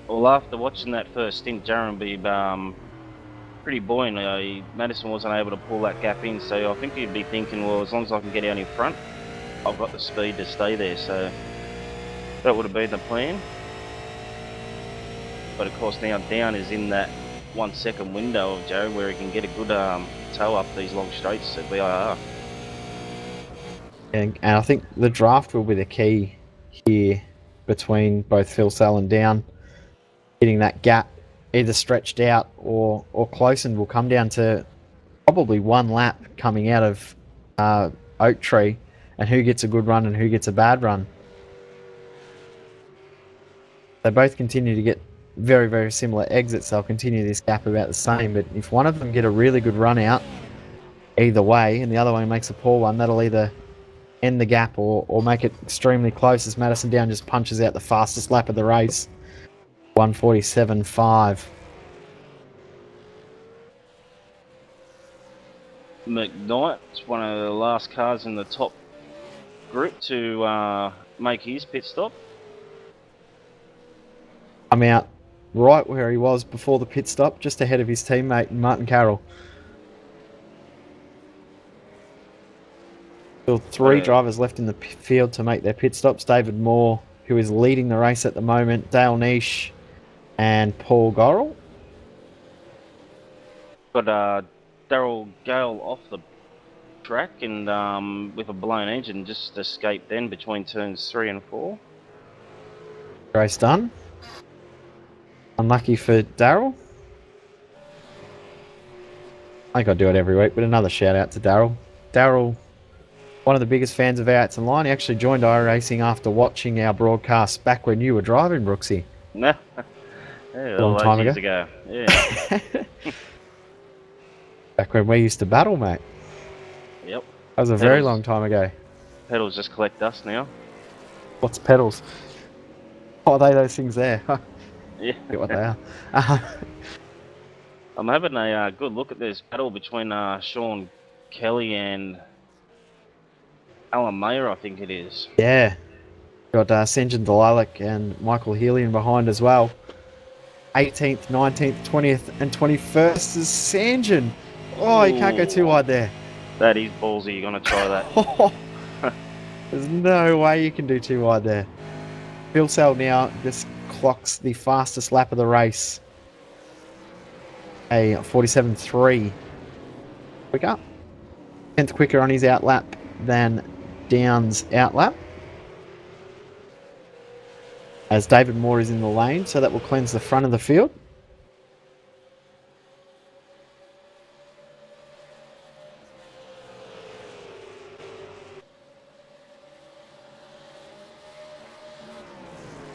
Well, after watching that first stint, Jaron be pretty buoyant. Madison wasn't able to pull that gap in, so I think he'd be thinking, well, as long as I can get out in front, I've got the speed to stay there. So that would have been the plan. But of course now Down is in that 1 second window of Joe where he can get a good tow up these long straights at VIR. And I think the draft will be the key here between both Phil Sell and Down. Hitting that gap, either stretched out or closened, will come down to probably one lap coming out of Oak Tree and who gets a good run and who gets a bad run. They both continue to get very, very similar exits. They'll continue this gap about the same, but if one of them get a really good run out either way and the other one makes a poor one, that'll either end the gap or make it extremely close as Madison Down just punches out the fastest lap of the race. 1:47.5. McKnight's one of the last cars in the top group to make his pit stop. I'm out right where he was before the pit stop, just ahead of his teammate Martin Carroll. Still three drivers left in the field to make their pit stops. David Moore, who is leading the race at the moment, Dale Nish and Paul Gorrell. Got Darryl Gale off the track and with a blown engine just escaped then between turns 3 and 4. Race done. Unlucky for Darryl. I think I do it every week, but another shout out to Darryl. Darryl, one of the biggest fans of V8s Online. He actually joined iRacing after watching our broadcast back when you were driving, Brooksy. No. Yeah, Long time years ago. Yeah. Back when we used to battle, mate. Yep. That was a very long time ago. Pedals just collect dust now. What's pedals? Oh, are they those things there? Yeah. Get what they are. I'm having a good look at this battle between Sean Kelly and Alan Mayer, I think it is. Yeah. Got Senjin Delilac and Michael Healy in behind as well. 18th, 19th, 20th and 21st is Sanjin. Oh, you can't go too wide there. That is ballsy. You're going to try that. There's no way you can do too wide there. Phil Sell now just clocks the fastest lap of the race. A 47.3 quicker. 10th quicker on his outlap than Down's outlap. As David Moore is in the lane, so that will cleanse the front of the field.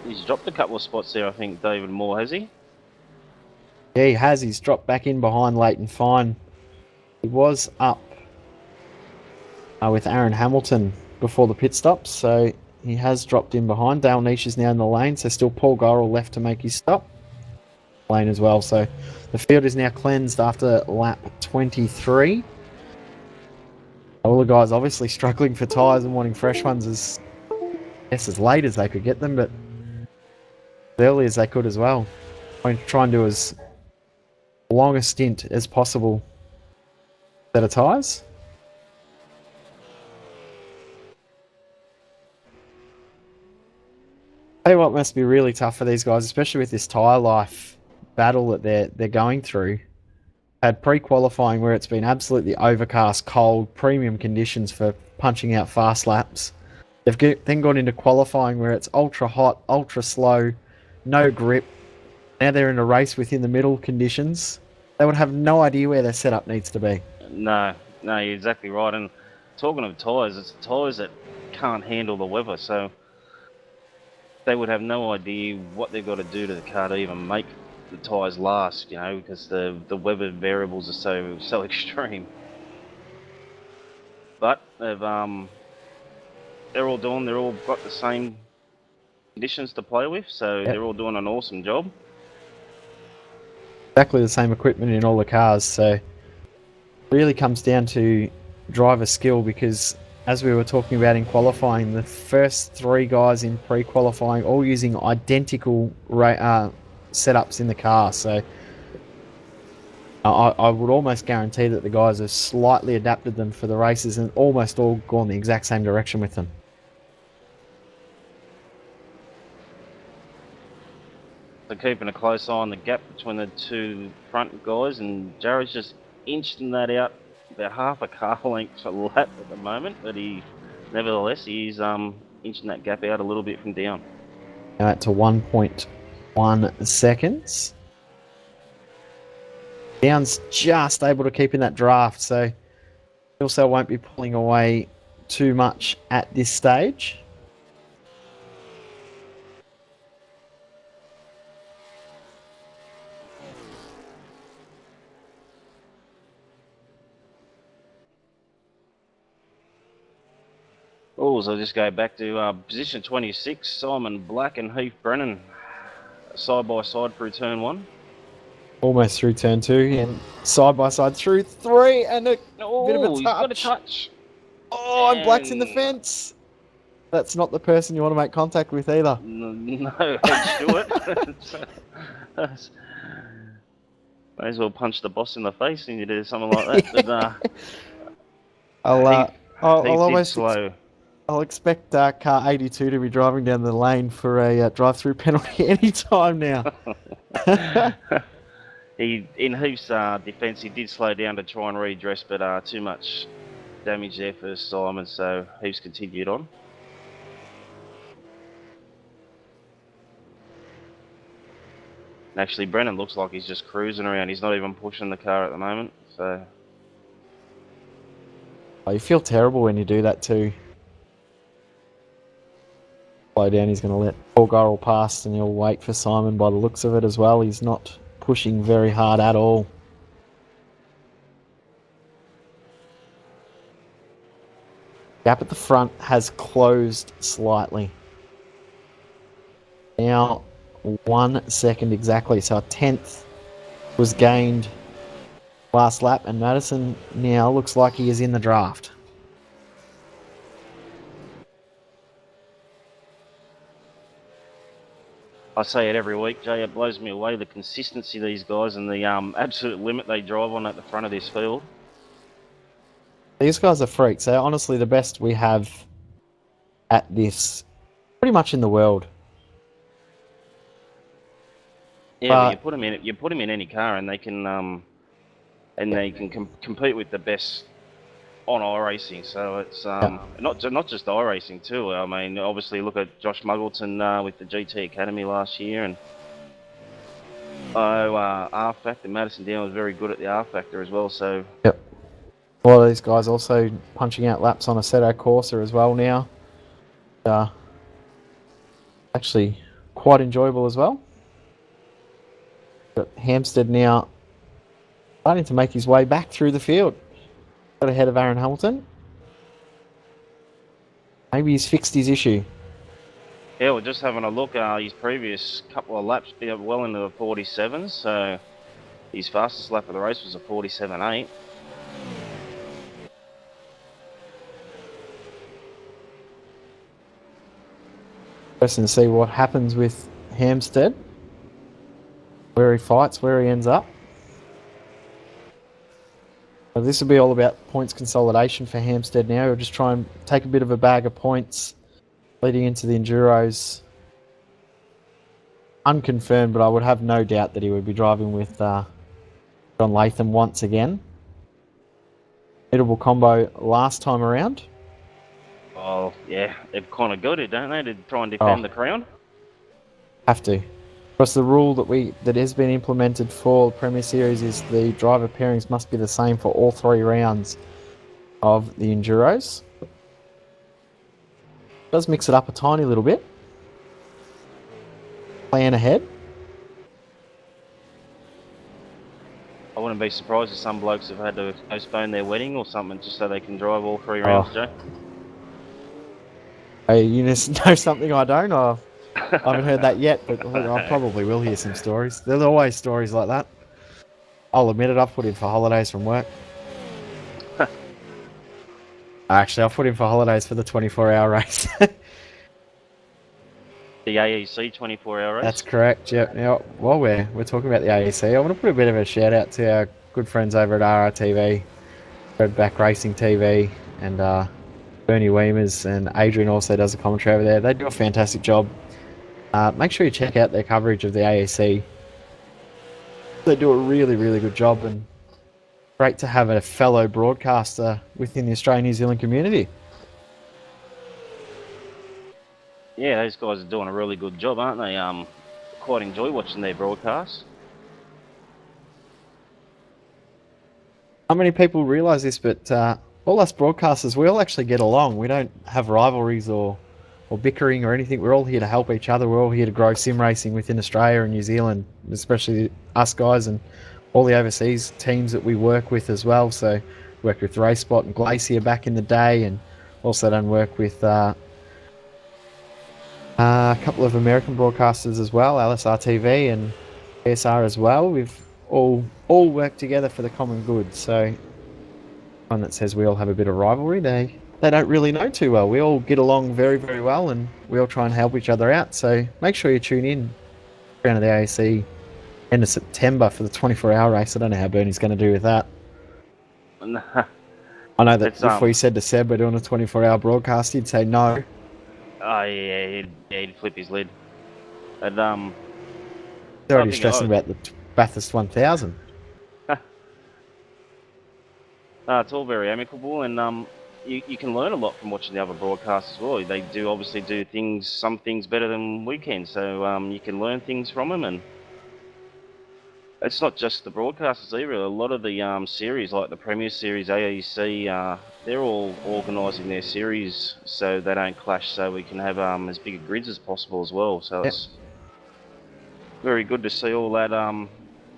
He's dropped a couple of spots there, I think, David Moore, has he? Yeah, he has. He's dropped back in behind Leighton Fine. He was up with Aaron Hamilton before the pit stops, so he has dropped in behind. Dale Nish is now in the lane, so still Paul Gorrell left to make his stop. Lane as well, so the field is now cleansed after lap 23. All the guys obviously struggling for tyres and wanting fresh ones as late as they could get them, but as early as they could as well. Try and do as long a stint as possible set of tyres. Tell you what must be really tough for these guys, especially with this tyre life battle that they're going through. Had pre-qualifying where it's been absolutely overcast, cold, premium conditions for punching out fast laps. They've then gone into qualifying where it's ultra hot, ultra slow, no grip. Now they're in a race within the middle conditions. They would have no idea where their setup needs to be. No, you're exactly right. And talking of tyres, it's tyres that can't handle the weather, so they would have no idea what they've got to do to the car to even make the tyres last, because the weather variables are so extreme. But they've they're all got the same conditions to play with, so Yep. they're all doing an awesome job. Exactly the same equipment in all the cars, so it really comes down to driver skill, because as we were talking about in qualifying, the first 3 guys in pre-qualifying all using identical setups in the car, so I would almost guarantee that the guys have slightly adapted them for the races and almost all gone the exact same direction with them. They're keeping a close eye on the gap between the 2 front guys, and Jared's just inching that out about half a car length a lap at the moment, but nevertheless he's inching that gap out a little bit from down. Now to 1.1 seconds. Down's just able to keep in that draft, so fuel cell won't be pulling away too much at this stage. Oh, so I'll just go back to position 26, Simon Black and Heath Brennan side by side through turn 1. Almost through turn 2 and side by side through 3 and a bit of a touch. He's got a touch. Oh, and Black's in the fence. That's not the person you want to make contact with either. No, Ed Stewart. May as well punch the boss in the face and you do something like that. But I'll expect car 82 to be driving down the lane for a drive-through penalty any time now. In Heath's defence, he did slow down to try and redress, but too much damage there for Simon, so Heath's continued on. Actually, Brennan looks like he's just cruising around. He's not even pushing the car at the moment, so... Oh, you feel terrible when you do that too. Slow down, he's going to let Paul Gorrell pass and he'll wait for Simon by the looks of it as well. He's not pushing very hard at all. Gap at the front has closed slightly. Now 1 second exactly, so a 10th was gained last lap, and Madison now looks like he is in the draft. I say it every week, Jay, it blows me away, the consistency of these guys and the absolute limit they drive on at the front of this field. These guys are freaks. They're honestly the best we have at this pretty much in the world. Yeah, but you put them in any car and they can compete with the best on iRacing. So it's not just iRacing too. I mean, obviously look at Josh Muggleton with the GT Academy last year, and R Factor. Madison Down was very good at the R Factor as well. So yep, a lot of these guys also punching out laps on Assetto Corsa as well now. Actually, quite enjoyable as well. But Hampstead now starting to make his way back through the field. Got ahead of Aaron Hamilton. Maybe he's fixed his issue. Yeah, we're just having a look. His previous couple of laps well into the 47s, so his fastest lap of the race was a 47.8. Interesting to see what happens with Hampstead. Where he fights, where he ends up. So this will be all about points consolidation for Hampstead now. We'll just try and take a bit of a bag of points leading into the Enduros. Unconfirmed, but I would have no doubt that he would be driving with John Latham once again. Beatable combo last time around. Oh, yeah, they've kind of got it, don't they, to try and defend the crown? Have to. Because the rule that has been implemented for the Premier Series is the driver pairings must be the same for all 3 rounds of the Enduros. Does mix it up a tiny little bit. Plan ahead. I wouldn't be surprised if some blokes have had to postpone their wedding or something just so they can drive all 3 rounds, Joe. Hey, you just know something I don't? I haven't heard that yet, but I probably will hear some stories. There's always stories like that. I'll admit it, I've put in for holidays from work. Actually, I've put in for holidays for the 24-hour race. The AEC 24-hour race. That's correct, yep. Now, while we're talking about the AEC, I want to put a bit of a shout out to our good friends over at RRTV, Redback Racing TV, and Bernie Weemers, and Adrian also does a commentary over there. They do a fantastic job. Make sure you check out their coverage of the AEC. They do a really, really good job, and great to have a fellow broadcaster within the Australian-New Zealand community. Yeah, those guys are doing a really good job, aren't they? Quite enjoy watching their broadcasts. Not many people realise this, but all us broadcasters, we all actually get along. We don't have rivalries or bickering or anything. We're all here to help each other. We're all here to grow sim racing within Australia and New Zealand, especially us guys and all the overseas teams that we work with as well. So worked with RaceSpot and Glacier back in the day, and also done work with a couple of American broadcasters as well, LSR TV and ASR as well. We've all worked together for the common good. So one that says we all have a bit of rivalry, they don't really know too well. We all get along very, very well, and we all try and help each other out. So make sure you tune in around the AAC end of September for the 24-hour race. I don't know how Bernie's going to do with that. I know that if we said to Seb we're doing a 24-hour broadcast, he'd say no. Oh yeah, he'd flip his lid. And They're already stressing about the Bathurst 1000. It's all very amicable, and you can learn a lot from watching the other broadcasts as well. They do obviously do some things better than we can, so you can learn things from them. And it's not just the broadcasters either. A lot of the series, like the Premier Series, AEC, they're all organising their series so they don't clash, so we can have as big a grids as possible as well. So it's very good to see all that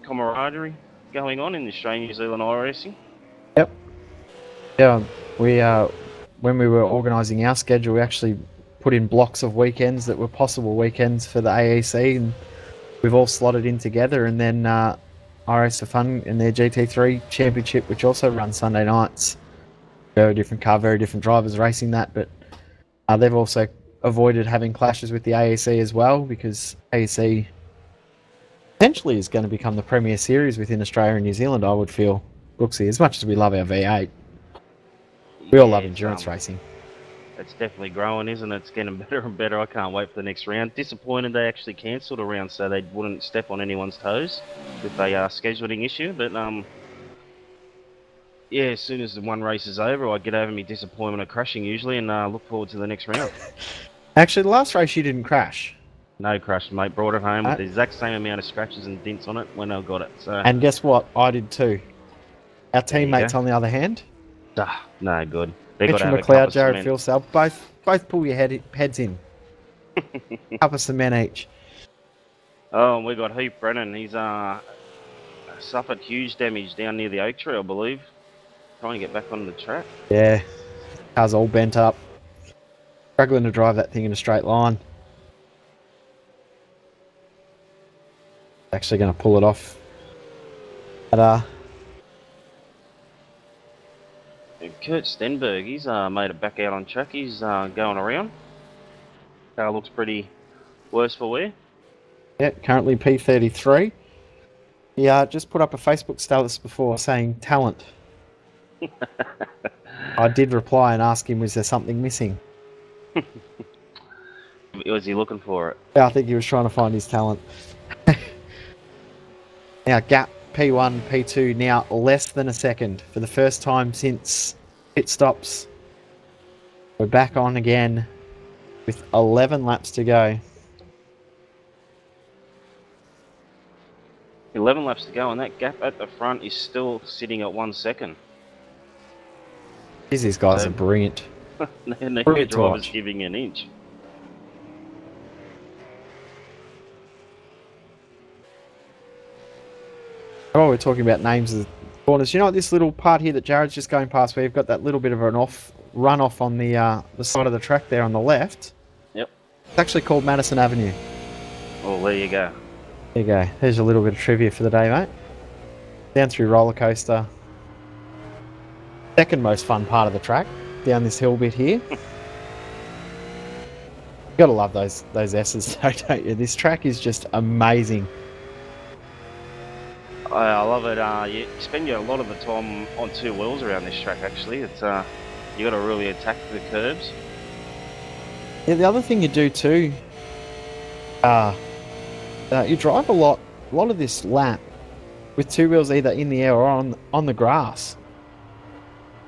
camaraderie going on in the Australian New Zealand iRacing. Yep. Yeah, we when we were organising our schedule, we actually put in blocks of weekends that were possible weekends for the AEC, and we've all slotted in together. And then iRace for Fun in their GT3 Championship, which also runs Sunday nights. Very different car, very different drivers racing that, but they've also avoided having clashes with the AEC as well, because AEC potentially is going to become the premier series within Australia and New Zealand, I would feel, Brooksy, as much as we love our V8. We all love endurance racing. It's definitely growing, isn't it? It's getting better and better. I can't wait for the next round. Disappointed they actually cancelled a round so they wouldn't step on anyone's toes with a scheduling issue. But yeah, as soon as the one race is over, I get over my disappointment of crashing usually, and look forward to the next round. Actually, the last race you didn't crash. No crash, mate. Brought it home with the exact same amount of scratches and dents on it when I got it. So. And guess what? I did too. Our teammates, on the other hand, no good. They Mitchell McLeod, Jared Philsell, both pull your heads in. Cup of cement each. Oh, and we got Heath Brennan. He's suffered huge damage down near the oak tree, I believe. Trying to get back on the track. Yeah, car's all bent up. Struggling to drive that thing in a straight line. Actually going to pull it off. But Kurt Stenberg, he's made it back out on track. He's going around. Car looks pretty worse for wear. Yeah, currently P33. He just put up a Facebook status before saying talent. I did reply and ask him, was there something missing? Was he looking for it? Yeah, I think he was trying to find his talent. Now, gap P1, P2, now less than a second for the first time since pit stops. We're back on again with 11 laps to go. 11 laps to go, and that gap at the front is still sitting at 1 second. These guys are brilliant. The driver's giving an inch. Oh, we're talking about names of the corners. You know what, this little part here that Jared's just going past, where you've got that little bit of an run off on the side of the track there on the left. Yep. It's actually called Madison Avenue. Oh, there you go. There you go. There's a little bit of trivia for the day, mate. Down through roller coaster. Second most fun part of the track. Down this hill bit here. Gotta love those S's though, don't you? This track is just amazing. I love it. You spend a lot of the time on two wheels around this track. Actually, it's you got to really attack the curbs. Yeah, the other thing you do too, you drive a lot of this lap with two wheels either in the air or on the grass.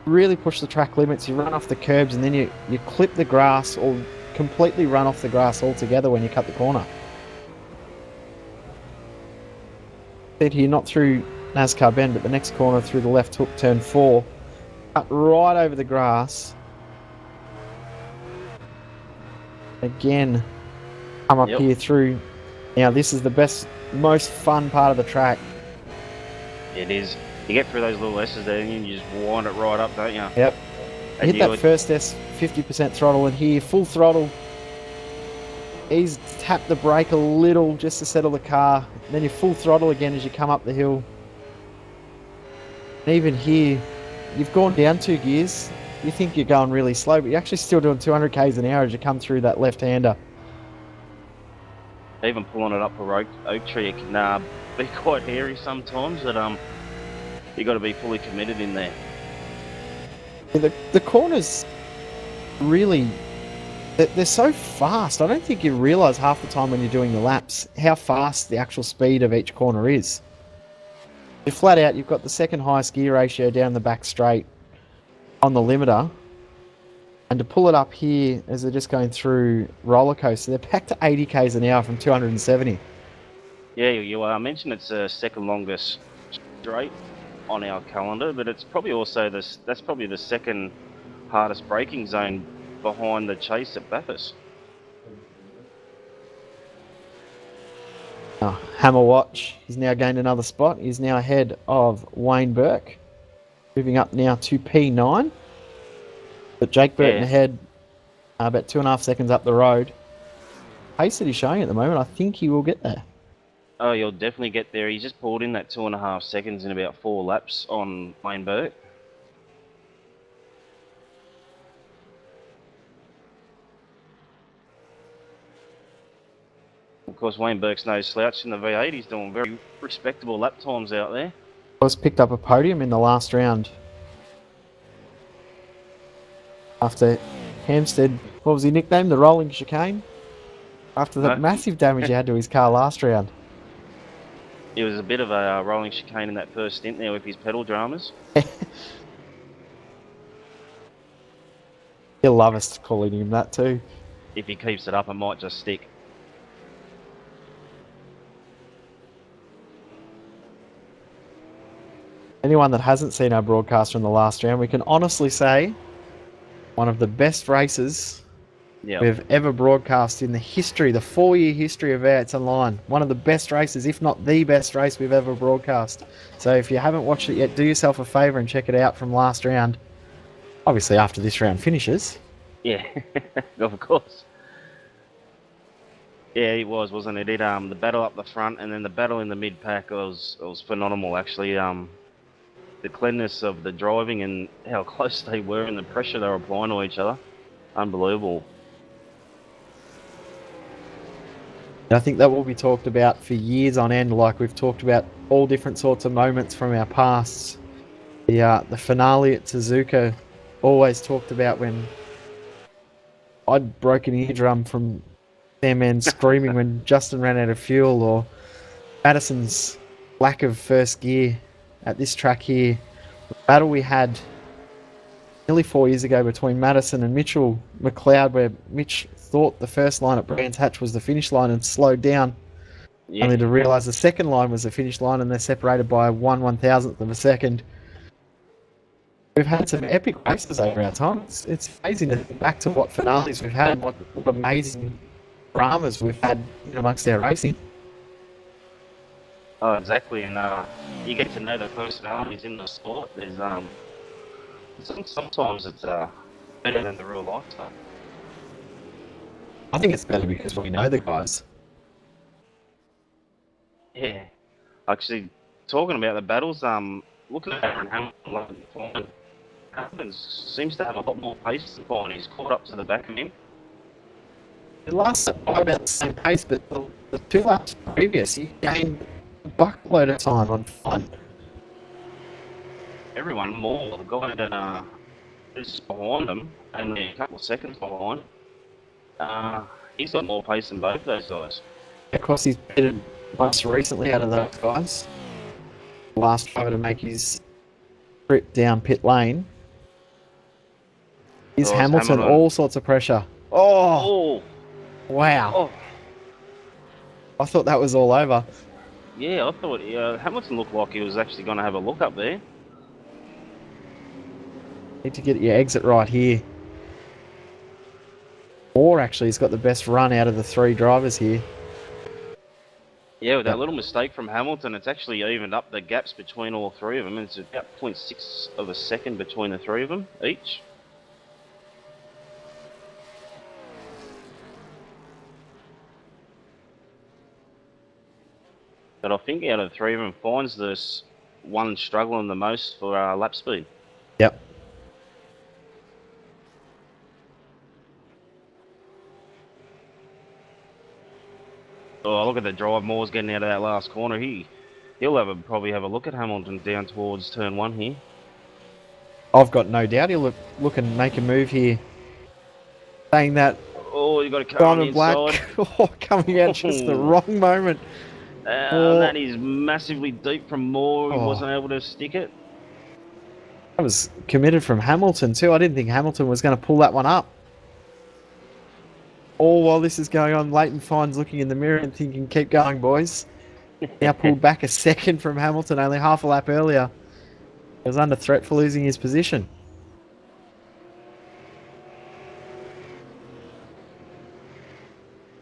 Really push the track limits. You run off the curbs and then you clip the grass or completely run off the grass altogether when you cut the corner. Said here, not through NASCAR Bend, but the next corner through the left hook, turn 4. Cut right over the grass. Again, come up here through. Now this is the most fun part of the track. It is. You get through those little S's there and you just wind it right up, don't you? Yep. And Hit that first S, 50% throttle, and here, full throttle. He's tapped the brake a little just to settle the car. And then you full throttle again as you come up the hill. And even here, you've gone down 2 gears. You think you're going really slow, but you're actually still doing 200 k's an hour as you come through that left-hander. Even pulling it up for oak tree, it can be quite hairy sometimes, but you got to be fully committed in there. The corners really, they're so fast. I don't think you realise half the time when you're doing the laps how fast the actual speed of each corner is. You're flat out, you've got the second highest gear ratio down the back straight on the limiter. And to pull it up here as they're just going through roller coaster, they're back to 80 k's an hour from 270. Yeah, you mentioned it's the second longest straight on our calendar, but it's probably also that's probably the second hardest braking zone behind the chase at Bathurst. Hammer Watch, he's now gained another spot. He's now ahead of Wayne Burke. Moving up now to P9. But Jake Burton ahead, about 2.5 seconds up the road. Pace that he's showing at the moment, I think he will get there. Oh, you'll definitely get there. He's just pulled in that 2.5 seconds in about 4 laps on Wayne Burke. Of course, Wayne Burke's no slouch in the V8. He's doing very respectable lap times out there. Was picked up a podium in the last round. After Hampstead, what was he nicknamed? The Rolling Chicane? After the massive damage he had to his car last round. It was a bit of a rolling chicane in that first stint there with his pedal dramas. He'll love us calling him that too. If he keeps it up, it might just stick. Anyone that hasn't seen our broadcast from the last round, we can honestly say one of the best races we've ever broadcast in the history, the 4-year history of V8s Online. One of the best races, if not the best race we've ever broadcast. So if you haven't watched it yet, do yourself a favour and check it out from last round. Obviously after this round finishes. Yeah, of course. Yeah, it was, wasn't it? The battle up the front and then the battle in the mid-pack was phenomenal, actually. The cleanness of the driving and how close they were and the pressure they were applying to each other. Unbelievable. I think that will be talked about for years on end, like we've talked about all different sorts of moments from our pasts. The finale at Suzuka, always talked about when I'd broken an eardrum from their man screaming when Justin ran out of fuel, or Madison's lack of first gear at this track here. The battle we had nearly 4 years ago between Madison and Mitchell McLeod, where Mitch thought the first line at Brands Hatch was the finish line and slowed down, only to realise the second line was the finish line and they're separated by 1/1000th of a second. We've had some epic races over our time. It's amazing to think back to what finales we've had, what amazing dramas we've had in amongst our racing. Oh, exactly, and you get to know the personalities in the sport. There's sometimes it's better than the real life stuff. I think it's better because we know the guys. Yeah. Actually, talking about the battles, looking at Aaron Hamilton, Hamilton seems to have a lot more pace than Fine. He's caught up to the back of him. It lasted by about the same pace, but the 2 laps previous, he gained a buckload of time on Fine. Everyone more. The guy that is behind him, and a couple of seconds behind, he's got more pace than both those guys. Of course, he's pitted most recently out of those guys. Last driver to make his trip down pit lane. Is Oh, it's Hamilton, Hamilton. all sorts of pressure. Oh, Oh, wow. oh, I thought that was all over. yeah, I thought Hamilton looked like he was actually going to have a look up there. Need to get your exit right here. Or actually, he's got the best run out of the 3 drivers here. Yeah, with that Yep. little mistake from Hamilton, it's actually evened up the gaps between all 3 of them. It's about 0.6 of a second between the 3 of them each. But I think out of the 3 of them, Fine's the one struggling the most for lap speed. Yep. Oh, look at the drive Moore's getting out of that last corner. He'll probably have a look at Hamilton down towards turn 1 here. I've got no doubt he'll look and make a move here. Saying that, Oh, you got a car on the Diamond inside. Black coming out just the wrong moment. And that is massively deep from Moore. He Oh. wasn't able to stick it. That was committed from Hamilton too. I didn't think Hamilton was going to pull that one up. All while this is going on, Leighton Fine's looking in the mirror and thinking, keep going, boys. Now pulled back a second from Hamilton, only half a lap earlier. He was under threat for losing his position.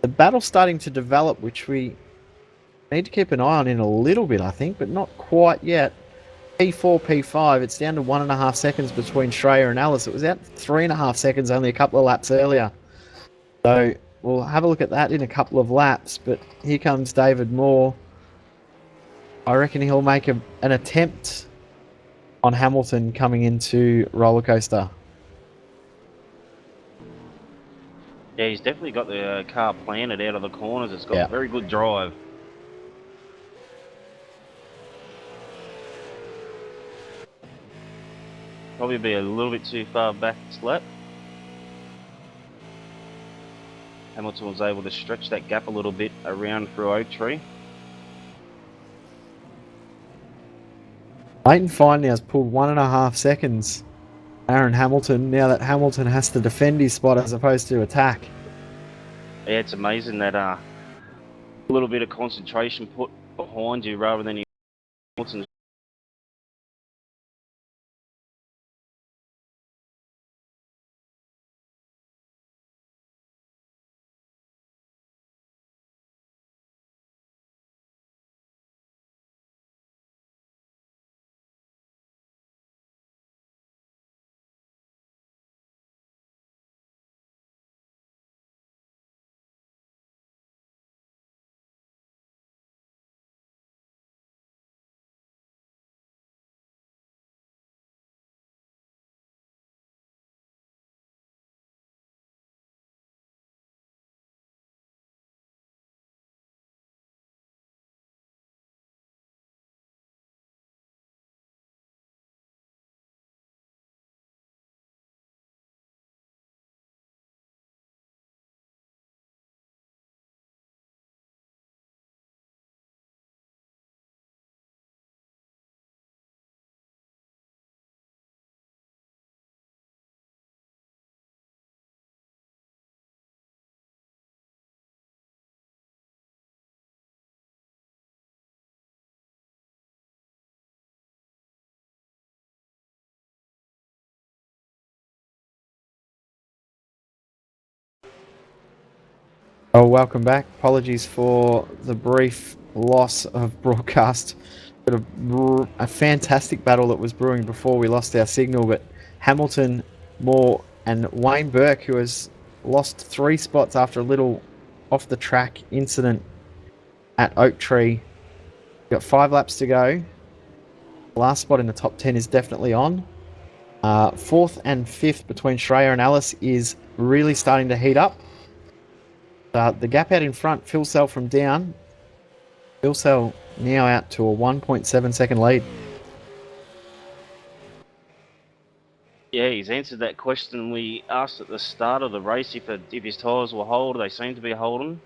The battle's starting to develop, which we need to keep an eye on in a little bit, I think, but not quite yet. P4, P5, it's down to 1.5 seconds between Schreier and Ellis. It was out 3.5 seconds only a couple of laps earlier. So we'll have a look at that in a couple of laps, but here comes David Moore. I reckon he'll make an attempt on Hamilton coming into roller coaster. Yeah, he's definitely got the car planted out of the corners. It's got Yeah. very good drive. Probably be a little bit too far back this lap. Hamilton was able to stretch that gap a little bit around through Oak Tree. Leighton Fine now has pulled 1.5 seconds. Aaron Hamilton, now that Hamilton has to defend his spot as opposed to attack. Yeah, it's amazing that a little bit of concentration put behind you rather than Hamilton's. Oh, welcome back. Apologies for the brief loss of broadcast. But a fantastic battle that was brewing before we lost our signal. But Hamilton, Moore, and Wayne Burke, who has lost 3 spots after a little off the track incident at Oak Tree. Got 5 laps to go. The last spot in the top 10 is definitely on. 4th and 5th between Shreya and Alice is really starting to heat up. The gap out in front, Phil Sell from down. Phil Sell now out to a 1.7 second lead. Yeah, he's answered that question we asked at the start of the race if his tyres will hold. They seem to be holding.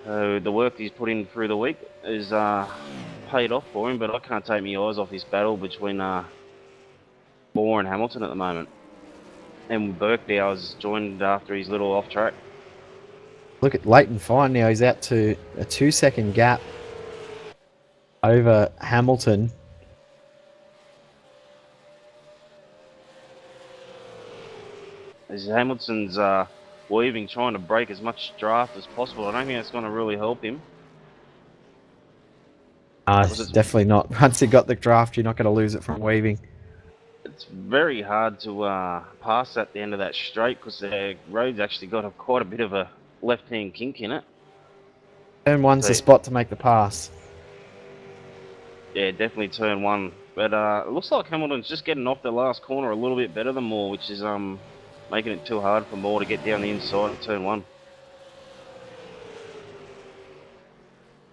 So the work he's put in through the week is paid off for him, but I can't take my eyes off this battle between Moore and Hamilton at the moment. And Birkdale has joined after his little off track. Look at Leighton Fine now. He's out to a 2-second gap over Hamilton. As Hamilton's weaving, trying to break as much draft as possible. I don't think that's going to really help him. It's definitely not. Once you got the draft, you're not going to lose it from weaving. It's very hard to pass at the end of that straight because the road's actually got quite a bit of a left-hand kink in it. Turn 1's the spot to make the pass. Yeah, definitely turn 1. But it looks like Hamilton's just getting off the last corner a little bit better than Moore, which is making it too hard for Moore to get down the inside of turn 1.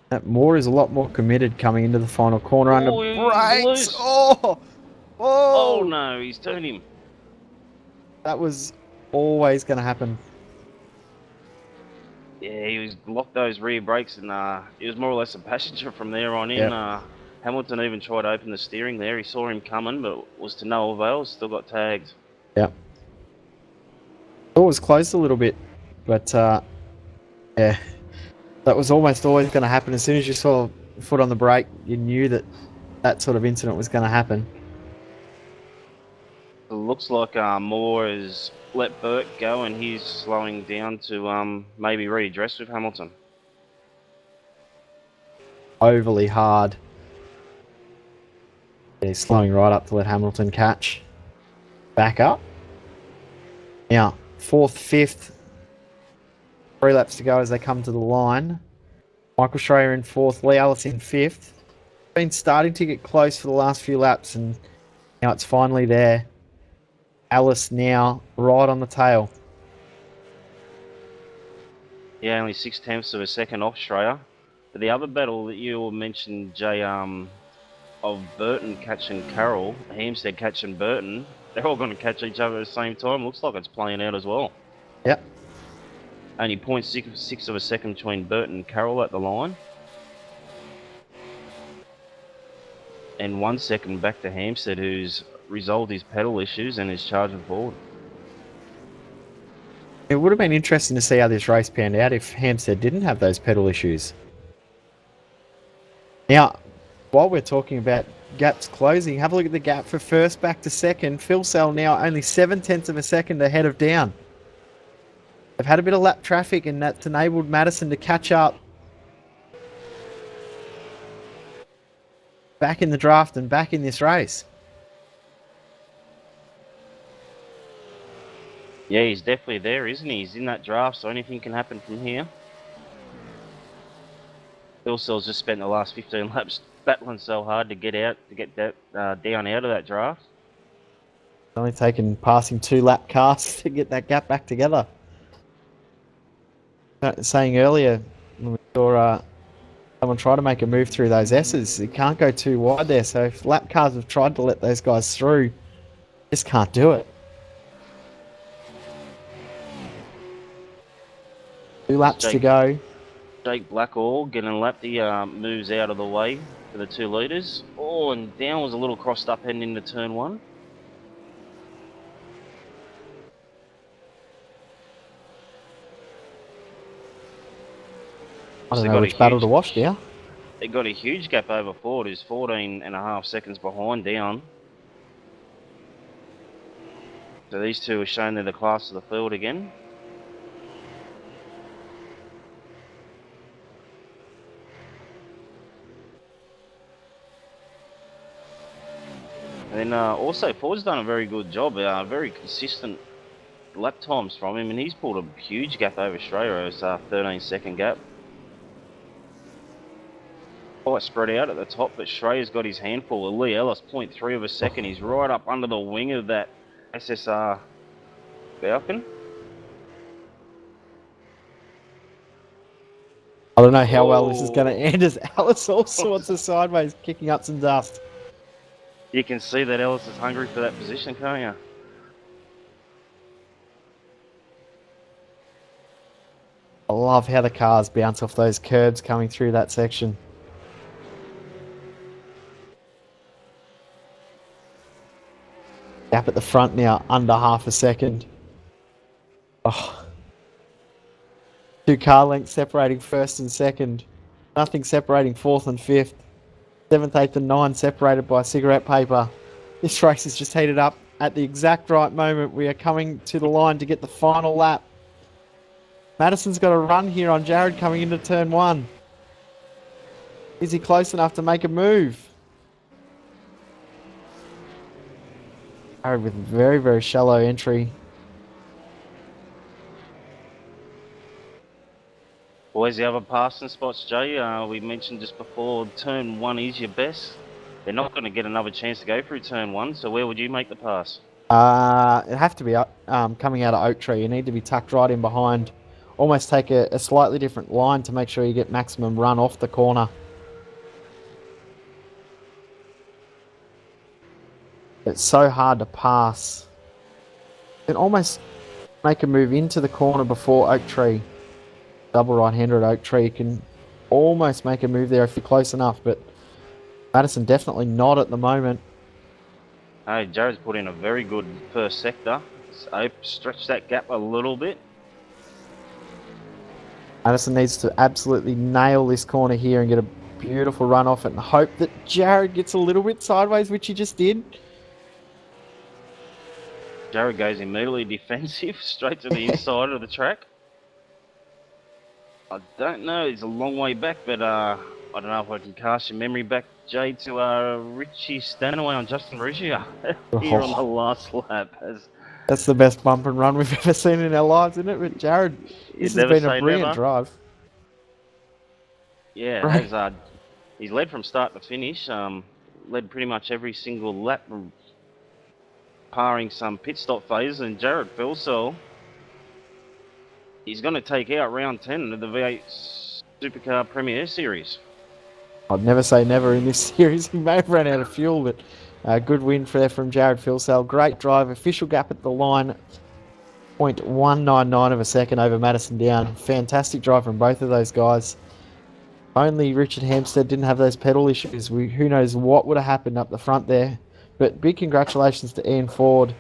That Moore is a lot more committed coming into the final corner under brakes. Oh no, he's turned him. That was always going to happen. Yeah, he was locked those rear brakes and he was more or less a passenger from there on in. Yep. Hamilton even tried to open the steering there. He saw him coming, but was to no avail. Still got tagged. Yep. It was close a little bit, but yeah, that was almost always going to happen. As soon as you saw a foot on the brake, you knew that that sort of incident was going to happen. It looks like Moore has let Burt go and he's slowing down to maybe readdress with Hamilton. Overly hard. Yeah, he's slowing right up to let Hamilton catch. Back up. Now, 4th, 5th. 3 laps to go as they come to the line. Michael Schreier in 4th, Lee Ellis in 5th. Been starting to get close for the last few laps and now it's finally there. Alice now right on the tail. Yeah, only 0.6 of a second off Schreier. But the other battle that you mentioned, Jay, of Burton catching Carroll, Hampstead catching Burton, they're all going to catch each other at the same time. Looks like it's playing out as well. Yep. Only 0.6 of a second between Burton and Carroll at the line. And 1 second back to Hampstead, who's resolved his pedal issues and is charging forward. It would have been interesting to see how this race panned out if Hampstead didn't have those pedal issues. Now, while we're talking about gaps closing, have a look at the gap for first back to second. Phil Sell now only 0.7 of a second ahead of down. They've had a bit of lap traffic and that's enabled Madison to catch up. Back in the draft and back in this race. Yeah, he's definitely there, isn't he? He's in that draft, so anything can happen from here. Phil Sell's just spent the last 15 laps battling so hard to get out, to get that down out of that draft. It's only taken passing 2 lap casts to get that gap back together. Saying earlier, when we saw someone try to make a move through those S's, you can't go too wide there. So if lap cars have tried to let those guys through, just can't do it. 2 laps to go. Jake Blackall getting lapped. He moves out of the way for the 2 leaders. Oh, and down was a little crossed up heading into turn 1. I don't know which battle to watch now. They got a huge gap over Ford, who's 14.5 seconds behind down. So these two are showing they're the class of the field again. And then also Ford's done a very good job, very consistent lap times from him, and he's pulled a huge gap over Schreier. It was a 13-second gap. Quite spread out at the top, but Schreier's got his handful. Lee Ellis, 0.3 of a second. He's right up under the wing of that SSR Falcon. I don't know how well this is going to end as Alice all sorts of sideways, kicking up some dust. You can see that Ellis is hungry for that position, can't you? I love how the cars bounce off those curbs coming through that section. Gap at the front now, under half a second. Oh. 2 car lengths separating first and second. Nothing separating fourth and fifth. 7th, 8th and 9th separated by cigarette paper. This race is just heated up at the exact right moment. We are coming to the line to get the final lap. Madison's got a run here on Jared coming into turn 1. Is he close enough to make a move? Jared with very, very shallow entry. Boys, the other passing spots, Jay, we mentioned just before, turn 1 is your best. They're not going to get another chance to go through turn 1, so where would you make the pass? It'd have to be coming out of Oak Tree. You need to be tucked right in behind. Almost take a slightly different line to make sure you get maximum run off the corner. It's so hard to pass. You can almost make a move into the corner before Oak Tree. Double right-hander at Oak Tree. You can almost make a move there if you're close enough, but Madison definitely not at the moment. Hey, Jared's put in a very good first sector. So stretch that gap a little bit. Madison needs to absolutely nail this corner here and get a beautiful run off it and hope that Jared gets a little bit sideways, which he just did. Jared goes immediately defensive, straight to the inside of the track. I don't know, it's a long way back, but I don't know if I can cast your memory back, Jay, to Richie Stanaway on Justin Ruggier here on the last lap. That's the best bump and run we've ever seen in our lives, isn't it? But Jared, this has been a brilliant drive. Yeah, right. He's led from start to finish, led pretty much every single lap, parring some pit stop phases, and Jared Filsell, he's going to take out round 10 of the V8 Supercar Premier Series. I'd never say never in this series. He may have run out of fuel, but good win there from Jared Filsell. Great drive. Official gap at the line. 0.199 of a second over Madison Down. Fantastic drive from both of those guys. Only Richard Hampstead didn't have those pedal issues. Who knows what would have happened up the front there. But big congratulations to Ian Ford.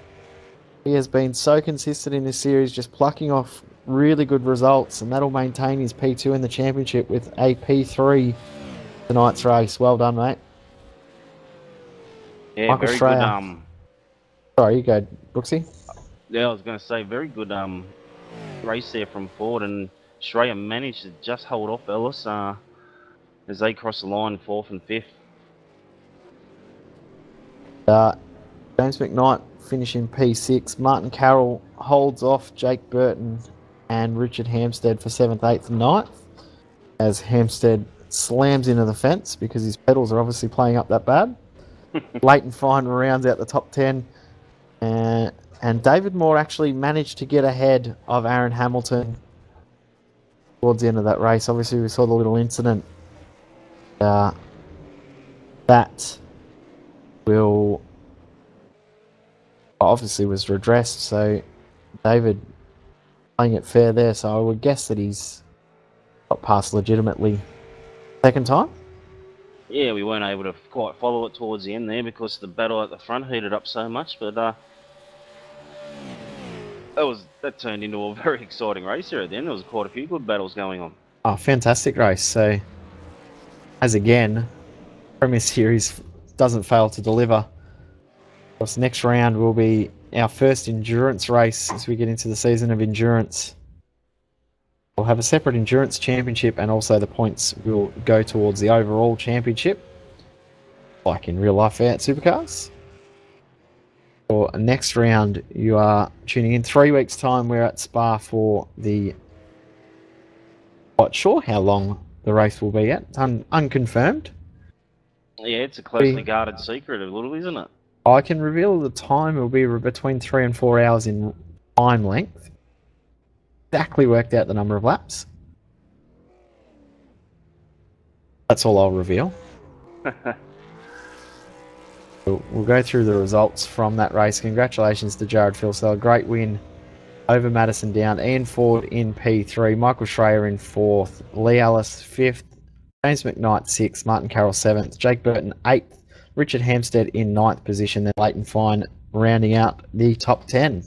He has been so consistent in this series, just plucking off really good results, and that'll maintain his P2 in the championship with a P3 tonight's race. Well done, mate. Yeah, Michael very Schreier. good. Sorry, you go, Brooksy. Yeah, I was going to say, very good race there from Ford, and Schreier managed to just hold off Ellis as they cross the line 4th and 5th. James McKnight finishing P6. Martin Carroll holds off Jake Burton and Richard Hampstead for 7th, 8th and 9th. As Hampstead slams into the fence because his pedals are obviously playing up that bad. Leighton Fine rounds out the top 10. And David Moore actually managed to get ahead of Aaron Hamilton towards the end of that race. Obviously, we saw the little incident that will obviously was redressed. So David playing it fair there. So I would guess that he's got past legitimately second time. Yeah, we weren't able to quite follow it towards the end there because the battle at the front heated up so much, but that turned into a very exciting race here at the end. There was quite a few good battles going on. Oh, fantastic race. So, as again, Premier Series doesn't fail to deliver. This next round will be our first endurance race as we get into the season of endurance. We'll have a separate endurance championship, and also the points will go towards the overall championship, like in real life V8 Supercars. For next round, you are tuning in 3 weeks' time. We're at Spa for the. Not sure how long the race will be yet. It's unconfirmed. Yeah, it's a closely guarded secret, a little, isn't it? I can reveal the time. It will be between 3 and 4 hours in time length. Exactly worked out the number of laps. That's all I'll reveal. We'll go through the results from that race. Congratulations to Jared Filsell. Great win over Madison Down. Ian Ford in P3. Michael Schreier in 4th. Lee Ellis 5th. James McKnight 6th. Martin Carroll 7th. Jake Burton 8th. Richard Hampstead in 9th position. Then Leighton Fine rounding out the top 10.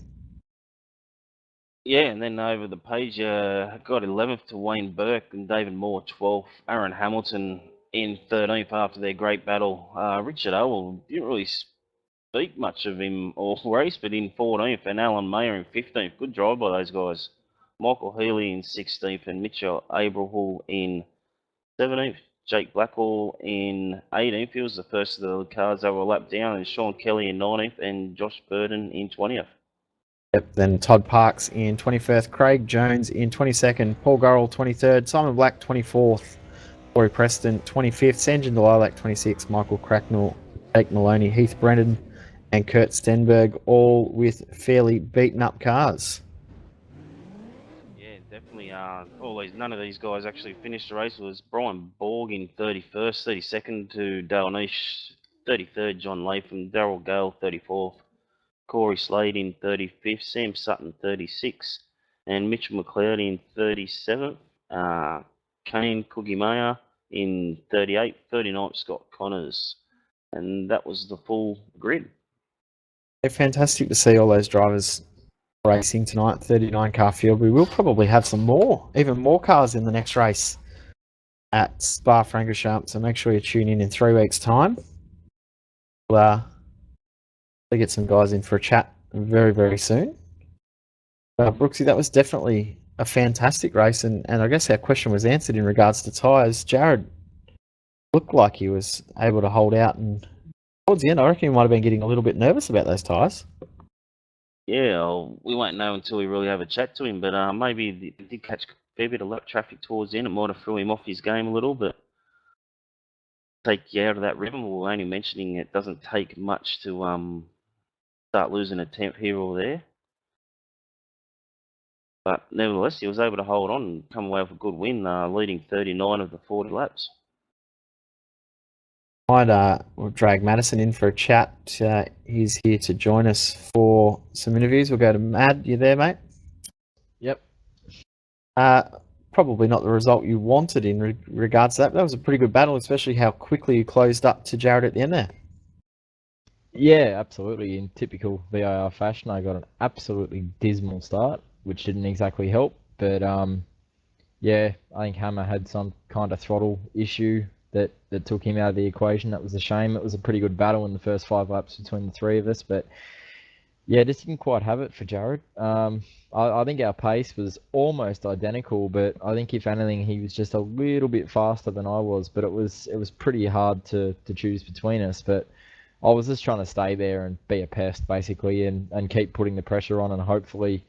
Yeah, and then over the page, got 11th to Wayne Burke and David Moore 12th. Aaron Hamilton in 13th after their great battle. Richard Owl didn't really speak much of him all race, but in 14th, and Alan Mayer in 15th. Good drive by those guys. Michael Healy in 16th and Mitchell Abrahall in 17th. Jake Blackwell in 18th. He was the first of the cars over a lap down, and Sean Kelly in 19th and Josh Burton in 20th. Yep, then Todd Parks in 21st, Craig Jones in 22nd, Paul Gorrell 23rd, Simon Black 24th, Corey Preston 25th, Sanjin Delilac 26th, Michael Cracknell, Jake Maloney, Heath Brennan, and Kurt Stenberg, all with fairly beaten up cars. Yeah, definitely. None of these guys actually finished the race. It was Brian Borg in 31st, 32nd to Dale Nish, 33rd, John Latham, Darryl Gale 34th. Corey Slade in 35th, Sam Sutton 36th, and Mitchell McLeod in 37th. Kane Kugimaya in 38th, 39th, Scott Connors. And that was the full grid. It's fantastic to see all those drivers racing tonight, 39 car field. We will probably have even more cars in the next race at Spa-Francorchamps, so make sure you tune in 3 weeks' time. We'll get some guys in for a chat very, very soon. Brooksy, that was definitely a fantastic race, and I guess our question was answered in regards to tyres. Jared looked like he was able to hold out, and towards the end, I reckon he might have been getting a little bit nervous about those tyres. Yeah, well, we won't know until we really have a chat to him, but maybe he did catch a fair bit of lap traffic towards the end. It might have threw him off his game a little, but take you out of that rhythm. We're only mentioning it doesn't take much to start losing a temp here or there. But nevertheless, he was able to hold on and come away with a good win, leading 39 of the 40 laps. We'll drag Madison in for a chat. He's here to join us for some interviews. We'll go to Mad. You there, mate? Yep. Probably not the result you wanted in regards to that, but that was a pretty good battle, especially how quickly you closed up to Jared at the end there. Yeah, absolutely. In typical VIR fashion, I got an absolutely dismal start, which didn't exactly help. But yeah, I think Hammer had some kind of throttle issue that took him out of the equation. That was a shame. It was a pretty good battle in the first 5 laps between the three of us, but yeah, just didn't quite have it for Jared. I think our pace was almost identical, but I think if anything, he was just a little bit faster than I was. But it was pretty hard to choose between us. But I was just trying to stay there and be a pest, basically, and keep putting the pressure on, and hopefully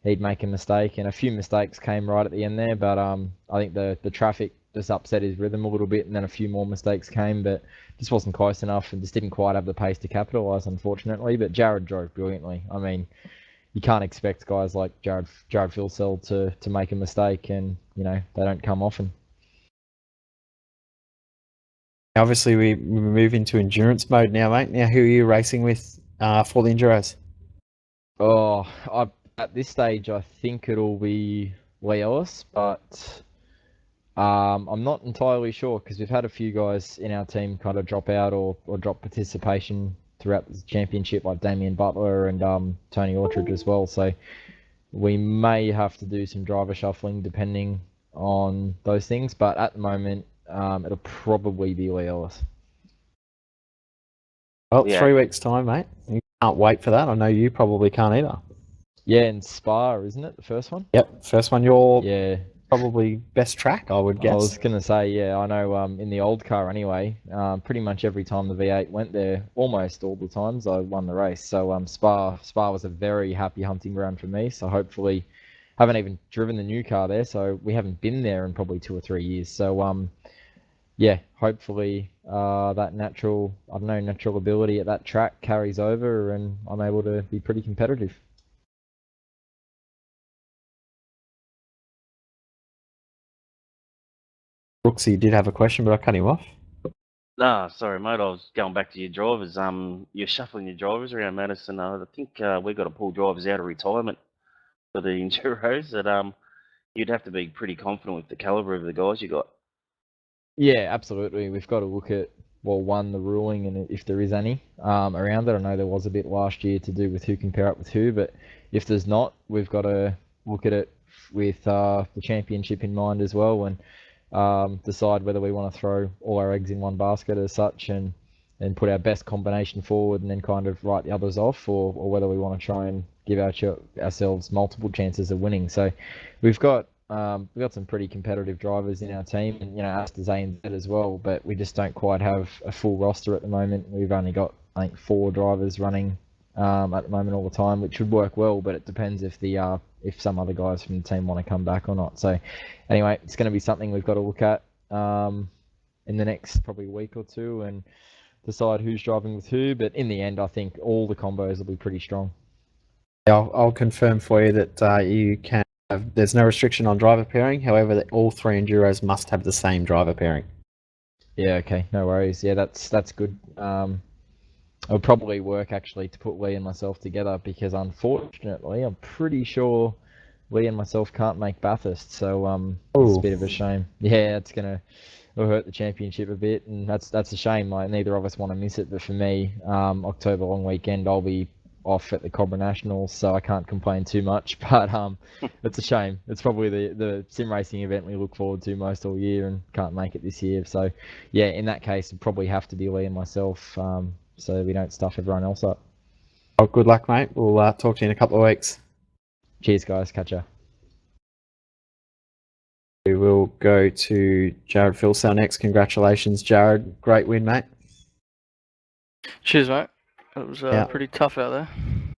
he'd make a mistake. And a few mistakes came right at the end there, but I think the traffic just upset his rhythm a little bit, and then a few more mistakes came, but just wasn't close enough and just didn't quite have the pace to capitalise, unfortunately. But Jared drove brilliantly. I mean, you can't expect guys like Jared Filsell to make a mistake, and they don't come often. Obviously, we move into endurance mode now, mate. Now, who are you racing with for the Enduros? Oh, at this stage, I think it'll be Leos, but I'm not entirely sure because we've had a few guys in our team kind of drop out or drop participation throughout the championship, like Damien Butler and Tony Orchard as well. So we may have to do some driver shuffling depending on those things. But at the moment, it'll probably be Leos. Well, Yeah. 3 weeks' time, mate. You can't wait for that. I know you probably can't either. Yeah, and Spa, isn't it? The first one? Yep, first one. Yeah. probably best track, I would I guess. was gonna say, yeah, I know. In the old car anyway, pretty much every time the V8 went there, almost all the times I won the race. So Spa was a very happy hunting ground for me. So hopefully, haven't even driven the new car there, so we haven't been there in probably 2 or 3 years. So yeah, hopefully that natural ability at that track carries over, and I'm able to be pretty competitive. Brooksy did have a question, but I cut him off. Ah, sorry, mate. I was going back to your drivers. You're shuffling your drivers around, Madison. I think we've got to pull drivers out of retirement for the Enduros. That you'd have to be pretty confident with the caliber of the guys you got. Yeah, absolutely. We've got to look at, well, one, the ruling and if there is any around it. I know there was a bit last year to do with who can pair up with who, but if there's not, we've got to look at it with the championship in mind as well, and decide whether we want to throw all our eggs in one basket as such, and put our best combination forward and then kind of write the others off, or whether we want to try and give ourselves multiple chances of winning. So we've got some pretty competitive drivers in our team, and us as ANZ as well, but we just don't quite have a full roster at the moment. We've only got, I think, 4 drivers running at the moment all the time, which would work well, but it depends if some other guys from the team want to come back or not. So anyway, it's going to be something we've got to look at in the next probably week or two and decide who's driving with who. But in the end, I think all the combos will be pretty strong. Yeah, I'll confirm for you that you can have, there's no restriction on driver pairing. However, all 3 Enduros must have the same driver pairing. Yeah, okay, no worries. Yeah, that's good. It would probably work actually to put Lee and myself together, because unfortunately, I'm pretty sure Lee and myself can't make Bathurst, so it's a bit of a shame. Yeah, it'll hurt the championship a bit, and that's a shame. Like, neither of us want to miss it, but for me, October long weekend, I'll be off at the Cobra Nationals, so I can't complain too much. But it's a shame. It's probably the sim racing event we look forward to most all year, and can't make it this year. So yeah, in that case, it'd probably have to be Lee and myself, so we don't stuff everyone else up. Oh, good luck, mate. We'll talk to you in a couple of weeks. Cheers, guys. Catch ya. We will go to Jared Philsell next. Congratulations, Jared. Great win, mate. Cheers, mate. It was pretty tough out there.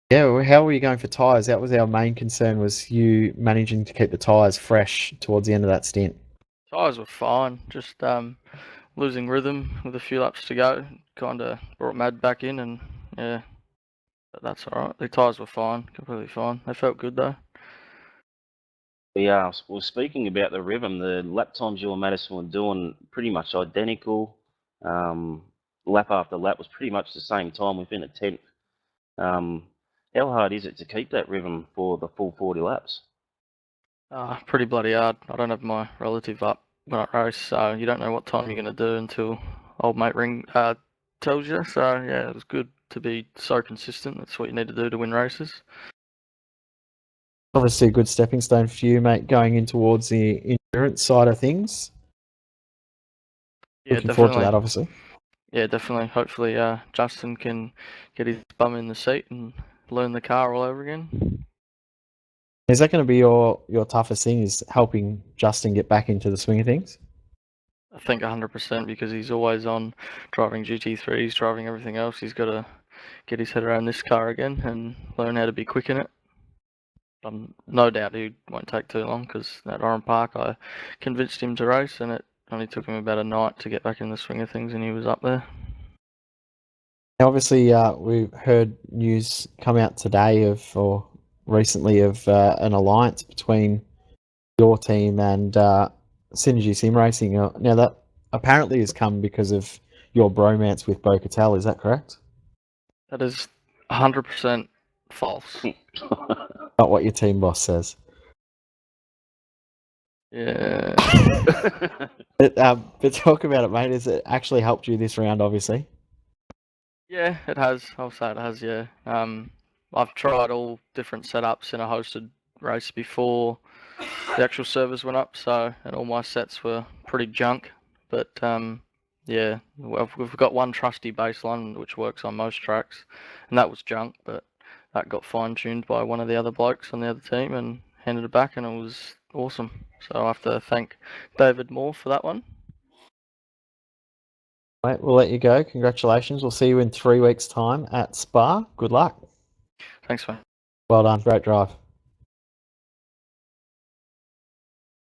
Yeah, well, how were you going for tyres? That was our main concern, was you managing to keep the tyres fresh towards the end of that stint. Tyres were fine, just losing rhythm with a few laps to go. Kind of brought Mad back in, and yeah, but that's alright. The tyres were fine, completely fine. They felt good though. Yeah, well, speaking about the rhythm, the lap times you and Madison were doing pretty much identical. Lap after lap was pretty much the same time within a tenth. How hard is it to keep that rhythm for the full 40 laps? Pretty bloody hard. I don't have my relative up when I race, so you don't know what time you're going to do until old mate Ring tells you. So yeah, it was good to be so consistent. That's what you need to do to win races. Obviously a good stepping stone for you, mate, going in towards the endurance side of things. Yeah, Looking definitely. forward to that, obviously. Yeah, definitely. Hopefully Justin can get his bum in the seat and learn the car all over again. Is that going to be your toughest thing, is helping Justin get back into the swing of things? I think 100%, because he's always on driving GT3s, driving everything else. He's got to get his head around this car again and learn how to be quick in it. No doubt he won't take too long, because at Oran Park I convinced him to race, and it only took him about a night to get back in the swing of things, and he was up there. Now, obviously, we've heard news come out today recently of an alliance between your team and Synergy Sim Racing. Now, that apparently has come because of your bromance with Bo Cattell, is that correct? That is 100% false. Not what your team boss says. Yeah. But talk about it, mate. Has it actually helped you this round, obviously? Yeah, it has. I'll say it has, yeah. I've tried all different setups in a hosted race before the actual servers went up, and all my sets were pretty junk. But yeah, we've got one trusty baseline which works on most tracks, and that was junk, but that got fine-tuned by one of the other blokes on the other team and handed it back, and it was Awesome. So I have to thank David Moore for that one. Mate, we'll let you go. Congratulations. We'll see you in 3 weeks' time at Spa. Good luck. Thanks, mate. Well done. Great drive.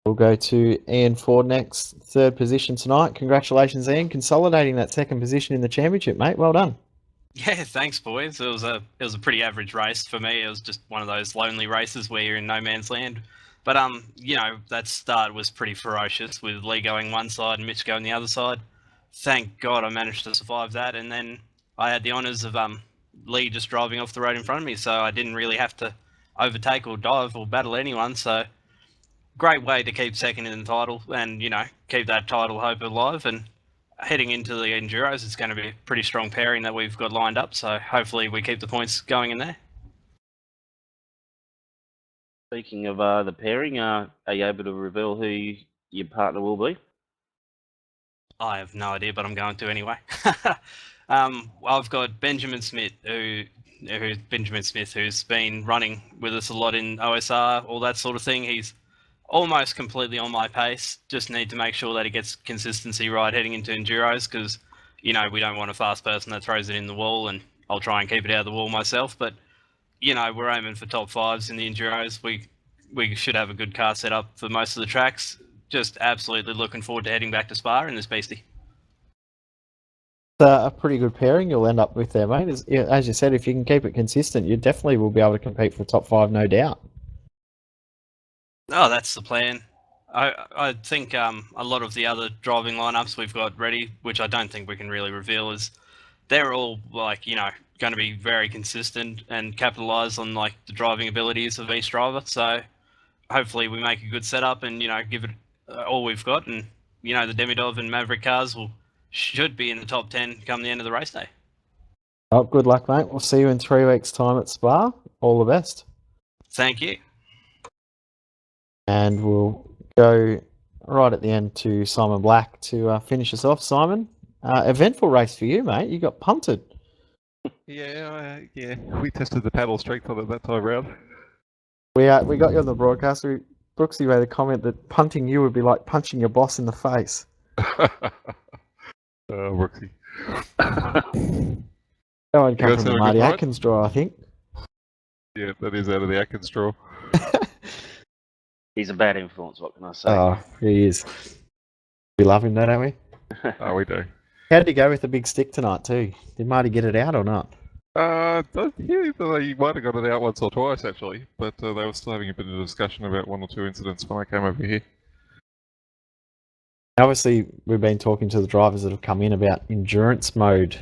We'll go to Ian Ford next, 3rd position tonight. Congratulations, Ian, consolidating that 2nd position in the championship, mate. Well done. Yeah, thanks, boys. It was a pretty average race for me. It was just one of those lonely races where you're in no man's land. But you know, that start was pretty ferocious with Lee going one side and Mitch going the other side. Thank God I managed to survive that, and then I had the honours of Lee just driving off the road in front of me, so I didn't really have to overtake or dive or battle anyone. So great way to keep 2nd in the title, and you know, keep that title hope alive. And heading into the Enduros, it's going to be a pretty strong pairing that we've got lined up, so hopefully we keep the points going in there. Speaking of the pairing, are you able to reveal who your partner will be? I have no idea, but I'm going to anyway. I've got Benjamin Smith, who's been running with us a lot in OSR, all that sort of thing. He's almost completely on my pace. Just need to make sure that he gets consistency right heading into Enduros, because, you know, we don't want a fast person that throws it in the wall, and I'll try and keep it out of the wall myself. But, you know, we're aiming for top 5s in the Enduros. We should have a good car set up for most of the tracks. Just absolutely looking forward to heading back to Spa in this beastie. A pretty good pairing you'll end up with there, mate. As you said, if you can keep it consistent, you definitely will be able to compete for top 5, no doubt. Oh, that's the plan. I think a lot of the other driving lineups we've got ready, which I don't think we can really reveal, is they're all, like, you know, going to be very consistent and capitalise on, like, the driving abilities of each driver. So hopefully we make a good setup and, you know, give it all we've got, and, you know, the Demidov and Maverick cars should be in the top 10 come the end of the race day. Oh, good luck, mate. We'll see you in 3 weeks' time at Spa. All the best. Thank you. And we'll go right at the end to Simon Black to finish us off. Simon, eventful race for you, mate. You got punted. Yeah, we tested the paddle strength on it that time round. We got you on the broadcast. Brooksy made a comment that punting you would be like punching your boss in the face. Brooksy. That one come from the Marty Atkins draw, I think. Yeah, that is out of the Atkins draw. He's a bad influence, what can I say? Oh, he is. We love him, don't we? Oh, we do. How did he go with the big stick tonight, too? Did Marty get it out or not? He might have got it out once or twice, actually, but they were still having a bit of discussion about 1 or 2 incidents when I came over here. Obviously, we've been talking to the drivers that have come in about endurance mode.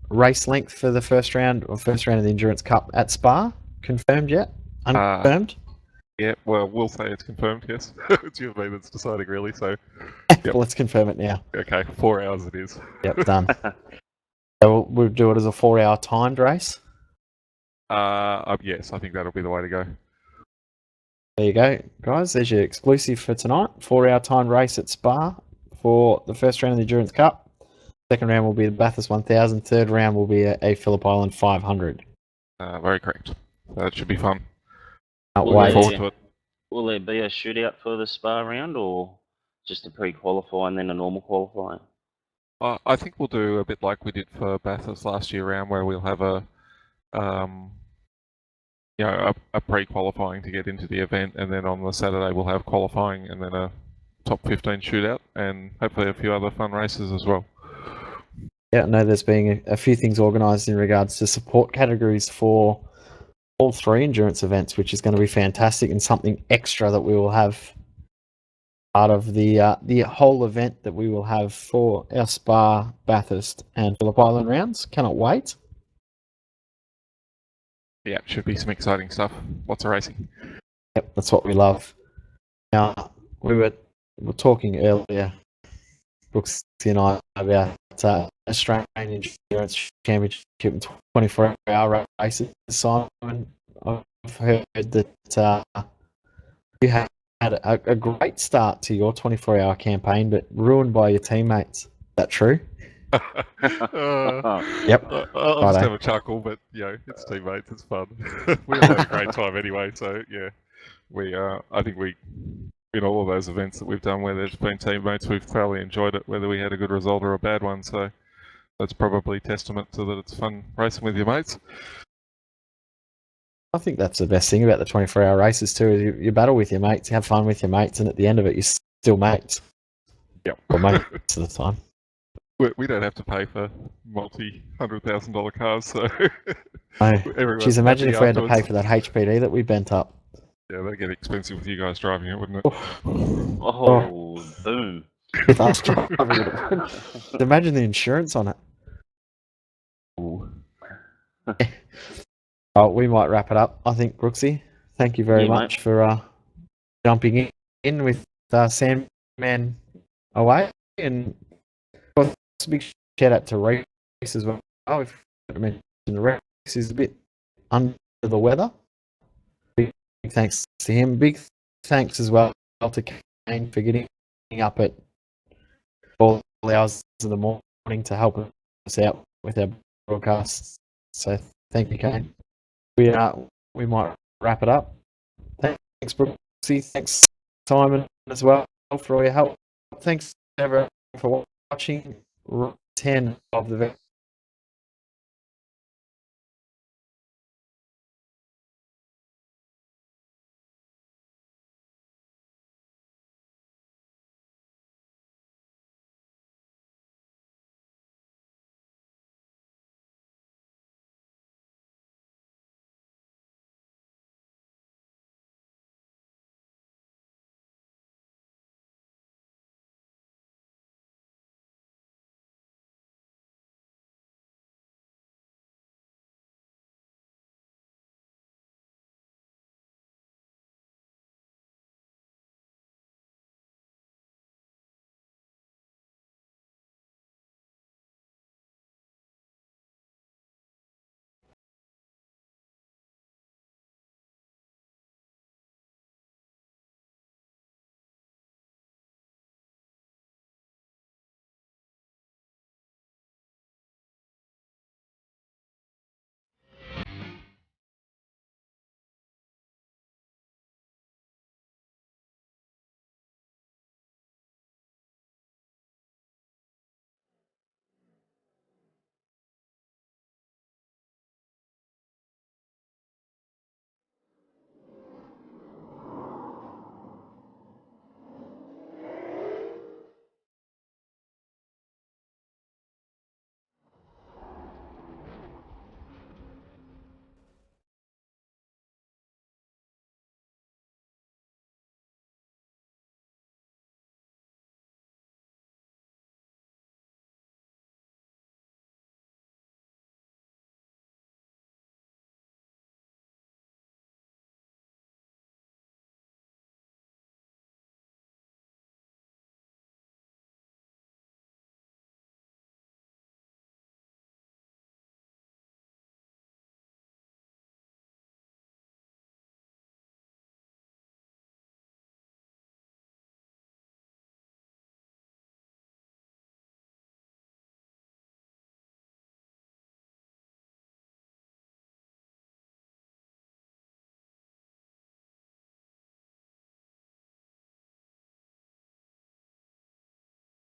Race length for the first round of the Endurance Cup at Spa, confirmed yet? Unconfirmed? Yeah, well, we'll say it's confirmed, yes. It's you and me that's deciding, really, so... Yep. Well, let's confirm it now. Okay, 4 hours it is. Yep, done. So we'll do it as a 4-hour timed race? Yes, I think that'll be the way to go. There you go, guys. There's your exclusive for tonight. 4-hour timed race at Spa for the first round of the Endurance Cup. Second round will be the Bathurst 1000. Third round will be a Phillip Island 500. Very correct. That should be fun. Wait. Forward to it. Will there be a shootout for the Spa round, or just a pre-qualify and then a normal qualifying? I think we'll do a bit like we did for Bathurst last year round, where we'll have a pre-qualifying to get into the event, and then on the Saturday we'll have qualifying and then a top 15 shootout, and hopefully a few other fun races as well. Yeah, I know there's been a few things organised in regards to support categories for all 3 endurance events, which is going to be fantastic, and something extra that we will have part of the whole event that we will have for our Spa, Bathurst and Phillip Island rounds. Cannot wait. Yeah, should be some exciting stuff. Lots of racing. Yep, that's what we love. Now, we were talking earlier, Brooks and I, about Australian Endurance Championship and 24-hour races. Simon, I've heard that you had a great start to your 24-hour campaign, but ruined by your teammates. Is that true? Yep. I'll just have a chuckle, but it's teammates, it's fun. We all had a great time anyway, so yeah, I think in all of those events that we've done where there's been teammates, we've thoroughly enjoyed it, whether we had a good result or a bad one. So that's probably testament to that it's fun racing with your mates. I think that's the best thing about the 24-hour races too. Is you battle with your mates, you have fun with your mates, and at the end of it, you're still mates. Yep. Or most of the time. We don't have to pay for multi-$100,000 cars, so No. Geez, imagine if we had to pay for that HPD that we bent up. Yeah, that'd get expensive with you guys driving it, wouldn't it? Oh, boom. With us driving it. Imagine the insurance on it. Oh, we might wrap it up. I think, Brooksy, thank you very much for jumping in with Sandman away. And of course, a big shout out to Reese as well. Oh, if I mentioned Reese is a bit under the weather. Big thanks to him. Big thanks as well to Kane for getting up at all hours of the morning to help us out with our broadcasts. So thank you, Kane. We might wrap it up. Thanks, Brooksy. Thanks, Simon, as well for all your help. Thanks, everyone, for watching 10 of the